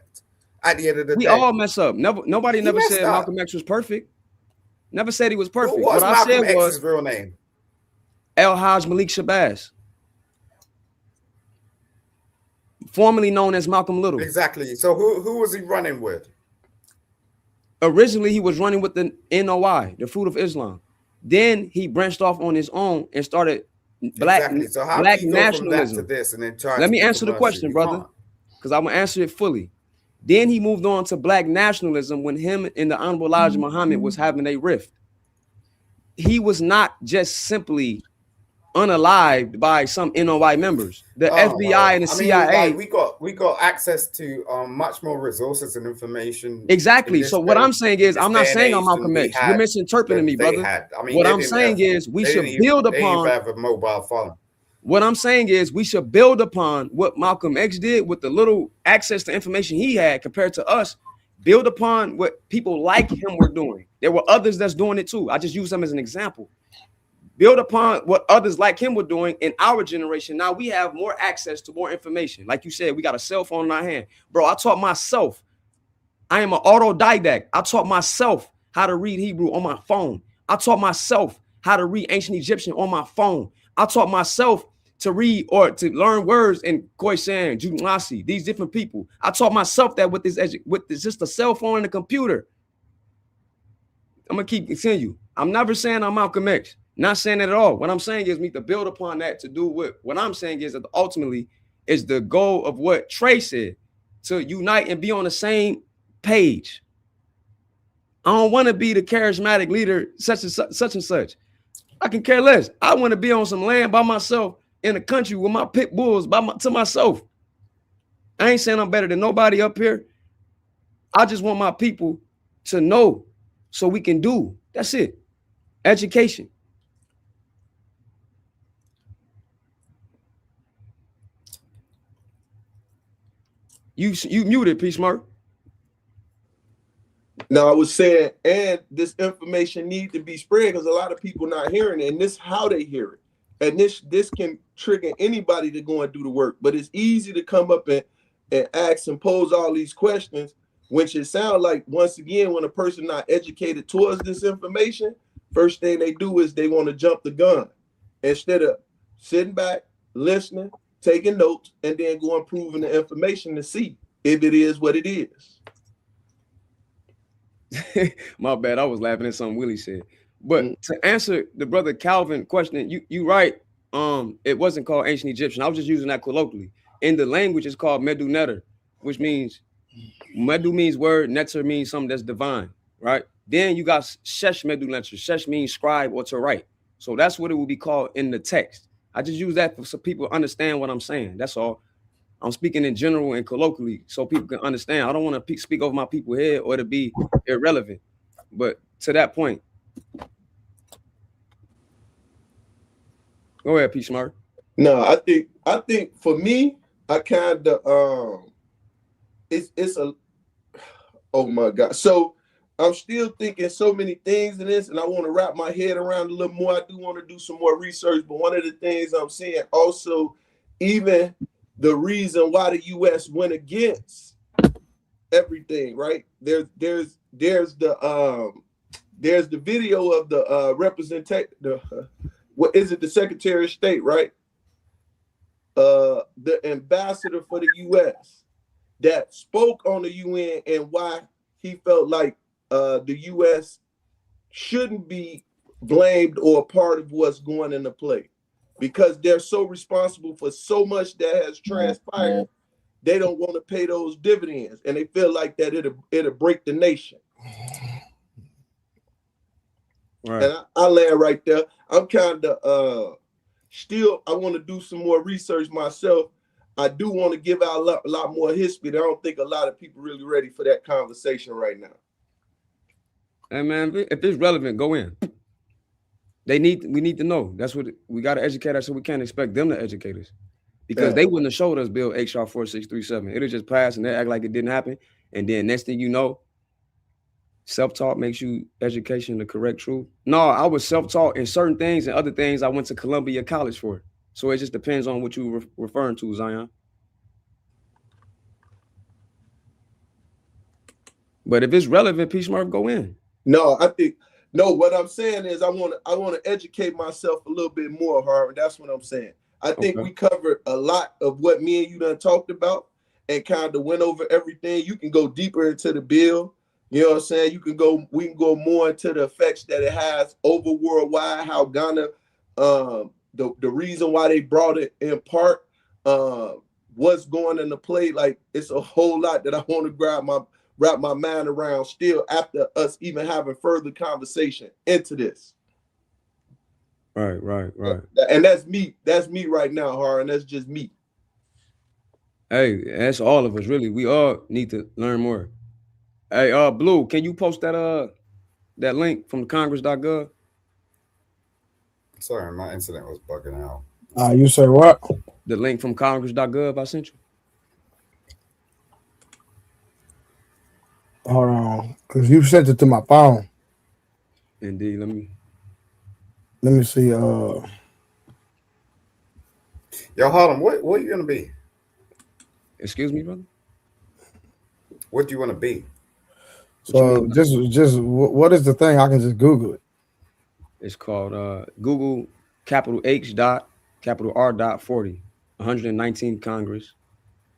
At the end of the day, we all mess up. Nobody never said Malcolm X was perfect. Never said he was perfect. What I said was his real name. El-Hajj Malik Shabazz, formerly known as Malcolm Little. Exactly. So who was he running with? Originally, he was running with the NOI, the Fruit of Islam. Then he branched off on his own and started black So how black do you go nationalism. from that to this and then try Let to me do answer the commercial? question, You brother, can't. because I'm gonna answer it fully. Then he moved on to black nationalism when him and the Honorable Elijah Muhammad was having a rift. He was not just simply unalived by some NOI members. The FBI and the CIA. Like we got access to much more resources and information. Exactly. So what I'm saying is, I'm not saying I'm Malcolm X. You're misinterpreting me, brother. What I'm saying is, we should build upon. They have a mobile phone. What I'm saying is, we should build upon what Malcolm X did with the little access to information he had compared to us. Build upon what people like him were doing. There were others that's doing it too. I just use them as an example. Build upon what others like him were doing in our generation. Now we have more access to more information. Like you said, we got a cell phone in our hand. Bro, I taught myself. I am an autodidact. I taught myself how to read Hebrew on my phone. I taught myself how to read ancient Egyptian on my phone. I taught myself to read or to learn words in Khoisan, Jumasi, these different people. I taught myself that with this just a cell phone and a computer. I'm gonna keep continue. I'm never saying I'm Malcolm X. Not saying that at all. What I'm saying is, we need to build upon that to do what I'm saying is that ultimately is the goal of what Trey said, to unite and be on the same page. I don't want to be the charismatic leader, such and such. I can care less. I want to be on some land by myself in the country with my pit bulls to myself. I ain't saying I'm better than nobody up here. I just want my people to know so we can do. That's it. Education. You muted, P Smart. No, I was saying, and this information need to be spread because a lot of people not hearing it, and this how they hear it. And this can trigger anybody to go and do the work. But it's easy to come up and ask and pose all these questions, which it sounds like, once again, when a person not educated towards this information, first thing they do is they want to jump the gun instead of sitting back, listening, taking notes, and then go improving the information to see if it is what it is. My bad. I was laughing at something Willie said. But to answer the brother Calvin question, you right. It wasn't called ancient Egyptian. I was just using that colloquially. In the language, it's called Medu Neter, which means Medu means word, Neter means something that's divine, right? Then you got Shesh Medu Neter. Shesh means scribe or to write. So that's what it will be called in the text. I just use that so people understand what I'm saying. That's all. I'm speaking in general and colloquially so people can understand. I don't want to speak over my people's head or to be irrelevant. But to that point, go ahead, P Smart. No, I think for me, I kind of it's a, oh my God. So I'm still thinking so many things in this, and I want to wrap my head around a little more. I do want to do some more research, but one of the things I'm seeing also, even the reason why the U.S. went against everything, right? There's the video of the representative, what is it, the Secretary of State, right? The ambassador for the U.S. that spoke on the UN and why he felt like the U.S. shouldn't be blamed or a part of what's going into play, because they're so responsible for so much that has transpired. They don't want to pay those dividends, and they feel like that it'll break the nation. Right. And I land right there. I'm kind of still, I want to do some more research myself. I do want to give out a lot more history. I don't think a lot of people really ready for that conversation right now. Hey man, if it's relevant, go in. We need to know. That's what we got to educate us, so we can't expect them to educate us, because they wouldn't have showed us Bill HR 4637. It'll just pass and they act like it didn't happen. And then next thing you know, self-taught makes you education the correct truth. No, I was self-taught in certain things, and other things I went to Columbia College for. So it just depends on what you referring to, Zion. But if it's relevant, P Smart, go in. No, what I'm saying is I want to educate myself a little bit more, Harvard. That's what I'm saying. I think we covered a lot of what me and you done talked about and kind of went over everything. You can go deeper into the bill. You know what I'm saying? We can go more into the effects that it has over worldwide, how Ghana, the reason why they brought it in part, what's going into play. Like, it's a whole lot that I want to wrap my mind around still after us even having further conversation into this. Right. And that's me right now, Har, and that's just me. Hey, that's all of us, really. We all need to learn more. Hey, Blue, can you post that link from Congress.gov? Sorry, my internet was bugging out. You say what? The link from Congress.gov I sent you. Hold on, because you sent it to my phone. Indeed, let me see. Yo, Harlem, what are you gonna be? Excuse me, brother? What do you want to be? So just what is the thing? I can just Google it. It's called Google H dot R dot 40, 119th Congress,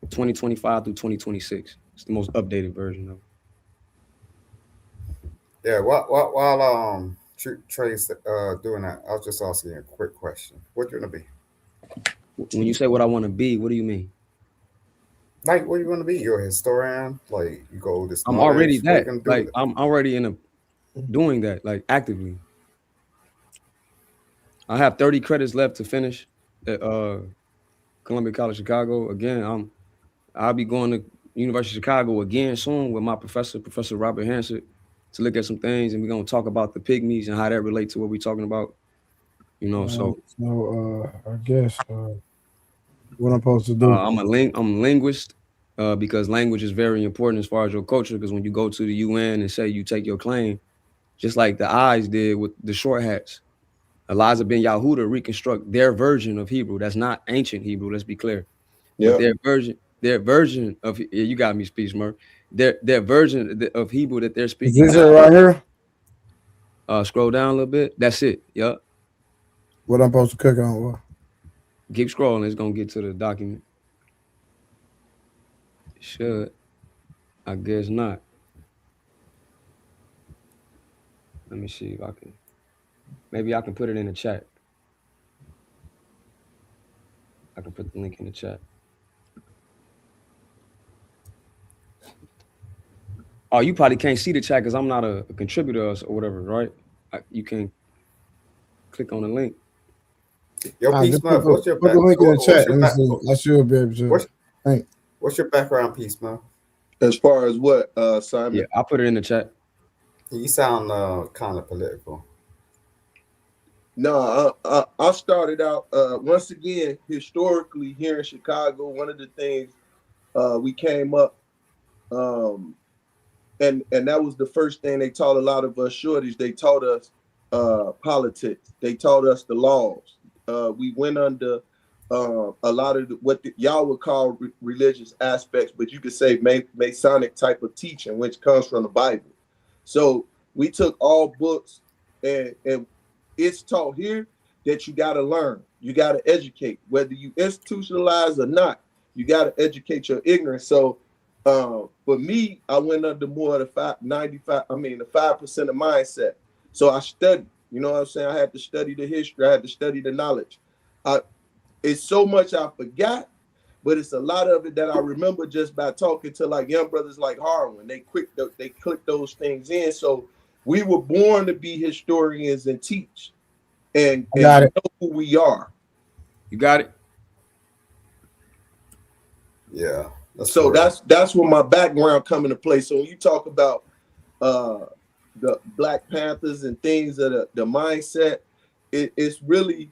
2025 through 2026. It's the most updated version of it. Yeah, while Trey's doing that, I was just asking you a quick question. What you want to be? When you say what I want to be, what do you mean? Like, what you want to be? You're a historian? Like, you go this I'm already that. Like, I'm already doing that, like, actively. I have 30 credits left to finish at Columbia College Chicago. Again, I'll be going to University of Chicago again soon with my Professor Robert Hansett, to look at some things, and we're gonna talk about the pygmies and how that relates to what we're talking about. You know, so I guess what I'm supposed to do. I'm a linguist because language is very important as far as your culture. Because when you go to the UN and say you take your claim, just like the eyes did with the short hats, Eliza Ben Yahuda reconstruct their version of Hebrew. That's not ancient Hebrew. Let's be clear. But their version of, you got me, Speech Murph. Their version of Hebrew that they're speaking. Is this it right here? Scroll down a little bit. That's it. Yup. What I'm supposed to click on? What? Keep scrolling. It's gonna get to the document. It should. I guess not. Let me see if I can. Maybe I can put it in the chat. I can put the link in the chat. Oh, you probably can't see the chat because I'm not a contributor or whatever, right? You can click on the link. Yo, Peace Murph, what's your put the link in the chat? I should be able to. What's your background, Peace Murph? As far as what, Simon? Yeah, I'll put it in the chat. You sound kind of political. No, I started out once again historically here in Chicago. One of the things we came up, and that was the first thing they taught a lot of us shorties. They taught us politics. They taught us the laws. We went under a lot of what y'all would call religious aspects, but you could say Masonic type of teaching, which comes from the Bible. So we took all books, and it's taught here that you got to learn, you got to educate, whether you institutionalize or not. You got to educate your ignorance. So for me, I went under more of the 5% of mindset. So I studied. You know what I'm saying? I had to study the history. I had to study the knowledge. It's so much I forgot, but it's a lot of it that I remember just by talking to like young brothers like Harwin. They click those things in. So we were born to be historians and teach, and know who we are. You got it. Yeah. So that's where my background come into play. So when you talk about the Black Panthers and things that the mindset, it's really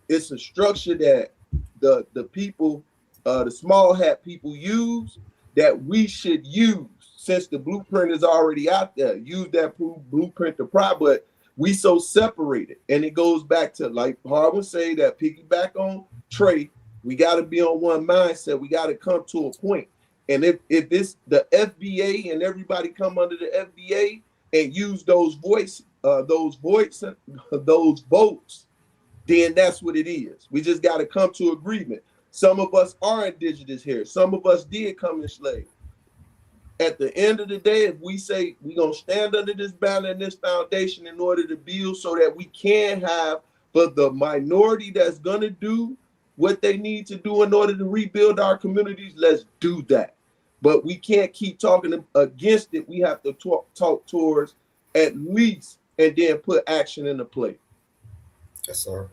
it's a structure that the people, the small hat people use, that we should use, since the blueprint is already out there. Use that blueprint to pry, but we so separated. And it goes back to, like Harvard say, that piggyback on Trey, we got to be on one mindset. We got to come to a point. And if it's the FBA and everybody come under the FBA and use those votes, then that's what it is. We just got to come to agreement. Some of us are indigenous here. Some of us did come enslaved. at the end of the day, if we say we're going to stand under this banner and this foundation in order to build so that we can have, for the minority that's going to do what they need to do in order to rebuild our communities, let's do that. But we can't keep talking against it. We have to talk towards at least, and then put action into play. Yes, sir.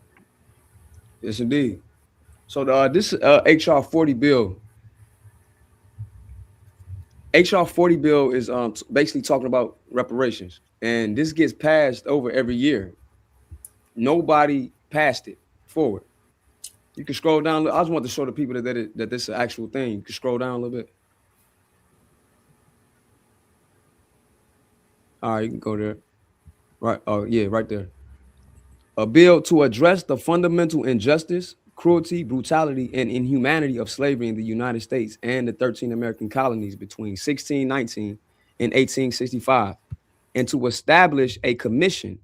Yes, indeed. So this HR 40 bill. HR 40 bill is basically talking about reparations, and this gets passed over every year. Nobody passed it forward. You can scroll down. I just want to show the people that this is an actual thing. You can scroll down a little bit. All right, you can go there. Right. Oh, yeah, right there. A bill to address the fundamental injustice, cruelty, brutality, and inhumanity of slavery in the United States and the 13 American colonies between 1619 and 1865, and to establish a commission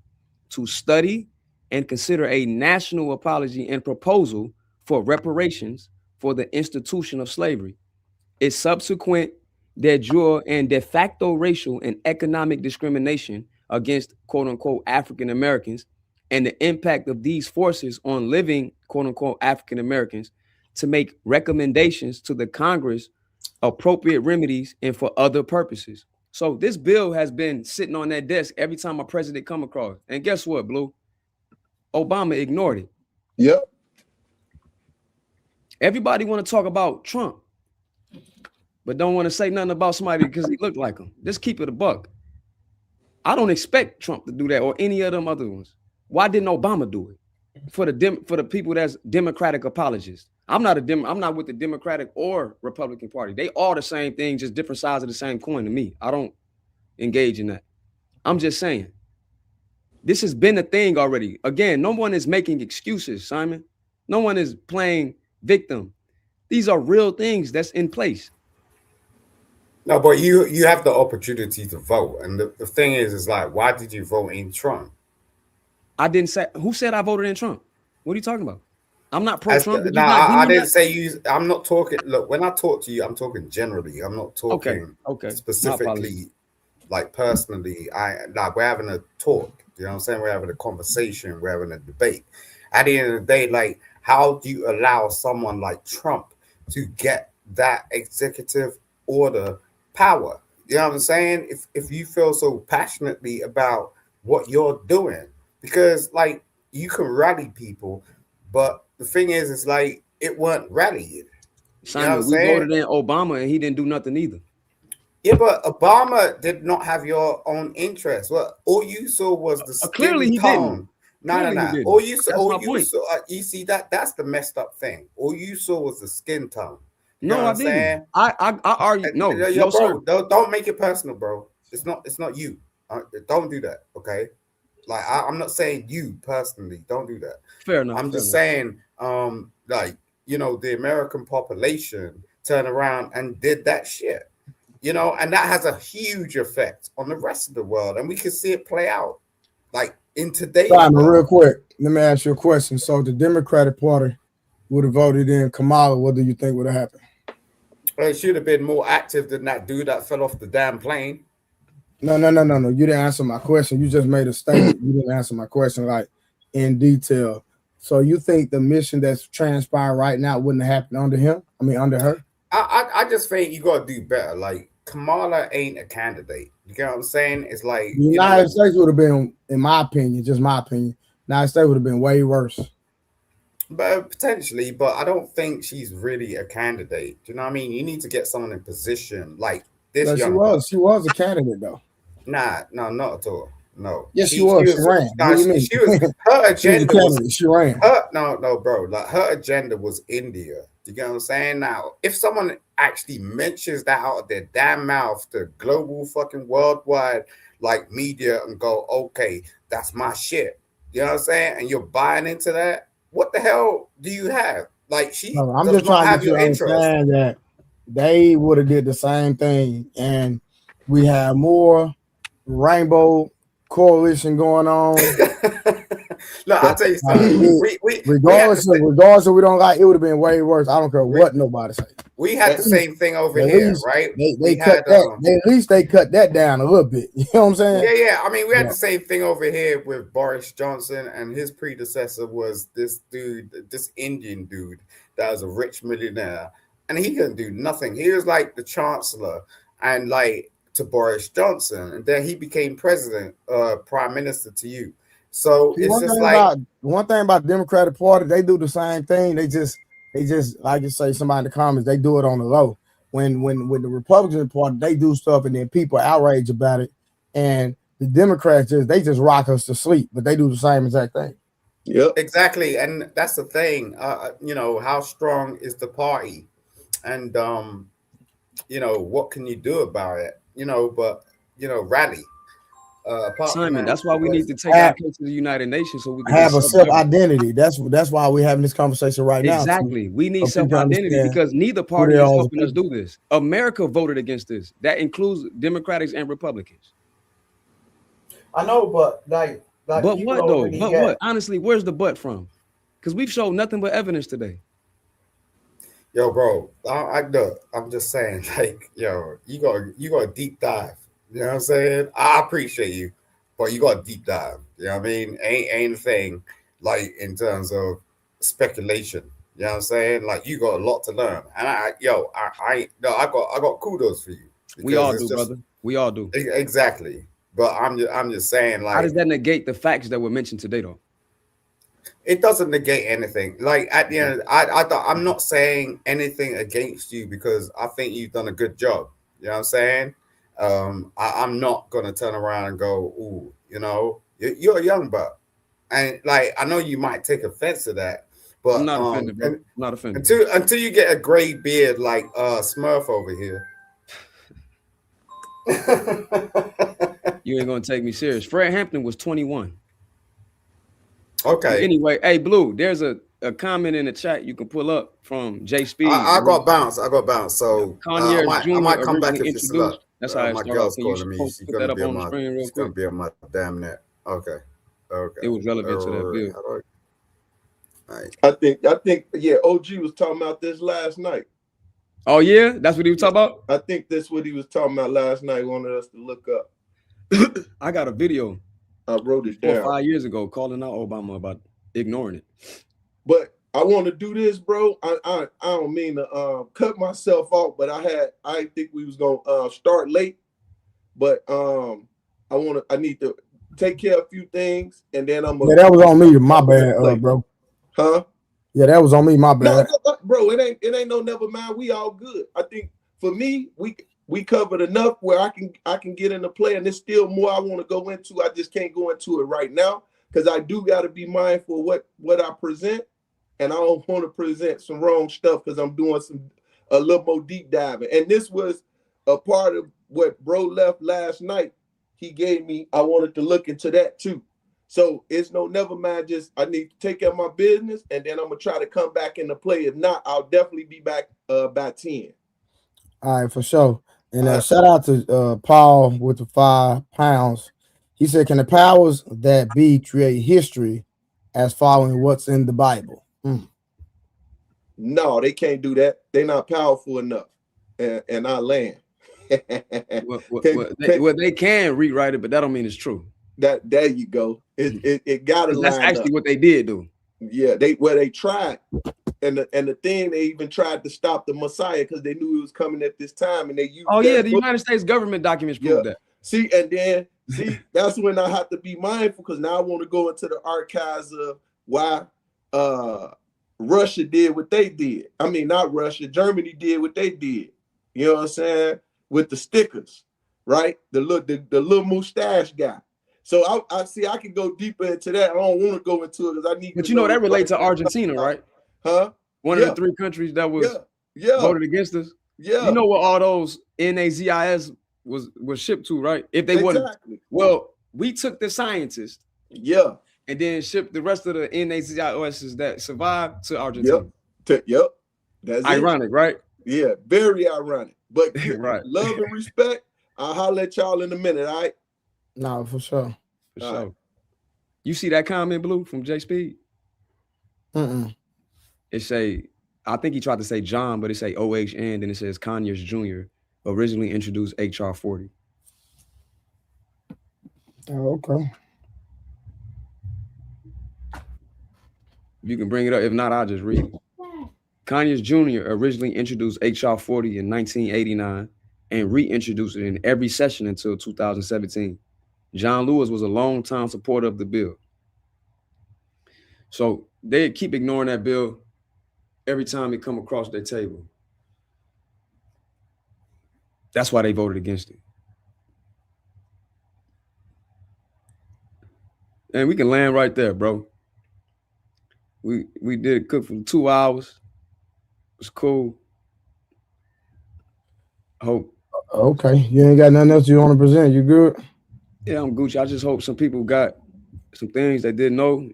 to study and consider a national apology and proposal for reparations for the institution of slavery, its subsequent de jure and de facto racial and economic discrimination against quote unquote African Americans, and the impact of these forces on living quote unquote African Americans, to make recommendations to the Congress, appropriate remedies, and for other purposes. So this bill has been sitting on that desk every time a president come across. And guess what, Blue? Obama ignored it. Yep. Everybody want to talk about Trump, but don't want to say nothing about somebody because he looked like him. Just keep it a buck. I don't expect Trump to do that or any of them other ones. Why didn't Obama do it? For the people that's Democratic apologists. I'm not with the Democratic or Republican Party. They all the same thing, just different sides of the same coin to me. I don't engage in that. I'm just saying, this has been a thing already. Again, no one is making excuses, Simon. No one is playing victim. These are real things that's in place. No, but you have the opportunity to vote. And the thing is like, why did you vote in Trump? I didn't say, who said I voted in Trump? What are you talking about? I'm not pro-Trump. No, I didn't say you. I'm not talking. Look, when I talk to you, I'm talking generally. I'm not talking specifically, like personally. We're having a talk. You know what I'm saying? We're having a conversation. We're having a debate. At the end of the day, like, how do you allow someone like Trump to get that executive order power? You know what I'm saying? If you feel so passionately about what you're doing, because like you can rally people, but the thing is like it weren't rallied. Simon, we voted in Obama and he didn't do nothing either. Yeah, but Obama did not have your own interest. Well, all you saw was the skin clearly he tone. Didn't. No. All you saw, you see that's the messed up thing. All you saw was the skin tone. You know what I'm saying? I argue. No, bro, don't make it personal, bro. It's not you. Don't do that, okay? Like I'm not saying you personally. Don't do that. Fair enough. I'm just saying, like, you know, the American population turned around and did that shit. You know, and that has a huge effect on the rest of the world, and we can see it play out, like in today's Simon, real quick, let me ask you a question. So, the Democratic Party would have voted in Kamala. What do you think would have happened? Well, it should have been more active than that dude that fell off the damn plane. No. You didn't answer my question. You just made a statement. You didn't answer my question like in detail. So, you think the mission that's transpiring right now wouldn't have happened under him? I mean, under her? I just think you got to do better. Like, Kamala ain't a candidate. You get what I'm saying? It's like the United States would have been, in my opinion, just my opinion, United States would have been way worse. But potentially, but I don't think she's really a candidate. Do you know what I mean? You need to get someone in position like this. But she was a candidate though. Nah, no, not at all. No. Yes, she ran. What do you mean? She was her agenda. She ran. No, bro. Like her agenda was India. You get what I'm saying? Now, if someone actually mentions that out of their damn mouth to global fucking worldwide like media and go, okay, that's my shit. You know what I'm saying? And you're buying into that. What the hell do you have? Like I'm just trying to understand that they would have did the same thing, and we have more rainbow coalition going on. Look, I'll tell you something. Regardless of we don't like, it would have been way worse. I don't care what nobody says. We had the same thing over At here, least right? they We cut had that. At least they cut that down a little bit. You know what I'm saying? yeah. I mean, we had Yeah. the same thing over here with Boris Johnson, and his predecessor was this dude, this Indian dude that was a rich millionaire, and he couldn't do nothing. He was like the chancellor, and like to Boris Johnson, and then he became president, prime minister to you. So See, it's just like one thing about the Democratic Party, they do the same thing. They just like you say, somebody in the comments, they do it on the low. When the Republican Party, they do stuff and then people are outraged about it, and the Democrats they just rock us to sleep, but they do the same exact thing. Yep. exactly, and that's the thing. You know, how strong is the party, and you know, what can you do about it? You know, but you know, rally. Apart from Simon, that, that's why we need to take Have- our case to the United Nations so we can Have get a self identity. That's why we're having this conversation right now. Exactly. We need so people self-identity understand because neither who party they is are as helping us people. do this. America voted against this. That includes Democrats and Republicans. I know, but like But people what don't though? really But get- what? Honestly, where's the but from? Because we've showed nothing but evidence today. Yo, bro, I'm just saying, like, yo, you got a deep dive. You know what I'm saying? I appreciate you, but you got a deep dive. You know what I mean? Ain't a thing like in terms of speculation. You know what I'm saying? Like you got a lot to learn, and I got kudos for you. We all it's do, brother. We all do. Exactly. But I'm just saying, like, How does that negate the facts that were mentioned today, though? it doesn't negate anything. Like at the end, I'm not saying anything against you because I think you've done a good job. You know what I'm saying? I'm not gonna turn around and go, "Ooh, you know, you're a young buck," and like I know you might take offense to that, but I'm not offended, bro. I'm not offended. until you get a gray beard like Smurf over here. You ain't gonna take me serious. Fred Hampton was 21. Okay. Anyway, hey, Blue, there's a comment in the chat you can pull up from Jay Speed. I got bounce. So Kanye I might come back originally if it's luck. That's how it my started. girl's Can you calling me. put She's that gonna up be on on the my. screen real She's quick? gonna be on my damn net. Okay. It was relevant to that bill. All right. I think yeah, OG was talking about this last night. Oh yeah, that's what he was talking about. I think that's what he was talking about last night. He wanted us to look up. I got a video. I wrote it 4 or down 5 years ago calling out Obama about ignoring it. But I want to do this, bro. I don't mean to cut myself off, but I think we was gonna start late. But I need to take care of a few things, and then I'm gonna. Yeah, that was on me. My bad, bro. Huh? Yeah, that was on me. My bad. No, bro, it ain't no never mind. We all good. I think for me, we covered enough where I can get into play, and there's still more I want to go into. I just can't go into it right now because I do got to be mindful of what I present, and I don't want to present some wrong stuff because I'm doing a little more deep diving. And this was a part of what bro left last night. He gave me. I wanted to look into that too. So it's no never mind. Just I need to take care of my business, and then I'm gonna try to come back into play. If not, I'll definitely be back by 10. All right, for sure. And shout out to Paul with the £5. He said, "Can the powers that be create history as following what's in the Bible?" No, they can't do that. They're not powerful enough. And I land. They can rewrite it, but that don't mean it's true. That there you go. It got to line That's actually up. what they did do. Yeah, they tried, and the thing, they even tried to stop the Messiah because they knew he was coming at this time, and they used. Oh yeah, the United States government documents prove that. See, and then that's when I have to be mindful because now I want to go into the archives of why Russia did what they did. I mean, not Russia, Germany did what they did. You know what I'm saying? With the stickers, right? The little mustache guy. So I see I can go deeper into that. I don't want to go into it because I need. But you know that relates to Argentina, right? Huh? One of the 3 countries that was voted against us. Yeah. You know what all those NAZIS was shipped to, right? If they wasn't. Well, we took the scientists. Yeah. And then shipped the rest of the NAZIS that survived to Argentina. Yep. That's ironic, right? Yeah, very ironic. But right. Love and respect. I'll holler at y'all in a minute, all right? No, for sure. For sure. Right. You see that comment, Blue, from Jay Speed? Mm-mm. It say, I think he tried to say John, but it say OHN, then it says Conyers Jr. originally introduced HR 40. Oh, okay. You can bring it up. If not, I'll just read it. Conyers Jr. originally introduced HR 40 in 1989 and reintroduced it in every session until 2017. John Lewis was a long-time supporter of the bill. So they keep ignoring that bill every time it come across their table. That's why they voted against it. And we can land right there, bro. We did cook for 2 hours. It was cool. I hope. Okay. You ain't got nothing else you want to present. You good? Yeah, I'm Gucci. I just hope some people got some things they didn't know.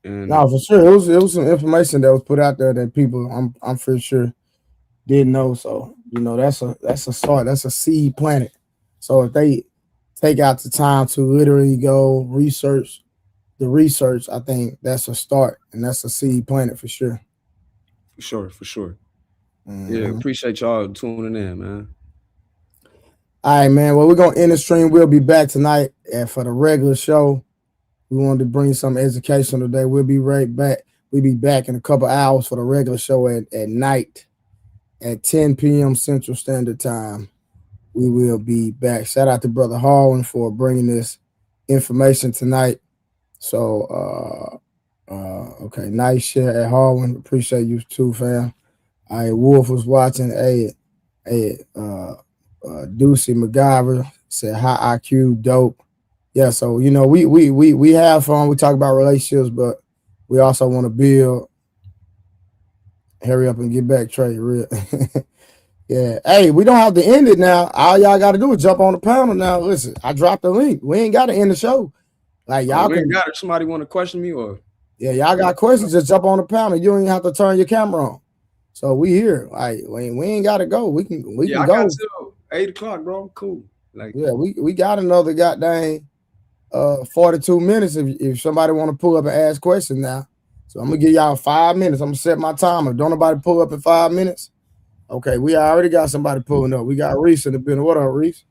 And no, for sure. It was some information that was put out there that people I'm for sure didn't know. So, you know, that's a start. That's a seed planted. So if they take out the time to literally go research the research, I think that's a start, and that's a seed planted for sure. For sure. Yeah, appreciate y'all tuning in, man. All right, man. Well, we're gonna end the stream. We'll be back tonight, and for the regular show, we wanted to bring some education today. We'll be right back. We'll be back in a couple hours for the regular show at night at 10 p.m. Central Standard Time. We will be back. Shout out to Brother Harwin for bringing this information tonight. So, okay, nice share at Harwin. Appreciate you too, fam. All right, Wolf was watching. Deucey MacGyver said high IQ, dope. Yeah, so you know, we have fun. We talk about relationships, but we also want to build. Hurry up and get back, Trey. Real. Yeah. Hey, we don't have to end it now. All y'all got to do is jump on the panel now. Listen, I dropped the link. We ain't got to end the show. Like y'all can. Got it. Somebody want to question me or? Yeah, y'all got questions. Just jump on the panel. You don't even have to turn your camera on. So we here. Like we ain't got to go. We can go. I got till 8 o'clock, bro. Cool. Like yeah, we got another goddamn 42 minutes if somebody want to pull up and ask questions now. So I'm gonna give y'all 5 minutes. I'm gonna set my timer. Don't nobody pull up in 5 minutes. Okay, we already got somebody pulling up. We got Reese in the building. What up, Reese?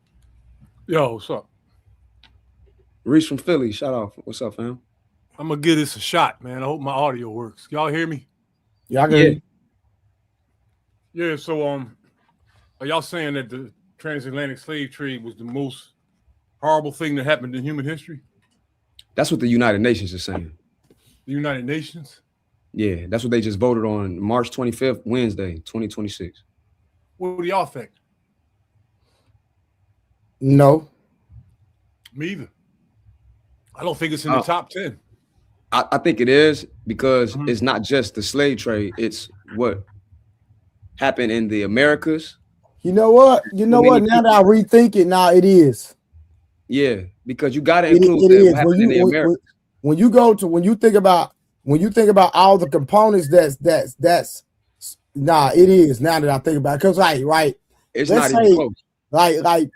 Yo, what's up? Reese from Philly. Shout out. What's up, fam? I'm gonna give this a shot, man. I hope my audio works. Y'all hear me? Yeah, I can. Yeah. So are y'all saying that the transatlantic slave trade was the most horrible thing that happened in human history? That's what the United Nations is saying. The United Nations? Yeah, that's what they just voted on March 25th, Wednesday, 2026. What do y'all think? No. Me either. I don't think it's in the top 10. I think it is because it's not just the slave trade. It's what happened in the Americas. You know what? Now that I rethink it, now it is. Yeah, because you got to include what happened in the Americas. When you think about all the components, that's it is. Now that I think about it, because right, it's not even close. Like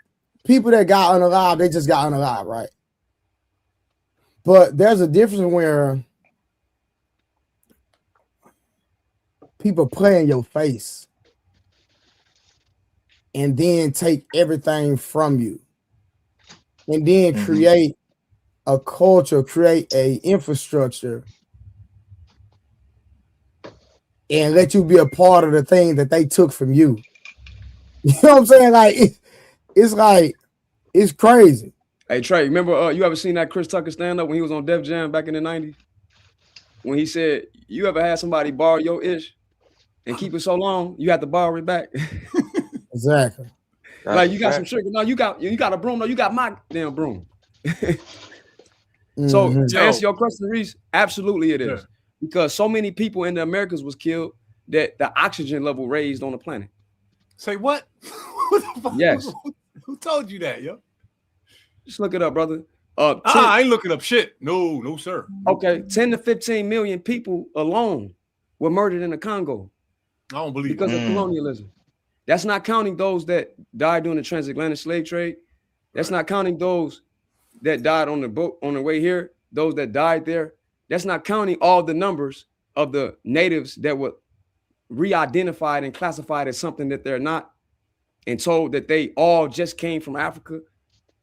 people that got unalive, they just got unalive, right? But there's a difference where people play in your face and then take everything from you and then create a culture, create a infrastructure and let you be a part of the thing that they took from you. You know what I'm saying? Like, it's crazy. Hey, Trey, remember you ever seen that Chris Tucker stand-up when he was on Def Jam back in the 90s? When he said, you ever had somebody borrow your ish and keep it so long, you have to borrow it back? Exactly. Like you got some sugar. No, you got a broom. No, you got my damn broom. So to answer your question, Reese, absolutely it is. Yeah. Because so many people in the Americas was killed that the oxygen level raised on the planet. Say what? What the fuck? Yes. Who told you that, yo? Just look it up, brother. I ain't looking up shit. No, sir. Okay, 10 to 15 million people alone were murdered in the Congo. I don't believe because of colonialism. That's not counting those that died during the transatlantic slave trade. That's not counting those that died on the boat on the way here, those that died there. That's not counting all the numbers of the natives that were re-identified and classified as something that they're not, and told that they all just came from Africa.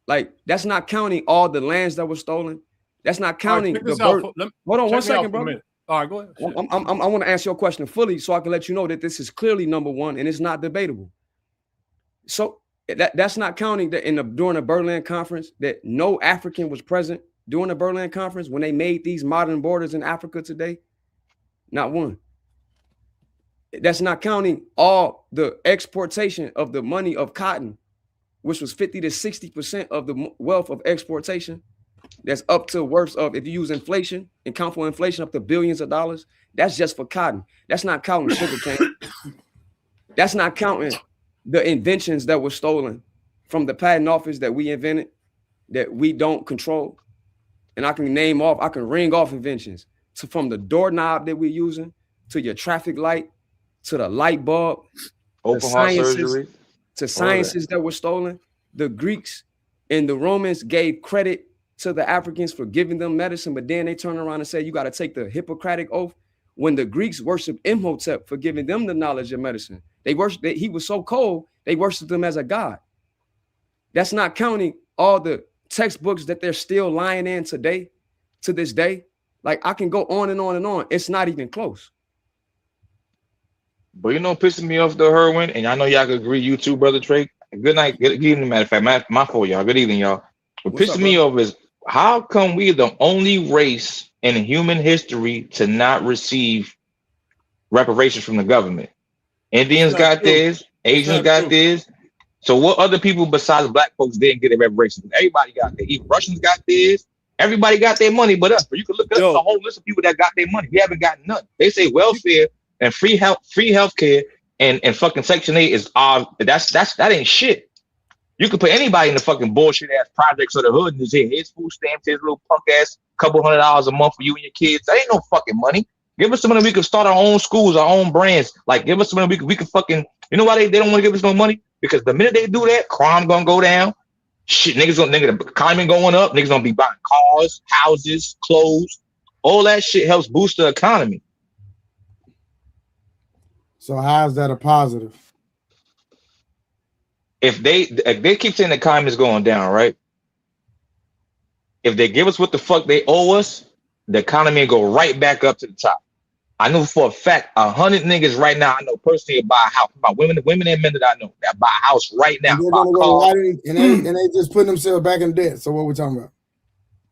Like, that's not counting all the lands that were stolen. That's not counting the birth. Hold on 1 second, bro. All right, go ahead. I want to answer your question fully so I can let you know that this is clearly number one and it's not debatable. So that's not counting that during the Berlin Conference that no African was present during the Berlin Conference when they made these modern borders in Africa today. Not one. That's not counting all the exportation of the money of cotton, which was 50 to 60% of the wealth of exportation. That's up to worth of, if you use inflation and count for inflation, up to billions of dollars. That's just for cotton. That's not counting sugarcane. That's not counting the inventions that were stolen from the patent office that we invented, that we don't control. And I can ring off inventions. So from the doorknob that we're using, to your traffic light, to the light bulb, open heart surgery, to sciences that were stolen. The Greeks and the Romans gave credit to the Africans for giving them medicine, but then they turn around and say, you got to take the Hippocratic oath. When the Greeks worshiped Imhotep for giving them the knowledge of medicine, he was so cold, they worshiped him as a god. That's not counting all the textbooks that they're still lying in today, to this day. Like, I can go on and on and on. It's not even close. But you know, pissing me off though, Herwin, and I know y'all could agree, you too, brother Trey. Good night, good evening. Matter of fact, my fault, y'all. Good evening, y'all. What pissing me off is how come we the only race in human history to not receive reparations from the government? Indians got theirs, Asians got theirs. So what other people besides black folks didn't get a reparation? Everybody got theirs. Even Russians got theirs. Everybody got their money but us. But you can look up a whole list of people that got their money. We haven't gotten nothing. They say welfare and free healthcare and fucking Section 8 is that ain't shit. You can put anybody in the fucking bullshit ass projects of the hood and say his food stamps, his little punk ass couple $100 a month for you and your kids. That ain't no fucking money. Give us some money, we can start our own schools, our own brands. Like, give us some money, we can fucking, you know why they don't want to give us no money? Because the minute they do that, crime gonna go down. Shit, the economy going up. Niggas gonna be buying cars, houses, clothes. All that shit helps boost the economy. So how's that a positive? If they keep saying the economy is going down, right? If they give us what the fuck they owe us, the economy will go right back up to the top. I know for a fact 100 niggas right now I know personally buy a house. About women and men that I know that buy a house right now. And they just putting themselves back in debt. So what we talking about?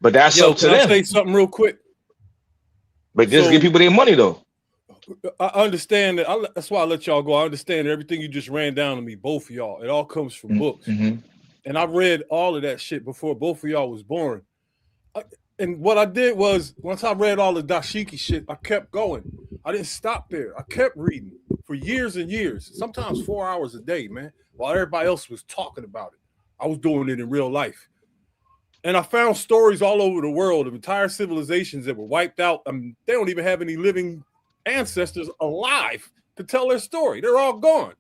But that's so to them. Can I say something real quick? But just give people their money though. I understand that. That's why I let y'all go. I understand everything you just ran down to me, both of y'all. It all comes from books. And I read all of that shit before both of y'all was born. And what I did was, once I read all the dashiki shit, I kept going. I didn't stop there. I kept reading for years and years, sometimes 4 hours a day, man, while everybody else was talking about it. I was doing it in real life. And I found stories all over the world of entire civilizations that were wiped out. They don't even have any living ancestors alive to tell their story. They're all gone.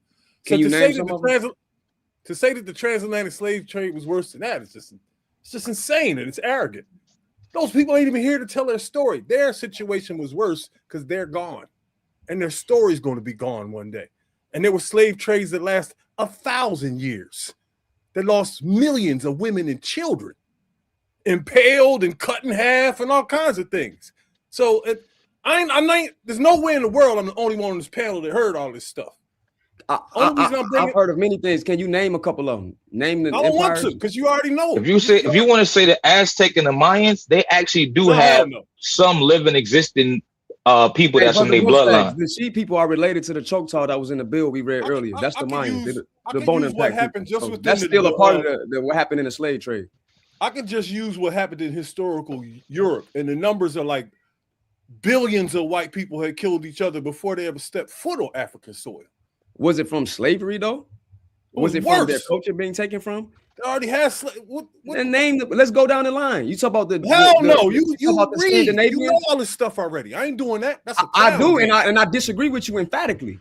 Can you name some of them? To say that the transatlantic slave trade was worse than that, it's just insane and it's arrogant. Those people ain't even here to tell their story. Their situation was worse because they're gone. And their story's going to be gone one day. And there were slave trades that last 1,000 years, that lost millions of women and children, impaled and cut in half and all kinds of things. So there's no way in the world I'm the only one on this panel that heard all this stuff. I've heard of many things. Can you name a couple of them? Name the I don't want to, because you already know. If you want to say the Aztec and the Mayans, they actually do have some living, existing people that's in their bloodline. The She people are related to the Choctaw that was in the bill we read earlier. That's the Mayans. The bone impact. What happened just within that's still a part of what happened in the slave trade. I could just use what happened in historical Europe, and the numbers are like billions of white people had killed each other before they ever stepped foot on African soil. Was it from slavery though? Was it from their culture being taken from? They already has. Let's go down the line. You talk about the no. You read. You know all this stuff already. I ain't doing that. That's I do, and I disagree with you emphatically.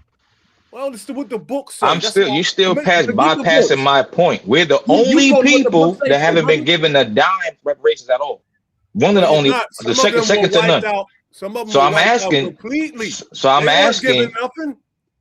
Well, it's what the book says. You still bypassing my point. We're the only people that haven't been given a dime reparations at all. One of the only, the second to none. Some of them so I'm asking. completely. So I'm asking.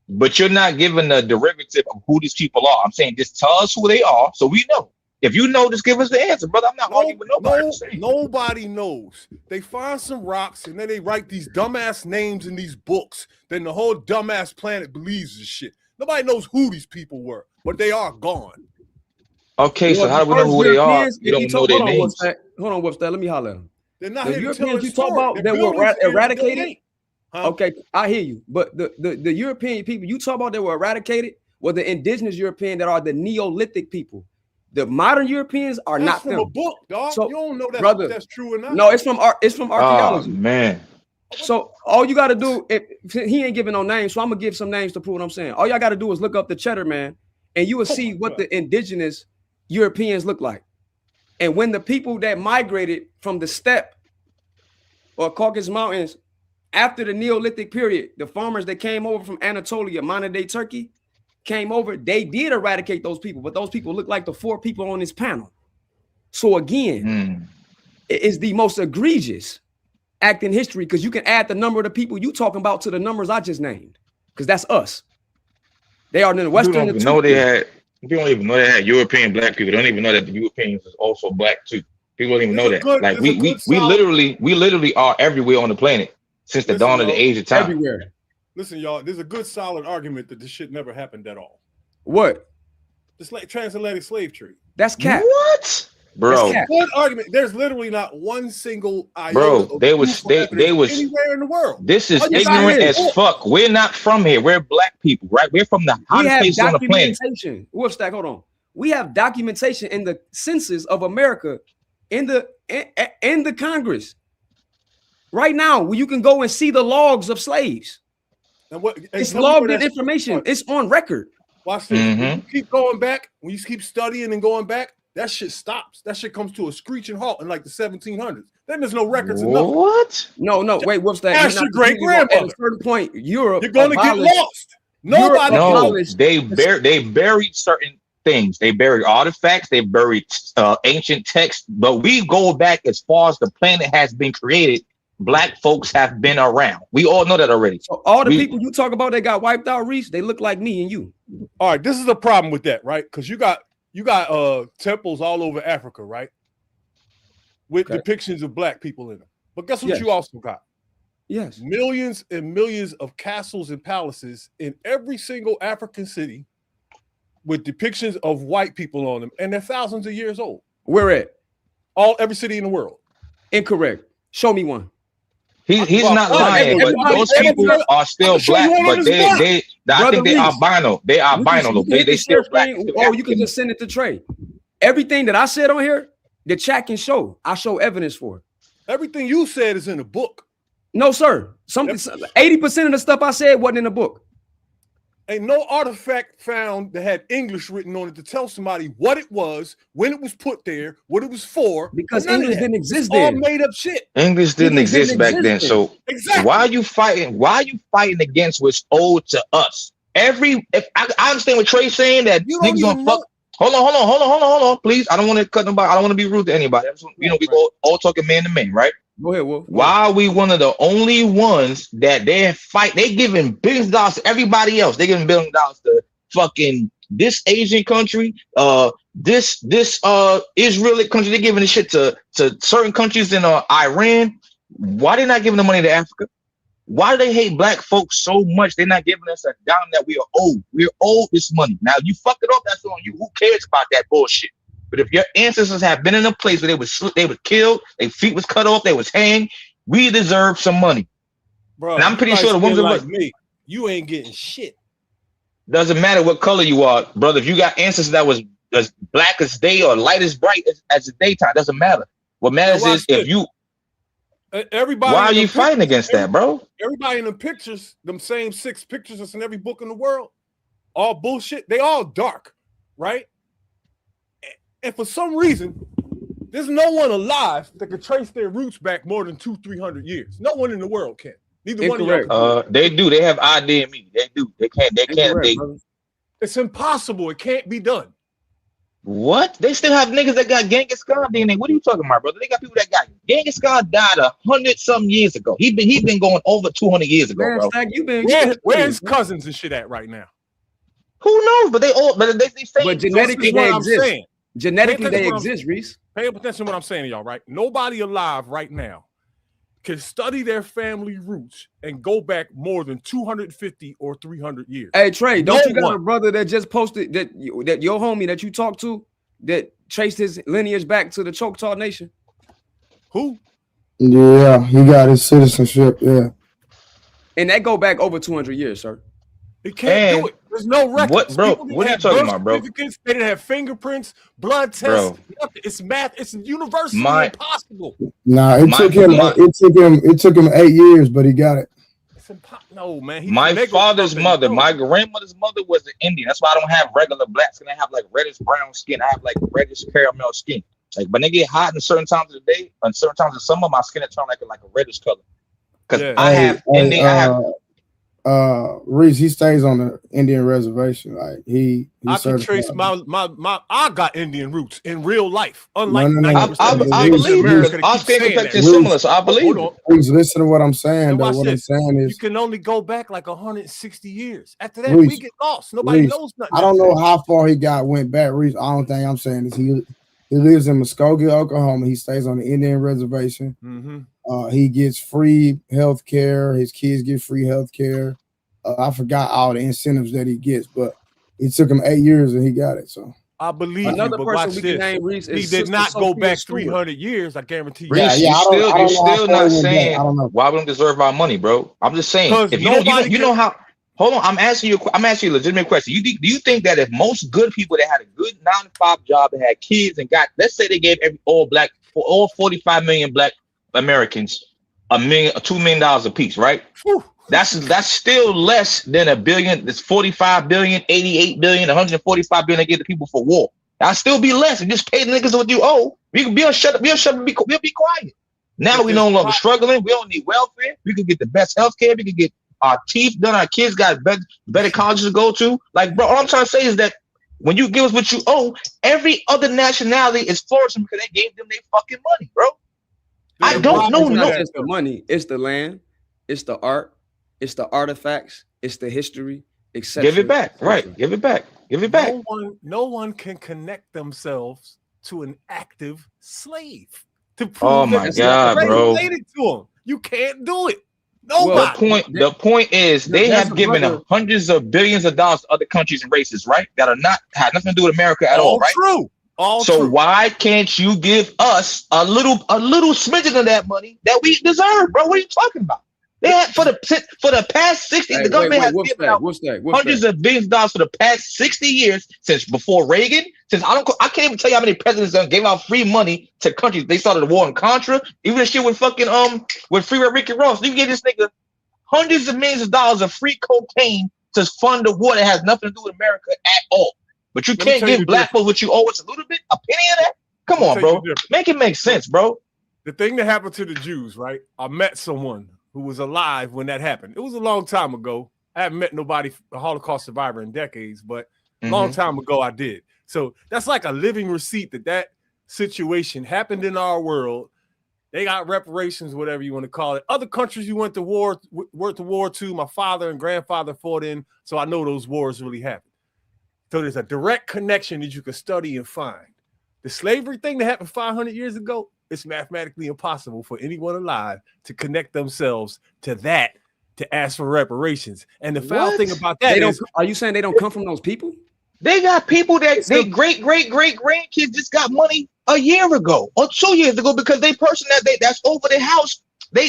But you're not giving a derivative of who these people are. I'm saying just tell us who they are so we know. If you know, just give us the answer, brother. I'm not arguing with nobody. Nobody knows. They find some rocks and then they write these dumbass names in these books. Then the whole dumbass planet believes this shit. Nobody knows who these people were, but they are gone. Okay, so how do we know who they are? You don't know their names. Hold on, what's that? Let me holler at them. They're not the Europeans you talk about that were eradicated. Huh? Okay, I hear you. But the European people you talk about that were eradicated were the indigenous European that are the Neolithic people. The modern Europeans are that's not from them. A book, dog. So, you don't know that, brother, that's true or not. No, it's from archaeology. Oh, man. So all you got to do, he ain't giving no names, so I'm gonna give some names to prove what I'm saying. All y'all got to do is look up the Cheddar Man, and you will see what the indigenous Europeans look like. And when the people that migrated from the steppe or Caucasus Mountains after the Neolithic period, the farmers that came over from Anatolia, modern-day Turkey, came over, they did eradicate those people, but those people look like the 4 people on this panel. So again, it is the most egregious act in history because you can add the number of the people you talking about to the numbers I just named, because that's us. They are in the Western. You don't even know they had. You don't even know they had European black people. They don't even know that the Europeans is also black too. People don't even know that. Like we literally are everywhere on the planet since the dawn of the age of time. Everywhere. Listen, y'all, there's a good solid argument that this shit never happened at all. What? This transatlantic slave trade. That's cap. What? Bro. That's good argument. There's literally not one single bro, they was anywhere in the world. This is ignorant as fuck. We're not from here. We're black people, right? We're from the hottest place on the planet. Wolfstack, hold on. We have documentation in the census of America in the Congress. Right now, where you can go and see the logs of slaves. And it's logged in information. It's on record. Watch this. When you keep going back, when you keep studying and going back, that shit stops. That shit comes to a screeching halt in like the 1700s. Then there's no records. What? No, wait. What's that? That's your great grandmother. At a certain point, Europe. You're gonna get lost. Nobody. No, they buried certain things. They buried artifacts. They buried ancient texts. But we go back as far as the planet has been created. Black folks have been around. We all know that already. So all the people you talk about that got wiped out, Reese, they look like me and you. All right, this is the problem with that, right? Because you got temples all over Africa, right? With depictions of black people in them. But guess what you also got? Yes. Millions and millions of castles and palaces in every single African city with depictions of white people on them, and they're thousands of years old. Where at? Every city in the world. Incorrect. Show me one. He's not lying, but those people are still black, but I think they're albino. They're albino. They still black. Oh, you can just send it to Trey. Everything that I said on here, the chat can show. I show evidence for it. Everything you said is in a book. No, sir. 80% of the stuff I said wasn't in the book. Ain't no artifact found that had English written on it to tell somebody what it was, when it was put there, what it was for. Because English didn't exist then. All made up shit. English didn't exist back then. So why are you fighting? Why are you fighting against what's owed to us? I understand what Trey's saying that niggas gonna fuck. Hold on, please. I don't want to cut nobody. I don't want to be rude to anybody. We all talking man to man, right? Go ahead, Wolf. Why are we one of the only ones that they giving billions of dollars to everybody else? They giving billions of dollars to fucking this Asian country, this Israeli country. They're giving this shit to certain countries in Iran. Why they not giving the money to Africa? Why do they hate black folks so much? They're not giving us a dime that we are owed. We're owed this money. Now, you fuck it up, that's on you. Who cares about that bullshit? But if your ancestors have been in a place where they were killed, their feet was cut off, they was hanged, we deserve some money. Bro, and I'm pretty sure the ones like me, you ain't getting shit. Doesn't matter what color you are, brother. If you got ancestors that was as black as day or light as bright as the daytime, doesn't matter. What matters is if you. Everybody. Why are you fighting against that, bro? Everybody in the pictures, them same 6 pictures that's in every book in the world, all bullshit. They all dark, right? And for some reason, there's no one alive that can trace their roots back more than 200-300 years. No one in the world can. Neither one of y'all. They do. They have ID in me. They do. They can't. It's impossible. It can't be done. What? They still have niggas that got Genghis Khan DNA. What are you talking about, brother? They got people that got Genghis Khan died 100-something years ago. He been going over 200 years ago, Man, bro. Stack, Where his cousins and shit at right now? Who knows? But they say. But genetically what they I'm exist. saying. Genetically they exist, Reese. Pay attention to what I'm saying to y'all, right? Nobody alive right now can study their family roots and go back more than 250 or 300 years. Hey Trey, don't you got a brother that just posted that your homie that you talked to that traced his lineage back to the Choctaw Nation? Who? Yeah, he got his citizenship. Yeah, and that go back over 200 years, sir. He can't do it. There's no records. What, bro? What are you talking about, bro? They didn't have fingerprints, blood tests. Bro. It's math. It's universally impossible. Nah, it took him 8 years, but he got it. It's impossible. No, man. My father's mother, my grandmother's mother was an Indian. That's why I don't have regular black skin. I have like reddish brown skin. I have like reddish caramel skin. Like when they get hot in certain times of the day, and certain times of summer, my skin turn like a reddish color. Because I have Indian. Reese, he stays on the Indian reservation. Like he I can trace my I got Indian roots in real life. Unlike I believe our skin complexion is similar, so I believe. Reese, listen to what I'm saying. Though what I'm saying is you can only go back like 160 years. After that, Reese, we get lost. Nobody knows nothing. I don't know how far he went back. Reese, I don't think I'm saying this. He lives in Muskogee, Oklahoma. He stays on the Indian reservation. Mm-hmm. He gets free health care. His kids get free health care. I forgot all the incentives that he gets, but it took him 8 years and he got it. So I believe another you, person we can name, Reese, he did not go back 300 years. I guarantee you. Reese, you're still not saying why we don't deserve our money, bro. I'm just saying if you know how. Hold on, I'm asking you a legitimate question. Do you think that if most good people that had a good 9-to-5 job that had kids and got, let's say they gave all 45 million black Americans $2 million a piece, right? Whew. That's still less than $1 billion. It's 45 billion, 88 billion, 145 billion they give the people for war. That'll still be less. And just pay the niggas what you owe. We can shut up, we'll be quiet. Now we no longer struggling. We don't need welfare. We can get the best healthcare. We can get our teeth done. Our kids got better colleges to go to. Like, bro, all I'm trying to say is that when you give us what you owe, every other nationality is flourishing because they gave them their fucking money, bro. I don't know. No, it's the money. It's the land. It's the art. It's the artifacts. It's the history. Etc. Give it back. Right. Give it back. Give it back. No one can connect themselves to an active slave to prove my God, bro. Related to them. You can't do it. Nobody. Well, the point is they have given hundreds of billions of dollars to other countries and races, right? That are not have nothing to do with America at all, right? True. So why can't you give us a little smidgen of that money that we deserve, bro? What are you talking about? They had for the past 60, the government has given out hundreds of billions of dollars for the past 60 years since before Reagan. Since I can't even tell you how many presidents gave out free money to countries. They started the war in Contra, even the shit with fucking with Free Ricky Ross. You get this nigga hundreds of millions of dollars of free cocaine to fund the war that has nothing to do with America at all. But you can't give black folks what you owe us a little bit, a penny of that. Come on, bro, make it make sense, bro. The thing that happened to the Jews, right? I met someone who was alive when that happened. It was a long time ago. I haven't met nobody, a Holocaust survivor in decades, but a long time ago I did. So that's like a living receipt that situation happened in our world. They got reparations, whatever you want to call it. Other countries you went to war to, my father and grandfather fought in, so I know those wars really happened. So there's a direct connection that you can study and find. The slavery thing that happened 500 years ago, it's mathematically impossible for anyone alive to connect themselves to that to ask for reparations. And the foul thing about that is, are you saying they don't come from those people? They got people that they great grandkids just got money a year ago or 2 years ago because they person that's over their house. They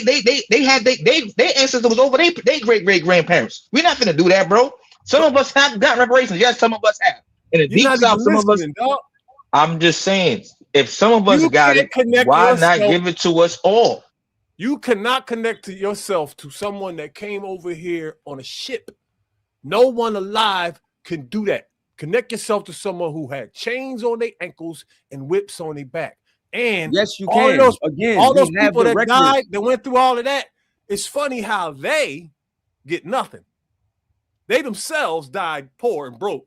had their ancestor was over their great grandparents. We're not gonna do that, bro. Some of us have got reparations. Yes, some of us have. In the deep south, some of us. Dog. I'm just saying, if some of us got it, why not give it to us all? You cannot connect to yourself to someone that came over here on a ship. No one alive can do that. Connect yourself to someone who had chains on their ankles and whips on their back. And yes, you can. All those people that died, that went through all of that, it's funny how they get nothing. They themselves died poor and broke.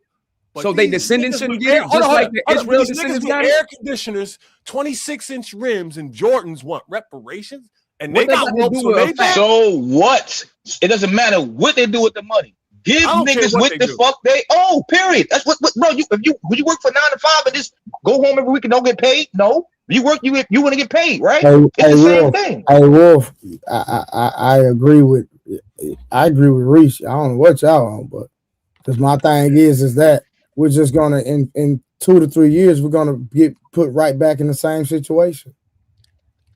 But so they descendants shouldn't get it, just like the Israel descendants got it. Air conditioners, 26-inch rims, and Jordans want reparations, and What they got to ropes do on their with back. So what? It doesn't matter what they do with the money. Give I don't care niggas what what they the do. fuck they owe. Period. That's what bro. Would you work for 9 to 5 and just go home every week and don't get paid? No. You work. You want to get paid, right? It's the same thing. Hey Wolf, I agree with Reese. I don't know what y'all on, but because my thing is that we're just gonna in 2 to 3 years we're gonna get put right back in the same situation.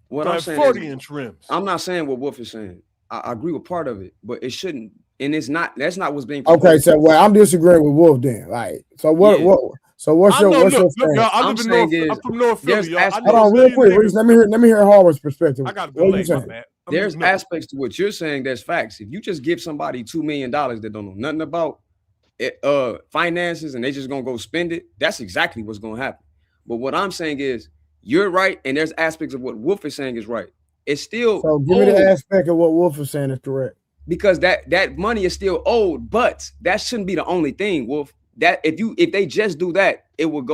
What I'm saying 40-inch rims. I'm not saying what Wolf is saying. I agree with part of it, but it shouldn't. And it's not. That's not what's being proposed. Okay, so well, I'm disagreeing with Wolf then. Like, so what? Yeah. What? So what's your Look, stance? y'all, I'm from North Philly, y'all. Hold on, real quick, Reese. Let me hear Harvard's perspective. I got to What delay, you saying? my man. There's aspects to what you're saying. There's facts. If you just give somebody $2 million that don't know nothing about it, finances, and they just gonna go spend it, that's exactly what's gonna happen. But what I'm saying is, you're right, and there's aspects of what Wolf is saying is right. It's still so give me the aspect of what Wolf is saying is correct. Because that money is still owed, but that shouldn't be the only thing, Wolf. That if they just do that, it would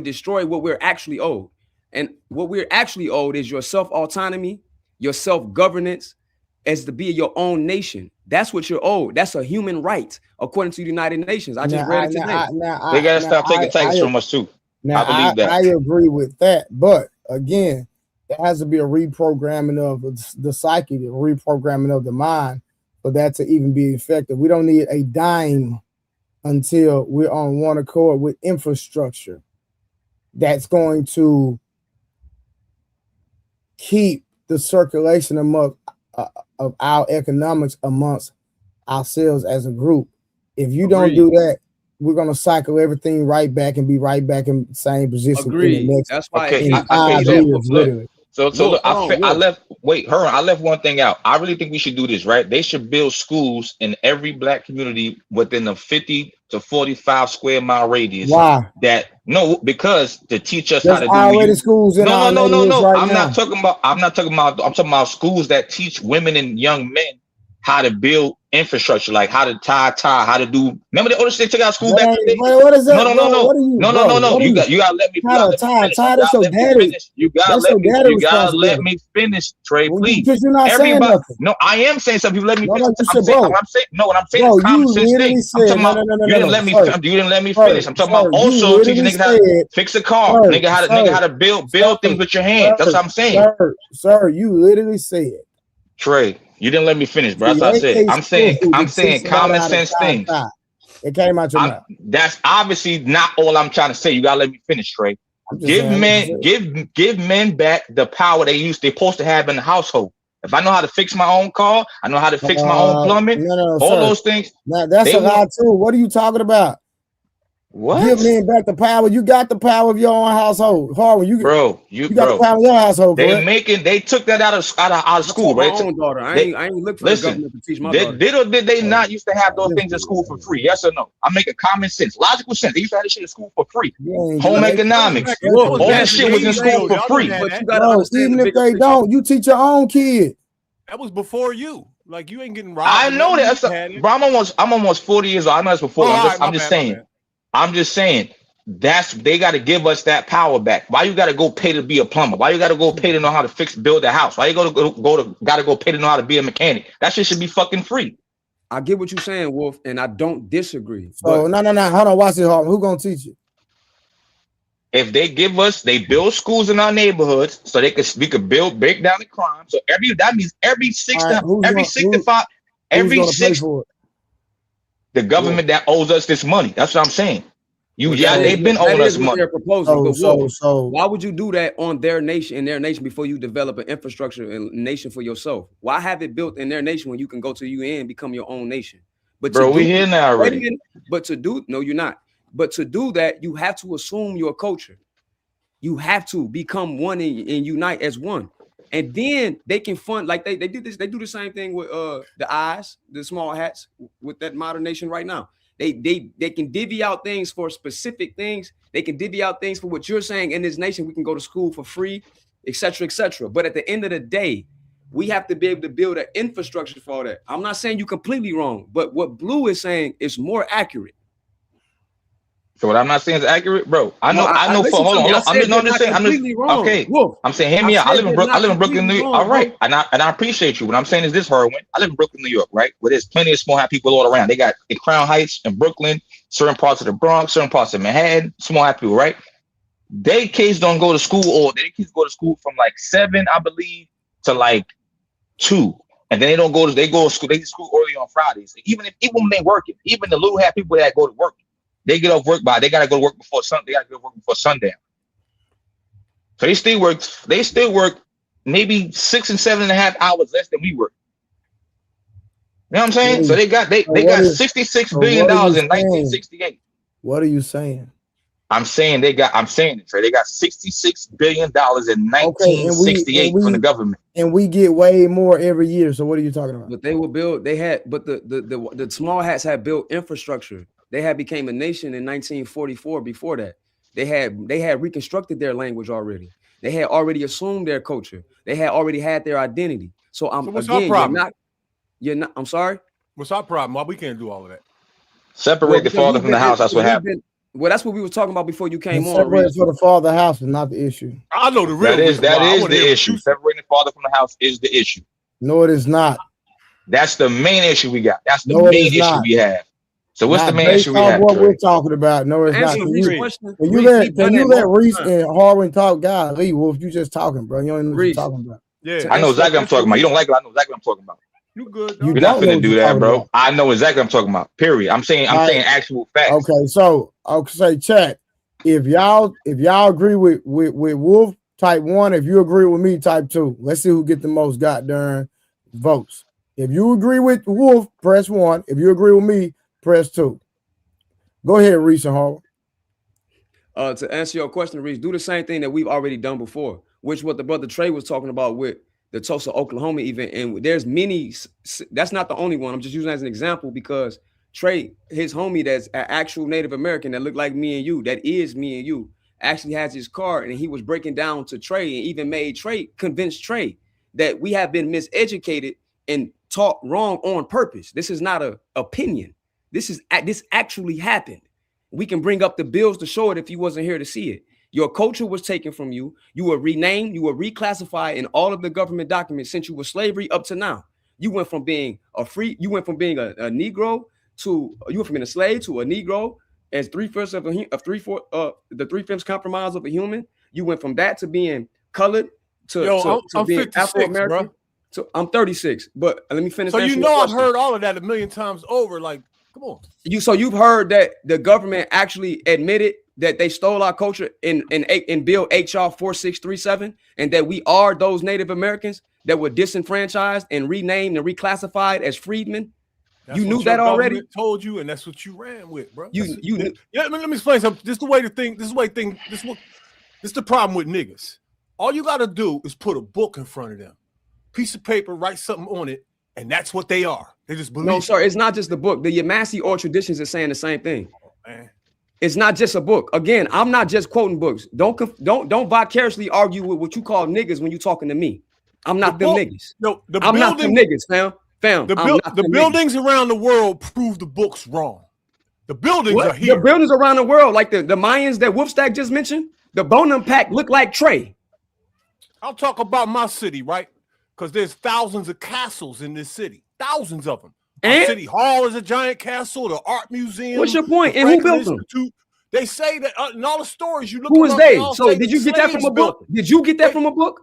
destroy what we're actually owed. And what we're actually owed is your self-autonomy, your self-governance, as to be your own nation. That's what you're owed. That's a human right, according to the United Nations. I just read it today. They gotta stop taking taxes from us too. Now, I believe that. I agree with that, but again, there has to be a reprogramming of the psyche, the reprogramming of the mind for that to even be effective. We don't need a dime until we're on one accord with infrastructure that's going to keep the circulation of our economics amongst ourselves as a group. If you don't do that, we're gonna cycle everything right back and be right back in the same position. Agreed. In the next, that's why. Okay, I left. Wait, Herman, I left one thing out. I really think we should do this, right? They should build schools in every black community within a 50 to 45 square mile radius. Why? Because to teach us There's how to do already schools in our neighborhoods right I'm now. not talking about. I'm talking about schools that teach women and young men how to build infrastructure, like how to tie, how to do. Remember the older shit took out school back in the day? What is that? No. You gotta let me. You gotta let me finish, Trey. Please. Because you're not saying nothing. No, I am saying something. You let me. What I'm saying. What I'm saying is common sense things. I'm talking about. You didn't let me. You didn't let me finish. I'm talking about also teaching niggas how to fix a car, nigga how to build things with your hands. That's what I'm saying. Sir, you literally said. Trey, you didn't let me finish, bro. That's what I said. I'm saying common sense things. It came out your mouth. That's obviously not all I'm trying to say. You gotta let me finish, Trey. Give men back the power they're supposed to have in the household. If I know how to fix my own car, I know how to fix my own plumbing, those things. Now that's a lie too. What are you talking about? What? Give men back the power. You got the power of your own household. Harvard, you got the power of your household. They took that out of school, right? My own daughter. I ain't look for the government to teach my daughter. Did or did they not used to have those things in school for free? Yes or no? I'm making common sense, logical sense. They used to have this shit in school for free. Home economics, all this shit was in school for free. But you gotta understand, even if they don't, you teach your own kid. That was before you. Like you ain't getting robbed. I know that. Bro, I'm almost 40 years old. I know that's before. I'm just saying. They got to give us that power back. Why you got to go pay to be a plumber? Why you got to go pay to know how to build a house? Why you got to go pay to know how to be a mechanic? That shit should be fucking free. I get what you're saying, Wolf, and I don't disagree. So no. Hold on, watch it, Harvard. Who gonna teach you? If they build schools in our neighborhoods so we could break down the crime. So that means every 65, the government that owes us this money. That's what I'm saying. They've been owing us money. Their proposal, so why would you do that on their nation before you develop an infrastructure and nation for yourself? Why have it built in their nation when you can go to the UN and become your own nation? But bro, we here now already. No, you're not. But to do that, you have to assume your culture. You have to become one and unite as one. And then they can fund, like they do this. They do the same thing with the eyes, the small hats with that modern nation right now. They can divvy out things for specific things. They can divvy out things for what you're saying. In this nation, we can go to school for free, etc., etc. But at the end of the day, we have to be able to build an infrastructure for all that. I'm not saying you're completely wrong, but what Blue is saying is more accurate. So what I'm not saying is accurate, bro. I know. Listen to me. Hold on. I'm just saying. Completely wrong. Okay. Wolf, I'm saying, hear me out. I live in Brooklyn, New York. All right, bro. and I appreciate you. What I'm saying is this, Herwin. I live in Brooklyn, New York, right? Where there's plenty of small hat people all around. They got in Crown Heights and Brooklyn, certain parts of the Bronx, certain parts of Manhattan, small hat people, right? They kids don't go to school, or their kids go to school from like 7, I believe, to like 2. And then they don't go to they go to school, they get school early on Fridays. Even when they working, even the little hat people that go to work, they get off work they gotta go to work before sundown. So they still work maybe 6 and 7.5 hours less than we work. You know what I'm saying? So they got $66 billion in 1968. What are you saying? I'm saying it, Trey. They got $66 billion in 1968 from the government. And we get way more every year. So what are you talking about? But they will build, the small hats had built infrastructure. They had became a nation in 1944 before that. They had reconstructed their language already. They had already assumed their culture. They had already had their identity. So what's our problem? You're not, I'm sorry? What's our problem? Why we can't do all of that? Separate the father from the house. That's what happened. Well, that's what we were talking about before you came on. Separating for the father house is not the issue. I know the real. That is the issue. Separating the father from the house is the issue. No, it is not. That's the main issue we got. That's the main issue we have. So what's the main issue we have? What we're talking about? No, it's not. Can you let Reese and Harwin talk? God, Lee Wolf, you just talking, bro. You don't know what you're talking about. Yeah, I know exactly what I'm talking about. You don't like it. I know exactly what I'm talking about. You good? You're not finna do that, bro. I know exactly what I'm talking about. Period. I'm saying actual facts. Okay, so I'll say chat. If y'all agree with Wolf type 1, if you agree with me type 2, let's see who get the most goddamn votes. If you agree with Wolf, press 1. If you agree with me, press 2. Go ahead, Reese and Hall. To answer your question, Reese, do the same thing that we've already done before, which what the brother Trey was talking about with the Tulsa, Oklahoma event. And there's many, that's not the only one. I'm just using it as an example because Trey, his homie that's an actual Native American that looked like me and you, that is me and you, actually has his card, and he was breaking down to Trey and even convinced Trey that we have been miseducated and taught wrong on purpose. This is not an opinion. This actually happened. We can bring up the bills to show it if you wasn't here to see it. Your culture was taken from you. You were renamed. You were reclassified in all of the government documents since you were slavery up to now. You went from being a Negro to you went from being a slave to a Negro as the 3/5 compromise of a human. You went from that to being colored to being Afro-American. So I'm 36, but let me finish. So you know I've heard all of that a million times over. Like, come on. You've heard that the government actually admitted that they stole our culture in Bill HR 4637, and that we are those Native Americans that were disenfranchised and renamed and reclassified as freedmen. That's you knew that already. Told you, and that's what you ran with, bro. You knew. Yeah, let me explain something. This is the way to think. This is the problem with niggas. All you got to do is put a book in front of them, piece of paper, write something on it, and that's what they are. They just believe. No, sir, it's not just the book. The Yamasee or traditions is saying the same thing. Oh, man. It's not just a book. Again, I'm not just quoting books. Don't vicariously argue with what you call niggas when you're talking to me. I'm not them niggas. No, I'm not them niggas, fam. The buildings around the world prove the books wrong. The buildings are here. The buildings around the world, like the Mayans that Wolfstack just mentioned, the Bonham Pack look like Trey. I'll talk about my city, right? Because there's thousands of castles in this city. Thousands of them. And City Hall is a giant castle, the art museum. What's your point? And who built them? They say that in all the stories you look at. Who is they? So did you get that from a book? Did you get that from a book?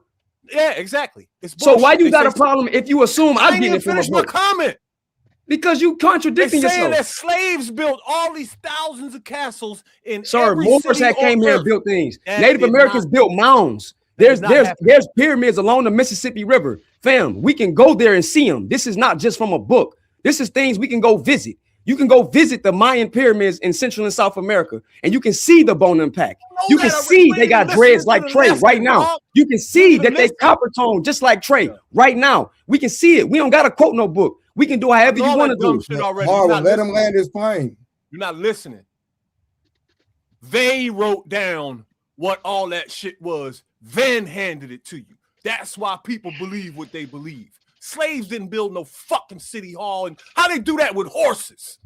Yeah, exactly. So why you got a problem if you assume I'm getting it from a book? My comment. Because you contradicting yourself. Saying that slaves built all these thousands of castles in Moors that came here and built things. Native Americans built mounds. There's pyramids along the Mississippi River. Fam, we can go there and see them. This is not just from a book. This is things we can go visit. You can go visit the Mayan pyramids in Central and South America, and you can see the Bonham Pack. You can see they got dreads like Trey right now. You can see that they copper tone just like Trey right now. We can see it. We don't got to quote no book. We can do however you want to do. Marvin, let him land his plane. You're not listening. They wrote down what all that shit was, then handed it to you. That's why people believe what they believe. Slaves didn't build no fucking city hall. And how they do that with horses?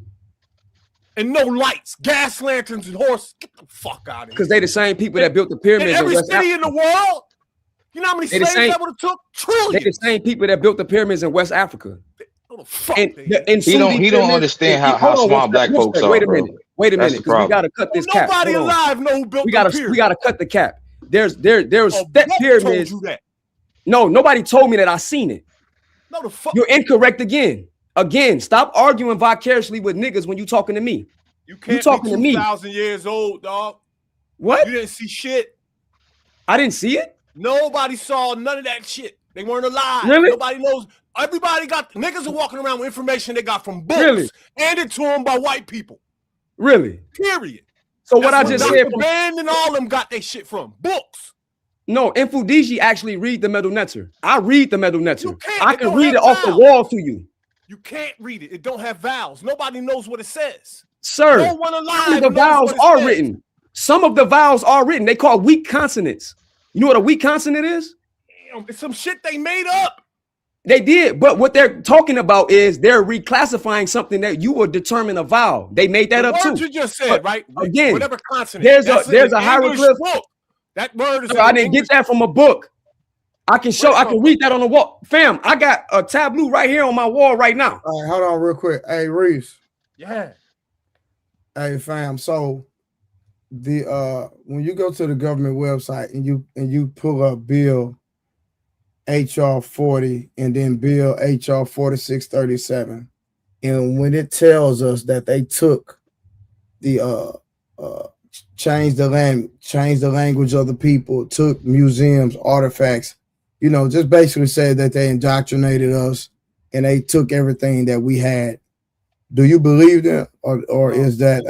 and no lights, gas lanterns and horses. Get the fuck out of here. Because they the same people that built the pyramids in every West city Africa. in the world. You know how many slaves that would have took? Trillions. They the same people that built the pyramids in West Africa. And he don't understand how smart black folks are. Wait a minute, because we gotta cut this cap. Nobody alive know who built we the pyramid. We gotta cut the cap. There's step pyramids. Told you that. No, nobody told me that. I seen it. No, the fuck. You're incorrect again. Again, stop arguing vicariously with niggas when you talking to me. You can't talking be to me. 2,000 years old, dog. What? You didn't see shit. I didn't see it. Nobody saw none of that shit. They weren't alive. Really? Nobody knows. Everybody got niggas are walking around with information they got from books, Really? handed to them by white people. Really? Period. So what I just said, Dr. Ben and all them got their shit from books. No, Infudiji actually read the Medu Neter. I read the Medu Neter. I can don't read have it off the vowels. wall to you. You can't read it. It don't have vowels. Nobody knows what it says. Sir, No one alive some of the knows vowels what it are says. written. Some of the vowels are written. They call weak consonants. You know what a weak consonant is? Damn, it's some shit they made up. They did, but what they're talking about is they're reclassifying something that you would determine a vowel. They made that up too. Word you just said, right? Again, Whatever consonant. there's That's a in an English hieroglyph. book. That word is. Sir, I didn't get that from a book. I can read that on the wall. Fam, I got a tableau right here on my wall right now. All right, hold on real quick. Hey, Reese. Yeah. Hey, fam. So the when you go to the government website and you pull up Bill HR 40 and then Bill HR 4637, and when it tells us that they took the changed the language of the people, took museums, artifacts, you know, just basically said that they indoctrinated us and they took everything that we had. Do you believe that, or is that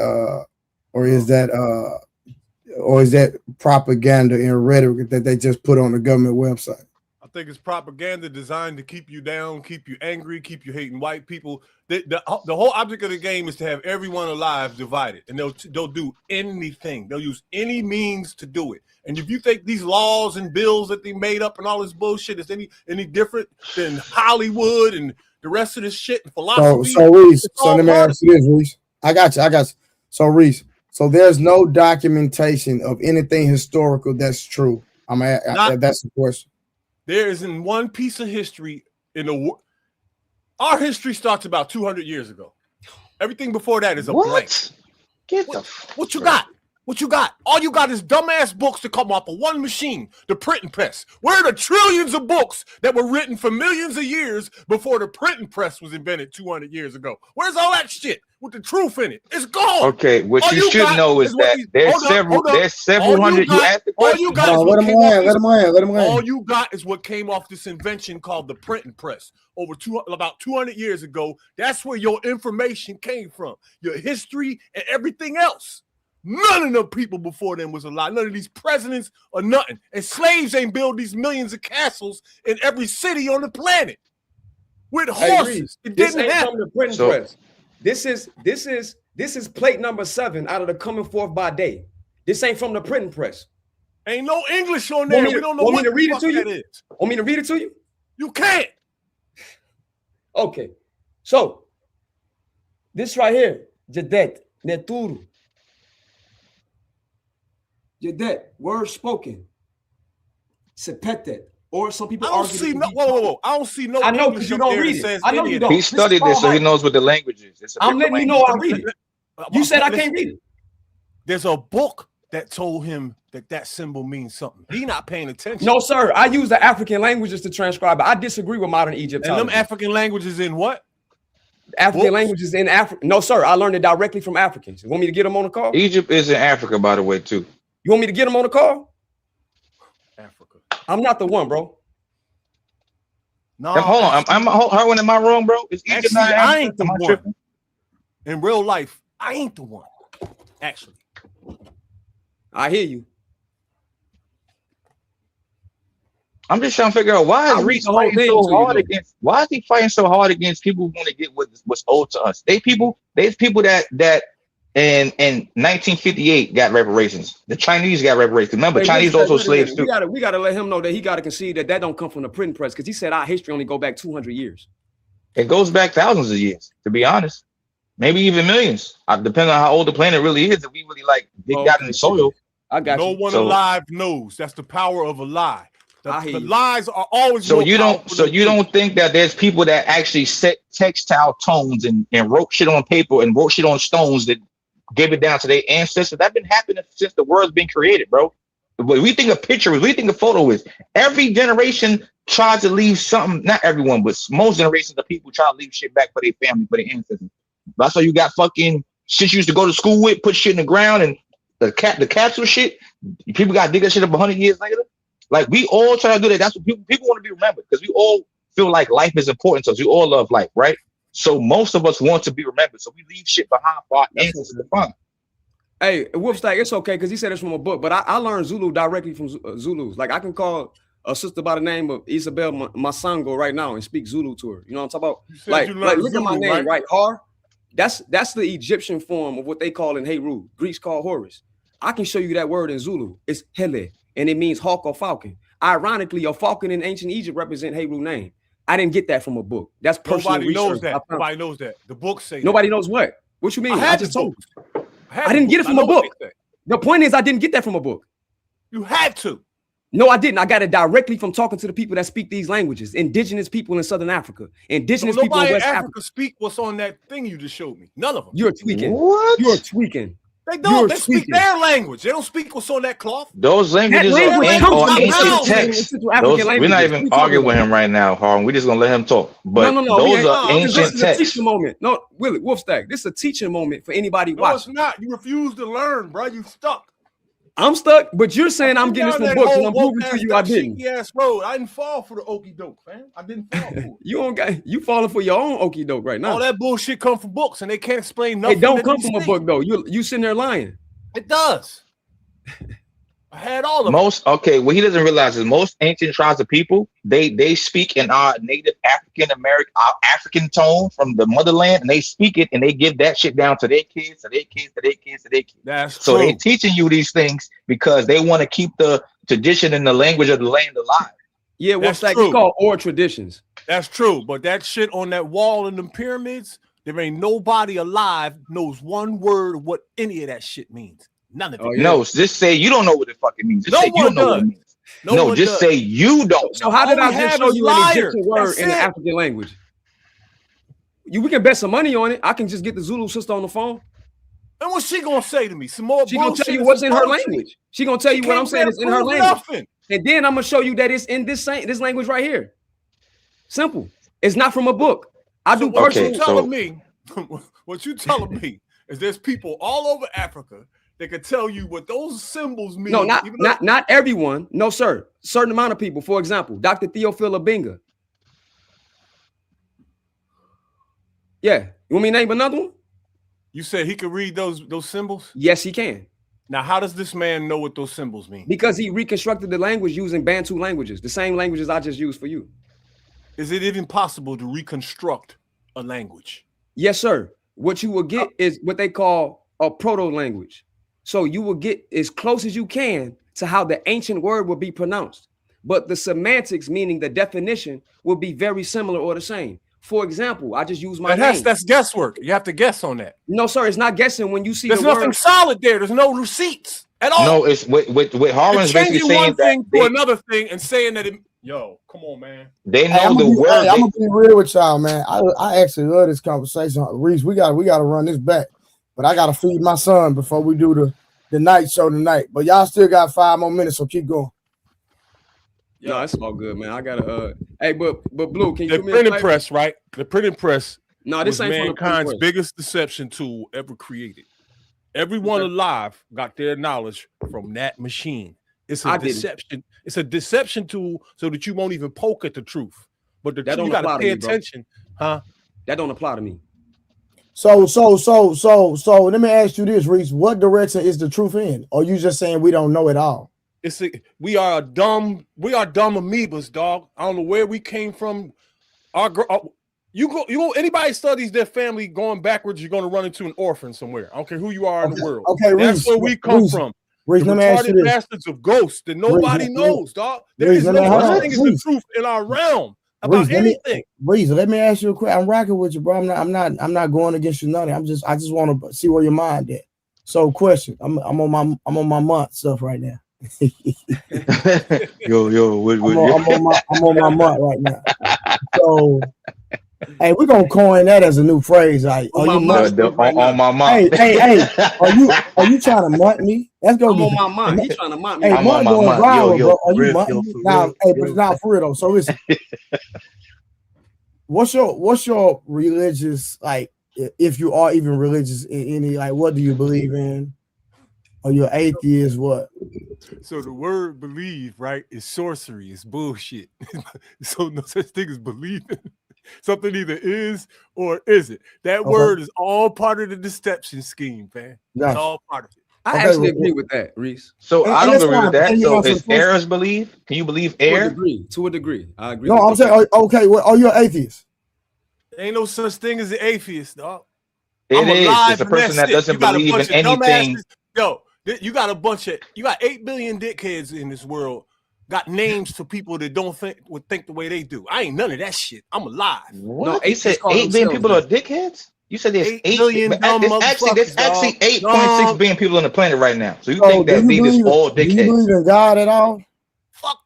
propaganda and rhetoric that they just put on the government website? I think it's propaganda designed to keep you down, keep you angry, keep you hating white people. The whole object of the game is to have everyone alive divided, and they'll do anything. They'll use any means to do it. And if you think these laws and bills that they made up and all this bullshit is any different than Hollywood and the rest of this shit and philosophy, So Reese, so let me ask you this, Reese. I got you. So Reese, so there's no documentation of anything historical that's true. That's the question. There isn't one piece of history in the world. Our history starts about 200 years ago. Everything before that is a blank. What you got? What you got? All you got is dumbass books that come off of one machine, the printing press. Where are the trillions of books that were written for millions of years before the printing press was invented 200 years ago? Where's all that shit with the truth in it? It's gone. Okay, what you should know is that there's several hundred. You asked the question. Let him land. All you got is what came off this invention called the printing press about 200 years ago. That's where your information came from, your history and everything else. None of the people before them was alive. None of these presidents or nothing. And slaves ain't build these millions of castles in every city on the planet with horses. It didn't happen. From the printing press. This is plate number 7 out of the coming forth by day. This ain't from the printing press. Ain't no English on there. We don't know what the fuck that is. Want me to read it to you? You can't. Okay. So this right here, Jadet Neturu. Jadet, word spoken. Sepetet. Or some people I don't see no. Whoa. I don't see no. I know because you don't read it. I know you don't. He studied this, so he knows what the language is. I'm letting you know I read it. You said I can't read it. There's a book that told him that symbol means something. He not paying attention. No, sir. I use the African languages to transcribe it. I disagree with modern Egyptology. And them African languages in what? African languages in Africa. No, sir. I learned it directly from Africans. You want me to get them on the call? Egypt is in Africa, by the way, too. You want me to get them on the call? Africa. I'm not the one, bro. No, hold on. I'm Harwin in my room, bro. Is Egypt not Africa? I ain't the one. In real life, I ain't the one. Actually, I hear you. I'm just trying to figure out why is he fighting so hard against? Why is he fighting so hard against people who want to get what's owed to us? There's people that in 1958 got reparations. The Chinese got reparations. Remember, Chinese also slaves too. We gotta let him know that he gotta concede that don't come from the printing press, because he said our history only go back 200 years. It goes back thousands of years, to be honest. maybe even millions. Depending on how old the planet really is. If we really like dig that in the soil. I got no you. one alive knows. That's the power of a lie. The lies are always so more you don't powerful so than you truth. don't think that there's people that actually set textile tones and wrote shit on paper and wrote shit on stones that gave it down to their ancestors? That's been happening since the world's been created, bro. When we think of pictures, we think of photo is every generation tries to leave something, not everyone, but most generations of people try to leave shit back for their family, for their ancestors. That's why you got fucking shit you used to go to school with, put shit in the ground, and the capsule shit. People got to dig that shit up 100 years later. Like, we all try to do that. That's what people want to be remembered, because we all feel like life is important to us. We all love life, right? So most of us want to be remembered. So we leave shit behind for our ancestors to find. Hey, Wolfstack, it's okay because he said it's from a book, but I learned Zulu directly from Zulus. Like, I can call a sister by the name of Isabel Masango right now and speak Zulu to her. You know what I'm talking about? Like look Zulu, at my name, right? Har. That's the Egyptian form of what they call in Heru. Greeks call Horus. I can show you that word in Zulu. It's Hele, and it means hawk or falcon. Ironically, a falcon in ancient Egypt represent Heru name. I didn't get that from a book. That's personal Nobody research. knows that. Nobody knows that. The books say Nobody that. knows what? What you mean? I just told you. I I didn't get it from a book. The point is, I didn't get that from a book. You had to. No, I didn't. I got it directly from talking to the people that speak these languages. Indigenous people in Southern Africa. Indigenous people in West Africa. Speak what's on that thing you just showed me. None of them. You're tweaking. What? You're tweaking. They don't. They speak their language. They don't speak what's on that cloth. Those languages are ancient texts. We're not even arguing with him right now, Harlan. We're just gonna let him talk. But those are ancient texts. This is a teaching moment. No, Willie Wolfstack. This is a teaching moment for anybody watching. No, it's not. You refuse to learn, bro. You stuck. I'm stuck, but you're saying I'm getting this from books, and I'm proving to you I didn't. Yes, road. I didn't fall for the okie doke, man. I didn't fall for it. You falling for your own okie doke right now. All that bullshit come from books, and they can't explain nothing. It don't come from a book though. You sitting there lying. It does. I had all of what he doesn't realize is most ancient tribes of people, they speak in our native our African tone from the motherland, and they speak it and they give that shit down to their kids, to their kids, to their kids, to their kids. That's so true. They're teaching you these things because they want to keep the tradition and the language of the land alive. Yeah, what's that? It's called oral traditions. That's true, but that shit on that wall in the pyramids, there ain't nobody alive knows one word of what any of that shit means. None of it. No, just say you don't know what it fucking means. Just say you don't know what it means. No, just say you don't. So how did I just show you an Egyptian word in the African language? We can bet some money on it. I can just get the Zulu sister on the phone. And what's she gonna say to me? Some more. She gonna tell you what's in her language. She gonna tell you what I'm saying is in her language. And then I'm gonna show you that it's in this language right here. Simple. It's not from a book. I do personal. What you telling me is there's people all over Africa that can tell you what those symbols mean. No, not everyone. No, sir. Certain amount of people. For example, Dr. Theophil Abinga. Yeah. You want me to name another one? You said he could read those symbols? Yes, he can. Now, how does this man know what those symbols mean? Because he reconstructed the language using Bantu languages, the same languages I just used for you. Is it even possible to reconstruct a language? Yes, sir. What you will get is what they call a proto-language. So you will get as close as you can to how the ancient word will be pronounced. But the semantics, meaning the definition, will be very similar or the same. For example, I just use my name. That's guesswork. You have to guess on that. No, sir, it's not guessing when you see there's nothing solid there. There's no receipts at all. No, it's with Harlan's basically saying one thing to another thing and saying that yo, come on, man. They know the word. I'm gonna be real with y'all, man. I actually love this conversation. Reese, we gotta run this back. But I gotta feed my son before we do the night show tonight. But y'all still got 5 more minutes, so keep going. No, it's all good, man. I gotta hey, but Blue, can you the printing press, right? The printing press this ain't mankind's biggest deception tool ever created. Everyone alive got their knowledge from that machine. It's a deception. It's a deception tool so that you won't even poke at the truth. But you gotta pay attention, huh? That don't apply to me. So let me ask you this, Reese. What direction is the truth in? Or you just saying we don't know it all? We are dumb amoebas, dog. I don't know where we came from. Anybody studies their family going backwards, you're gonna run into an orphan somewhere. I don't care who you are in the world. Okay, that's where we come from. Reese, the retarded bastards of ghosts that nobody knows, dog. There is no such thing as the truth in our realm. about anything. Let me ask you a question. I'm rocking with you, bro. I'm not going against you nothing. I just want to see where your mind at. So, question. I'm on my month stuff right now. I'm on my month right now. So, hey, we're gonna coin that as a new phrase. Like, are you on my month? Hey, are you trying to month me? That's gonna I'm be on my mind. He trying to month me. Hey, I'm on my going month. viral, Yo, bro. Are you real, monthing yo, me? for Now, real, hey, but yo. it's not for real though. So listen, what's your religious, like, if you are even religious in any, like, what do you believe in? Or you're atheist? What? So the word believe, right, is sorcery. It's bullshit. So no such thing as believing. Something either is or isn't. That word is all part of the deception scheme, man. It's all part of it. I actually agree with that, Reese. So I don't agree with that. So is heirs believe? Can you believe heir? To a degree. I agree. No, I'm saying, okay, well, are you an atheist? Ain't no such thing as an atheist, dog. It is. It's a person that doesn't believe in anything. Yo, you got 8 billion dickheads in this world. Got names for people that would think the way they do. I ain't none of that shit. I'm alive. What? No, you said 8 billion people are dickheads? You said there's 8 billion dumb motherfuckers. There's actually 8.6 billion people on the planet right now. So you think that they just all dickheads? Do you believe in God at all? Fuck.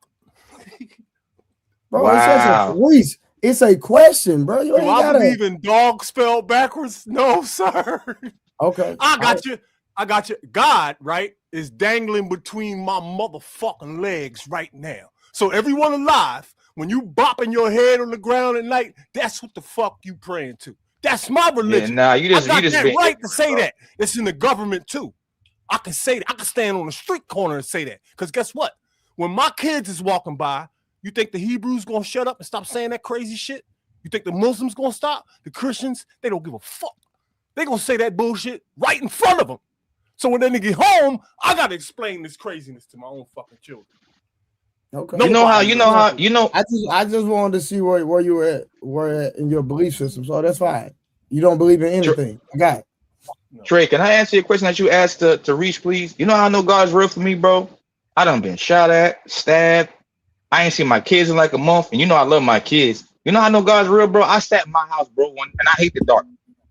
Bro, wow. It's a question, bro. Do I believe in dog spelled backwards? No, sir. Okay. I got you. God, right, is dangling between my motherfucking legs right now. So everyone alive, when you bopping your head on the ground at night, that's what the fuck you praying to. That's my religion. Yeah, you just right to say that. It's in the government too. I can say that. I can stand on the street corner and say that. Because guess what? When my kids is walking by, you think the Hebrews gonna shut up and stop saying that crazy shit? You think the Muslims gonna stop? The Christians, they don't give a fuck. They gonna say that bullshit right in front of them. So when they get home, I gotta explain this craziness to my own fucking children. Okay. I just wanted to see where you were at in your belief system. So that's fine. You don't believe in anything. I got it. Trey, can I answer your question that you asked to Reach, please? You know how I know God's real for me, bro? I done been shot at, stabbed. I ain't seen my kids in like a month, and you know I love my kids. You know how I know God's real, bro? I sat in my house, bro, and I hate the dark.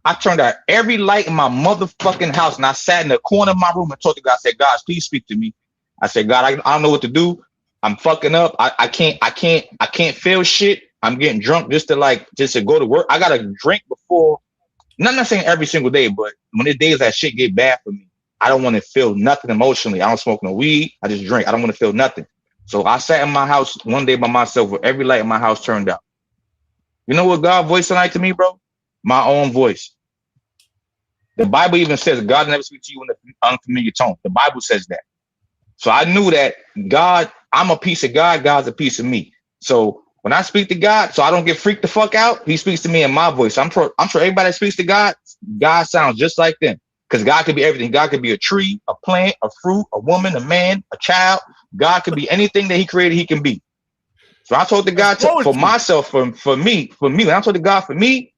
I turned out every light in my motherfucking house, and I sat in the corner of my room and talked to God. I said, God, please speak to me. I said, God, I don't know what to do. I'm fucking up. I can't feel shit. I'm getting drunk just to go to work. I gotta drink before. Not saying every single day, but when the days that shit get bad for me, I don't want to feel nothing emotionally. I don't smoke no weed. I just drink. I don't want to feel nothing. So I sat in my house one day by myself with every light in my house turned out. You know what God voiced tonight to me, bro? My own voice. The Bible even says God never speaks to you in an unfamiliar tone. The Bible says that. So I knew that God, I'm a piece of God. God's a piece of me. So when I speak to God, so I don't get freaked the fuck out, he speaks to me in my voice. I'm sure everybody that speaks to God, God sounds just like them. Because God could be everything. God could be a tree, a plant, a fruit, a woman, a man, a child. God could be anything that he created, he can be. So I told the God for myself, for me, when I told the God for me,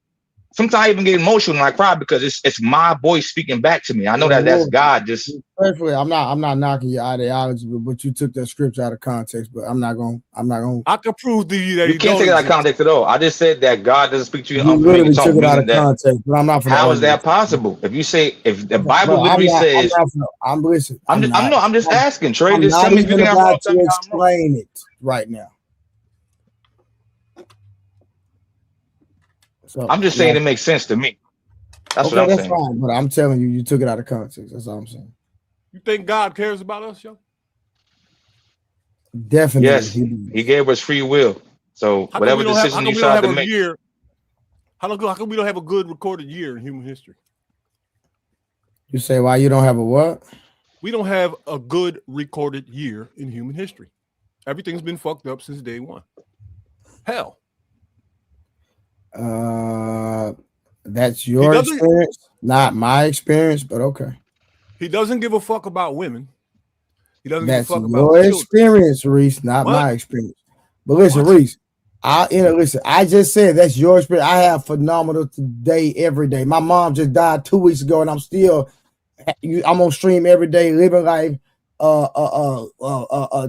sometimes I even get emotional and I cry because it's my voice speaking back to me. I know that's God. Just perfectly. I'm not knocking your ideology, but you took that scripture out of context. But I'm not going. I can prove to you that you can't take it out of context at all. I just said that God doesn't speak to you. You literally took it out of context, but I'm not. How is that possible? If you say if the Bible literally says, I'm listening. I'm just asking, Trey. I'm not even about to explain it right now. So, I'm just saying it makes sense to me. That's what I'm saying. Fine, but I'm telling you, you took it out of context. That's all I'm saying. You think God cares about us, yo? Definitely. Yes, he gave us free will. So whatever decision you decide to make. How come we don't have a good recorded year in human history? You say why you don't have a what? We don't have a good recorded year in human history. Everything's been fucked up since day one. Hell. That's your experience, not my experience, but okay. He doesn't give a fuck about women. He doesn't That's give a fuck your about experience, Reese, not my experience. But listen, Reese, I just said that's your experience. I have phenomenal today every day. My mom just died 2 weeks ago, and I'm on stream every day, living life,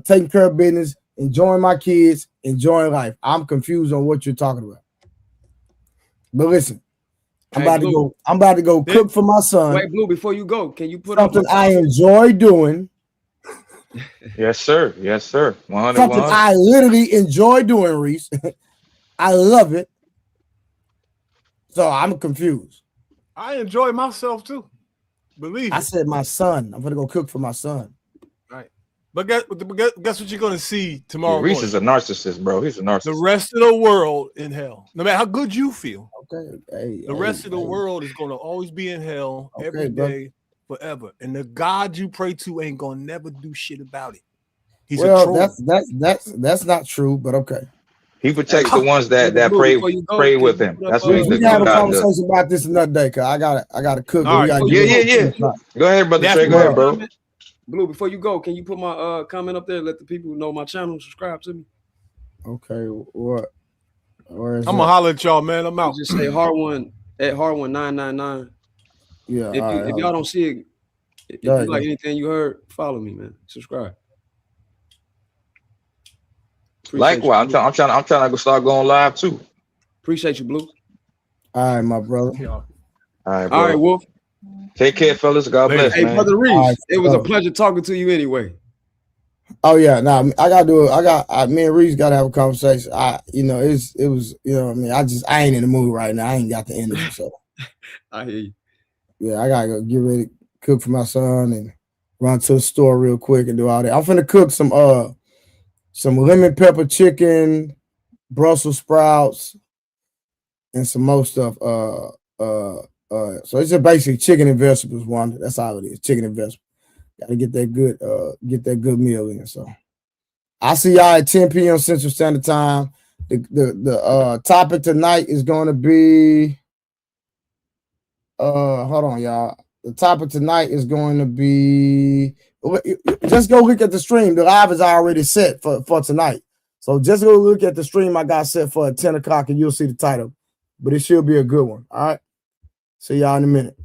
taking care of business, enjoying my kids, enjoying life. I'm confused on what you're talking about. But listen, I'm about to go cook for my son. Wait, Blue, before you go, can you put something I enjoy doing? Yes, sir. Yes, sir. 100. Something I literally enjoy doing, Reese. I love it. So I'm confused. I enjoy myself too. Believe I it. said my son. I'm gonna go cook for my son. Right. But guess what you're gonna see tomorrow Reese morning? is a narcissist, bro. He's a narcissist. The rest of the world in hell. No matter how good you feel. Okay. The rest of the world is gonna always be in hell every day, forever. And the God you pray to ain't gonna never do shit about it. He's a troll. That's not true, but okay. He protects the ones that pray with him. That's what he's we the can have a God conversation does. about this another day, cause I gotta cook. All right. Yeah. Go ahead, brother Trey. Go ahead, bro. Blue, before you go, can you put my comment up there? Let the people know my channel, subscribe to me. Okay, what? Where is I'm gonna holler at y'all, man. I'm out. Just say Hard1 at Hard1999. Yeah. If y'all don't see it, if you like anything you heard, follow me, man. Subscribe. Likewise, I'm trying to start going live too. Appreciate you, Blue. All right, my brother. All right, bro. All right, Wolf. Take care, fellas. God bless, hey, man. Brother Reese, it was a pleasure talking to you anyway. Oh yeah, I gotta do it. Me and Reese gotta have a conversation. It was, what I mean, I ain't in the mood right now. I ain't got the energy, so I hear you. Yeah, I gotta go get ready to cook for my son and run to the store real quick and do all that. I'm finna cook some lemon pepper chicken, Brussels sprouts, and some more stuff. So it's just basically chicken and vegetables. One, that's all it is. Chicken and vegetables. Gotta get that good meal in. So I'll see y'all at 10 p.m. Central Standard Time. The topic tonight is going to be hold on, y'all. The topic tonight is going to be, just go look at the stream. The live is already set for tonight. So just go look at the stream I got set for at 10 o'clock and you'll see the title. But it should be a good one. All right. See y'all in a minute.